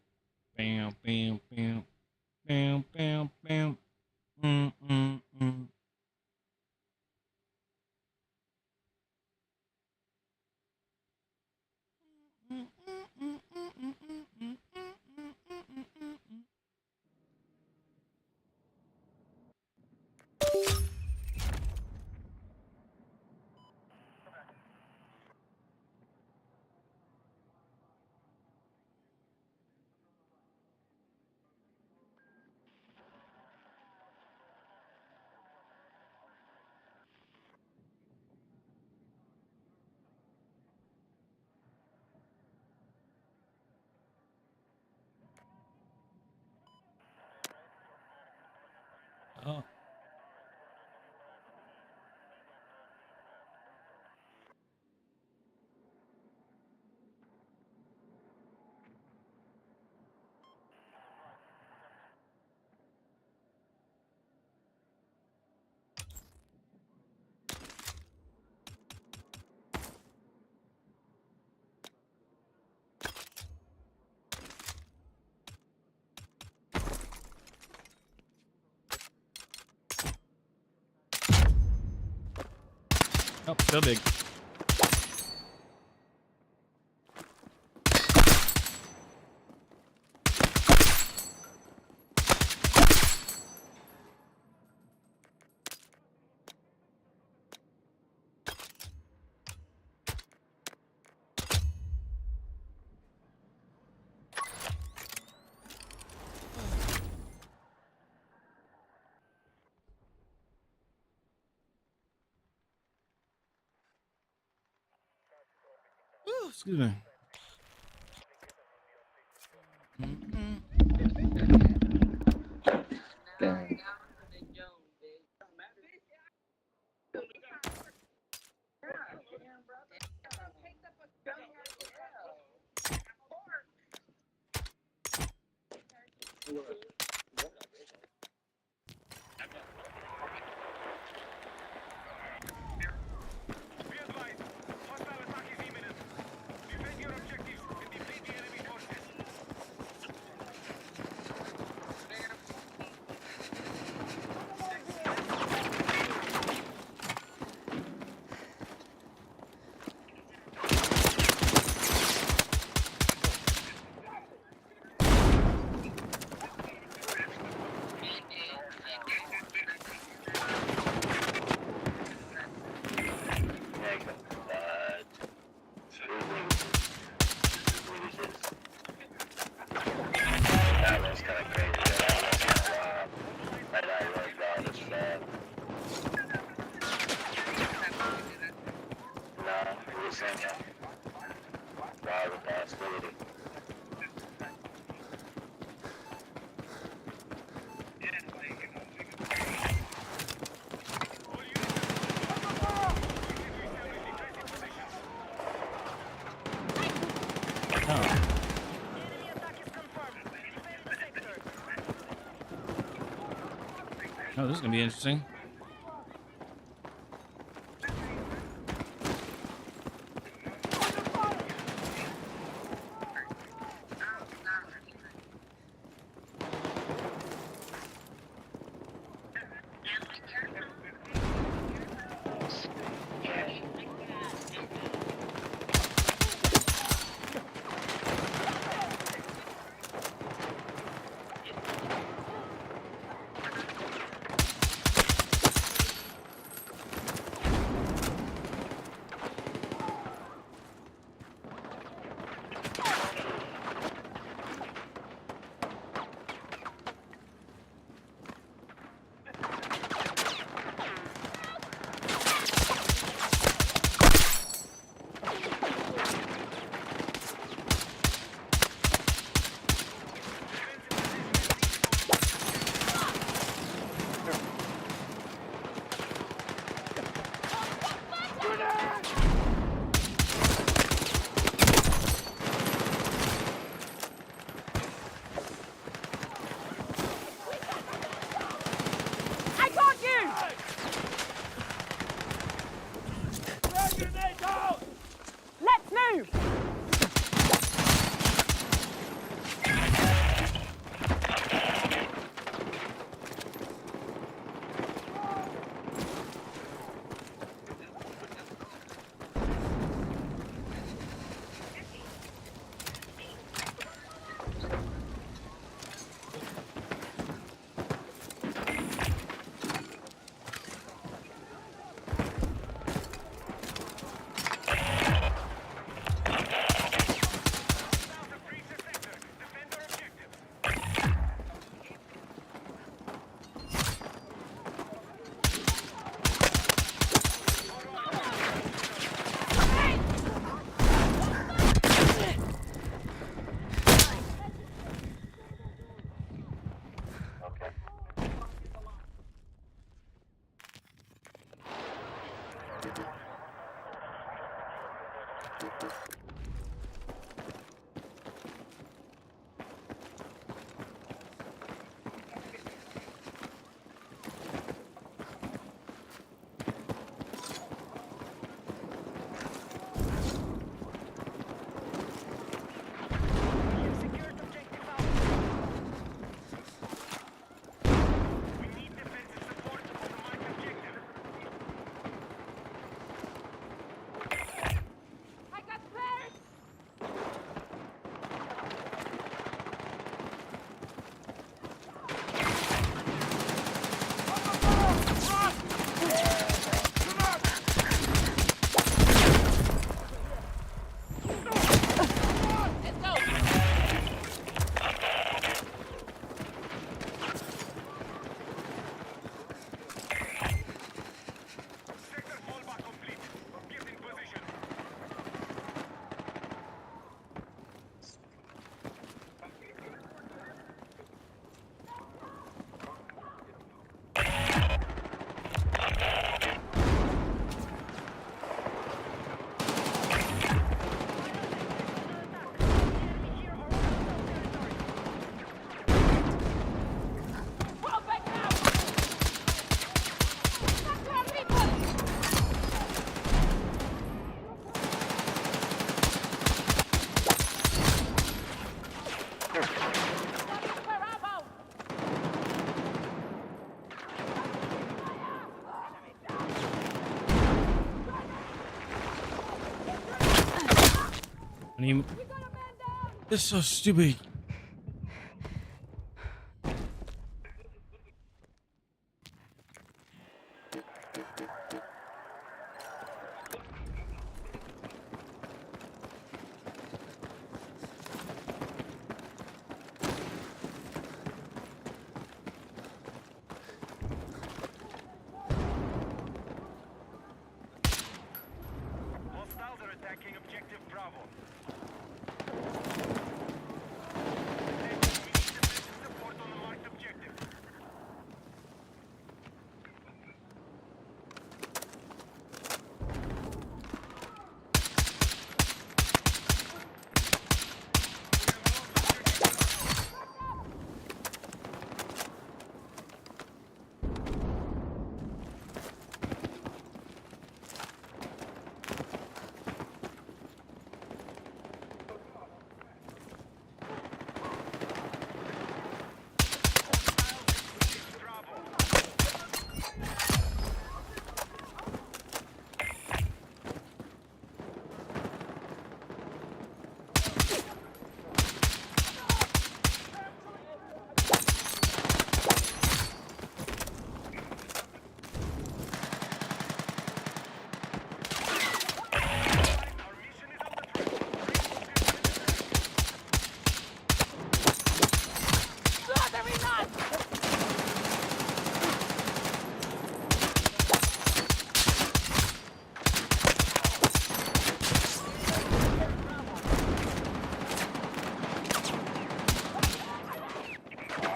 bam, bam, bam, bam, bam, bam. Mm, mm, mm. Oh. Oh, still big. Ooh, excuse me. Be advised, hostile attack is imminent. Defend Oh, this is gonna be interesting. I got you! Let's move! I got clearance! Sector fallback complete. Get in position. Fall back now! Back to our people! Bravo! I mean, We got a man down! this is so stupid. Hostiles are attacking taking objective Bravo. Support on the marked objective.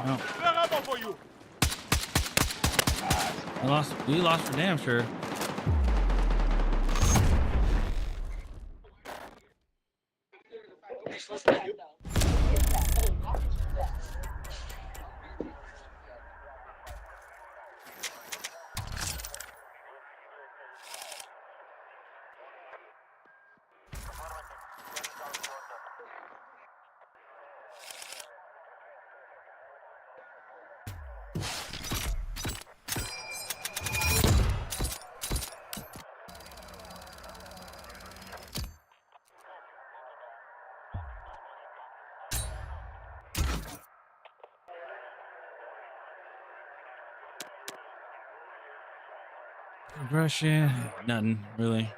Oh. For you. We lost for damn sure. Progression, nothing really.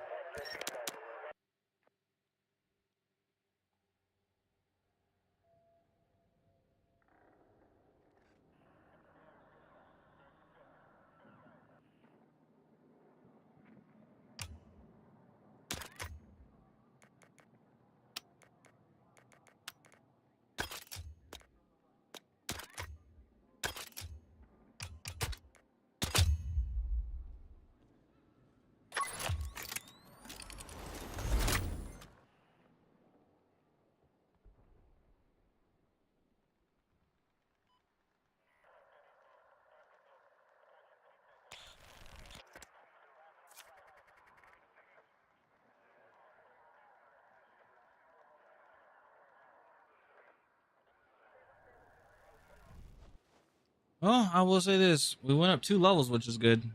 Well, I will say this: we went up 2 levels, which is good.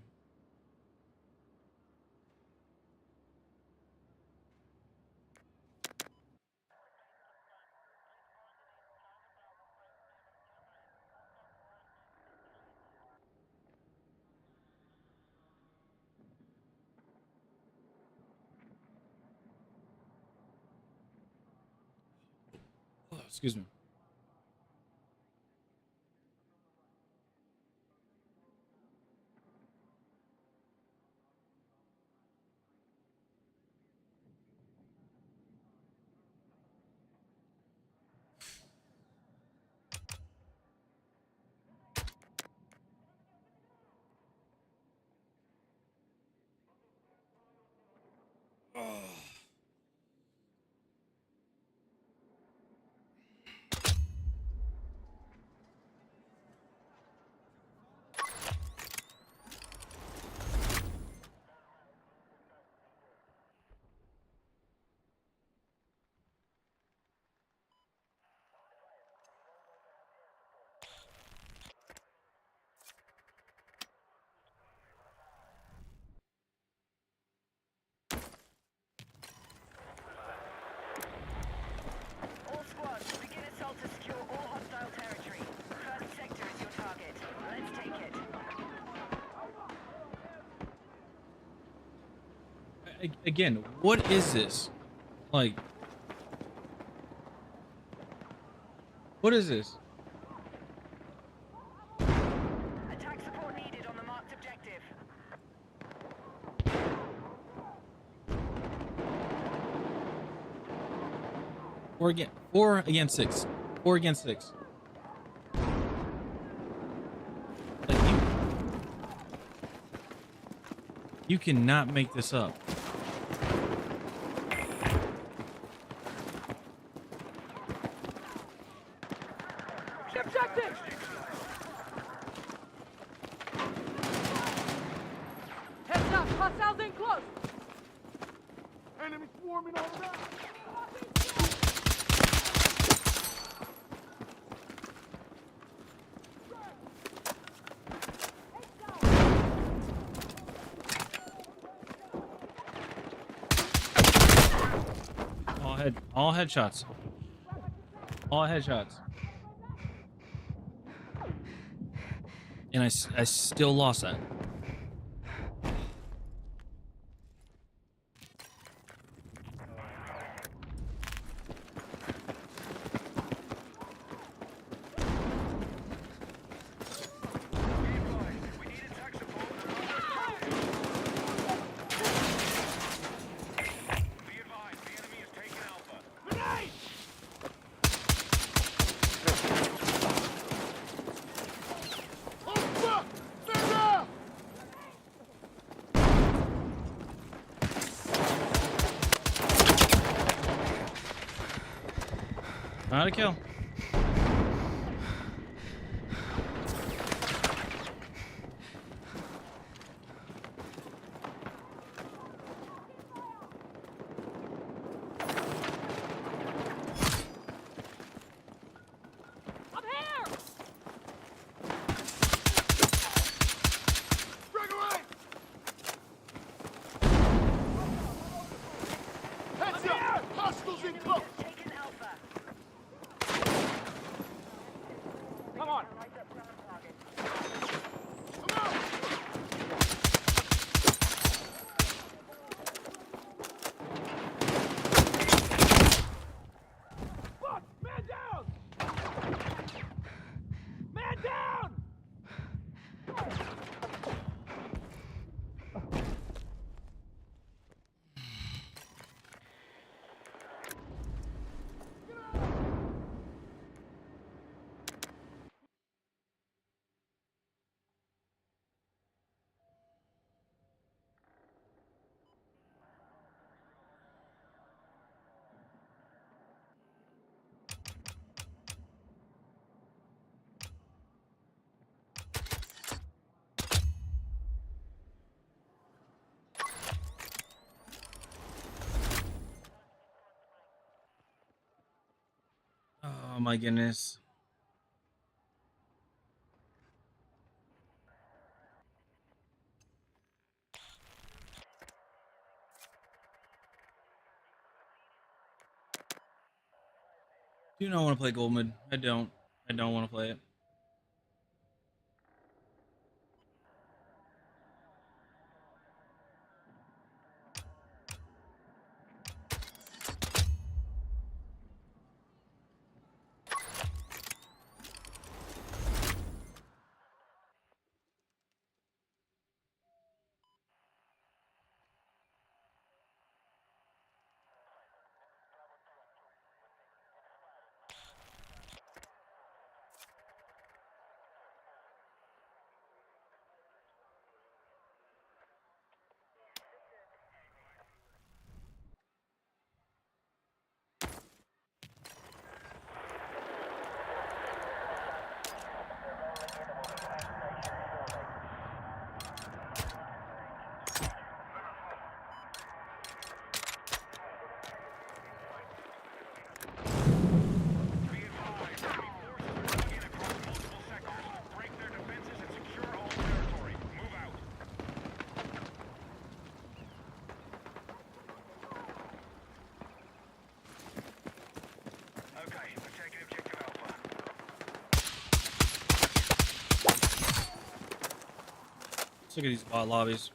Oh, excuse me. All squads, begin assault to secure all hostile territory. First sector is your target. Let's take it. Again, what is this? Like, what is this? Attack support needed on the marked objective. Four against six. 4 against 6. Like you cannot make this up. Objective! Heads up, hostiles in close! Enemy swarming all around! All headshots. All headshots. And I still lost that. We need attack support. Be advised, the enemy is taking Alpha. Grenade! Not a kill. Up here! Break away! Heads up! Hostiles in close! Taken Alpha. Come on! Come on! Fuck! Man down! Man down! Oh my goodness. Do not want to play Goldman. I don't want to play it. Be advised, enemy forces are moving in across multiple sectors. Break their defenses and secure all territory. Move out. Okay, we're taking objective Alpha. Let's look at these bot lobbies.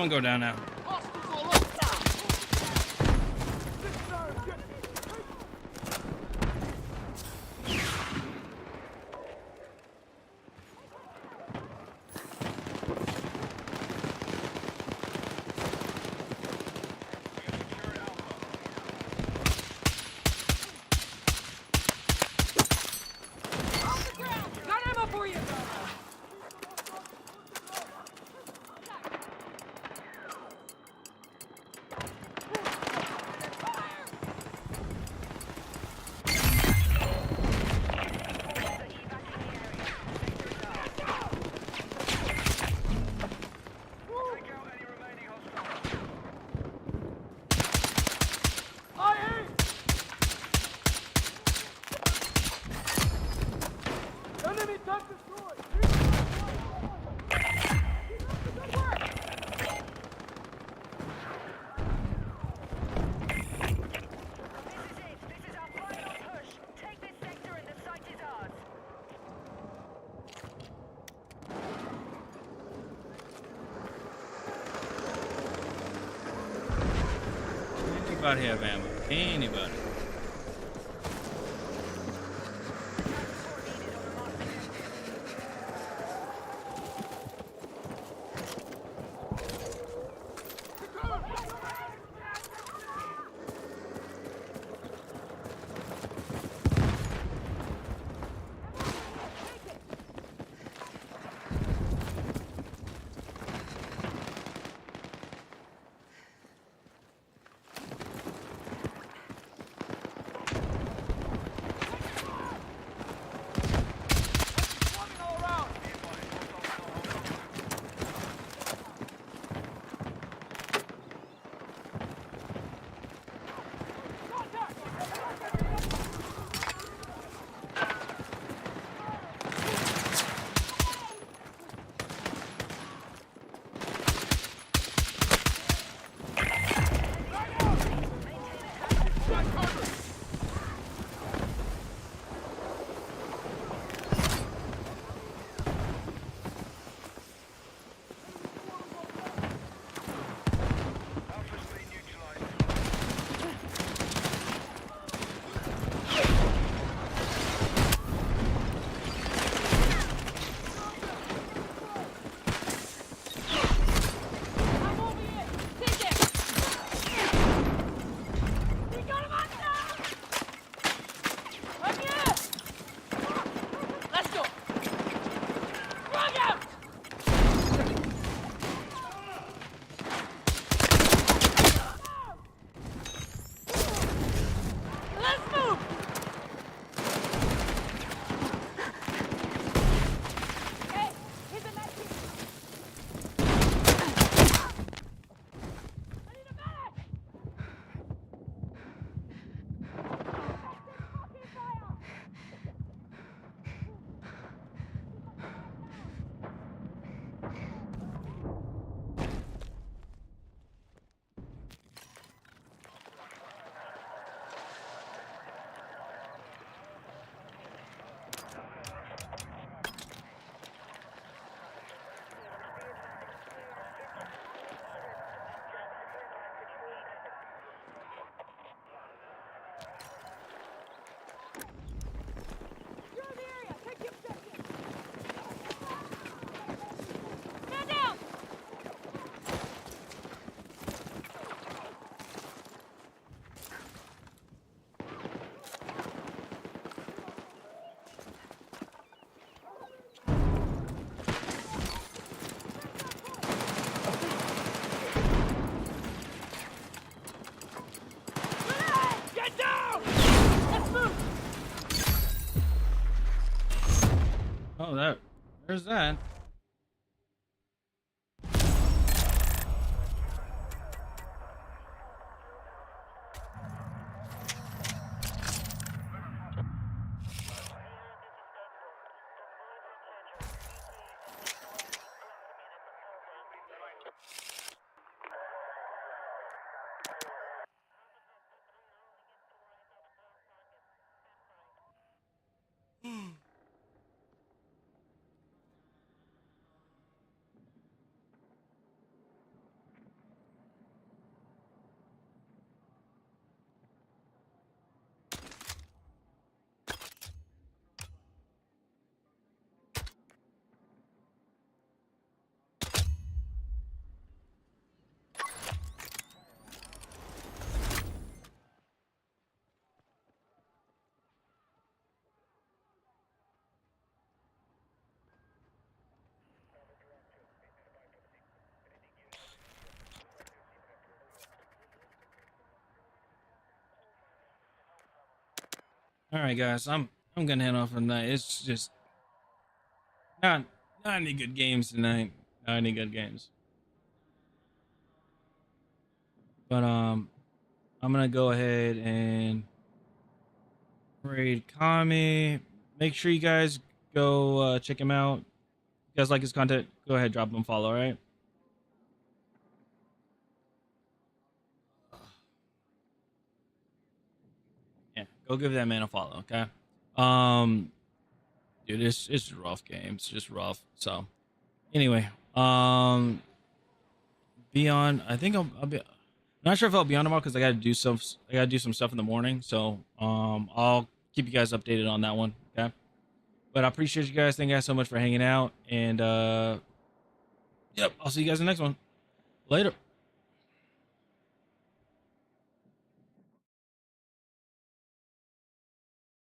Someone go down now. Hostiles all up. Got ammo for you! Take out any remaining hostiles. Enemy tank destroyed. This is it. This is our final push. Take this sector and the site is ours. Anybody have ammo? Anybody? Alpha's been neutralized. I'm over here! Take it! We got him on down! Up here! Let's go! Frog out! Let's move! Hey, hit the net here! I need a medic! Fucking fire! You're in the area! Take the objective! Man down! Get down! Let's move! Oh, there's that. All right, guys, I'm gonna head off for the night. It's just not any good games tonight. Not any good games. But I'm gonna go ahead and raid Kami. Make sure you guys go check him out. If you guys like his content, go ahead, drop him a follow, all right? Yeah, go give that man a follow, okay? Dude, it's rough games, just rough. So anyway, Beyond, I think I'll be not sure if I'll be on tomorrow because I gotta do some stuff in the morning. So I'll keep you guys updated on that one. Okay. But I appreciate you guys. Thank you guys so much for hanging out. And yep, I'll see you guys in the next one. Later.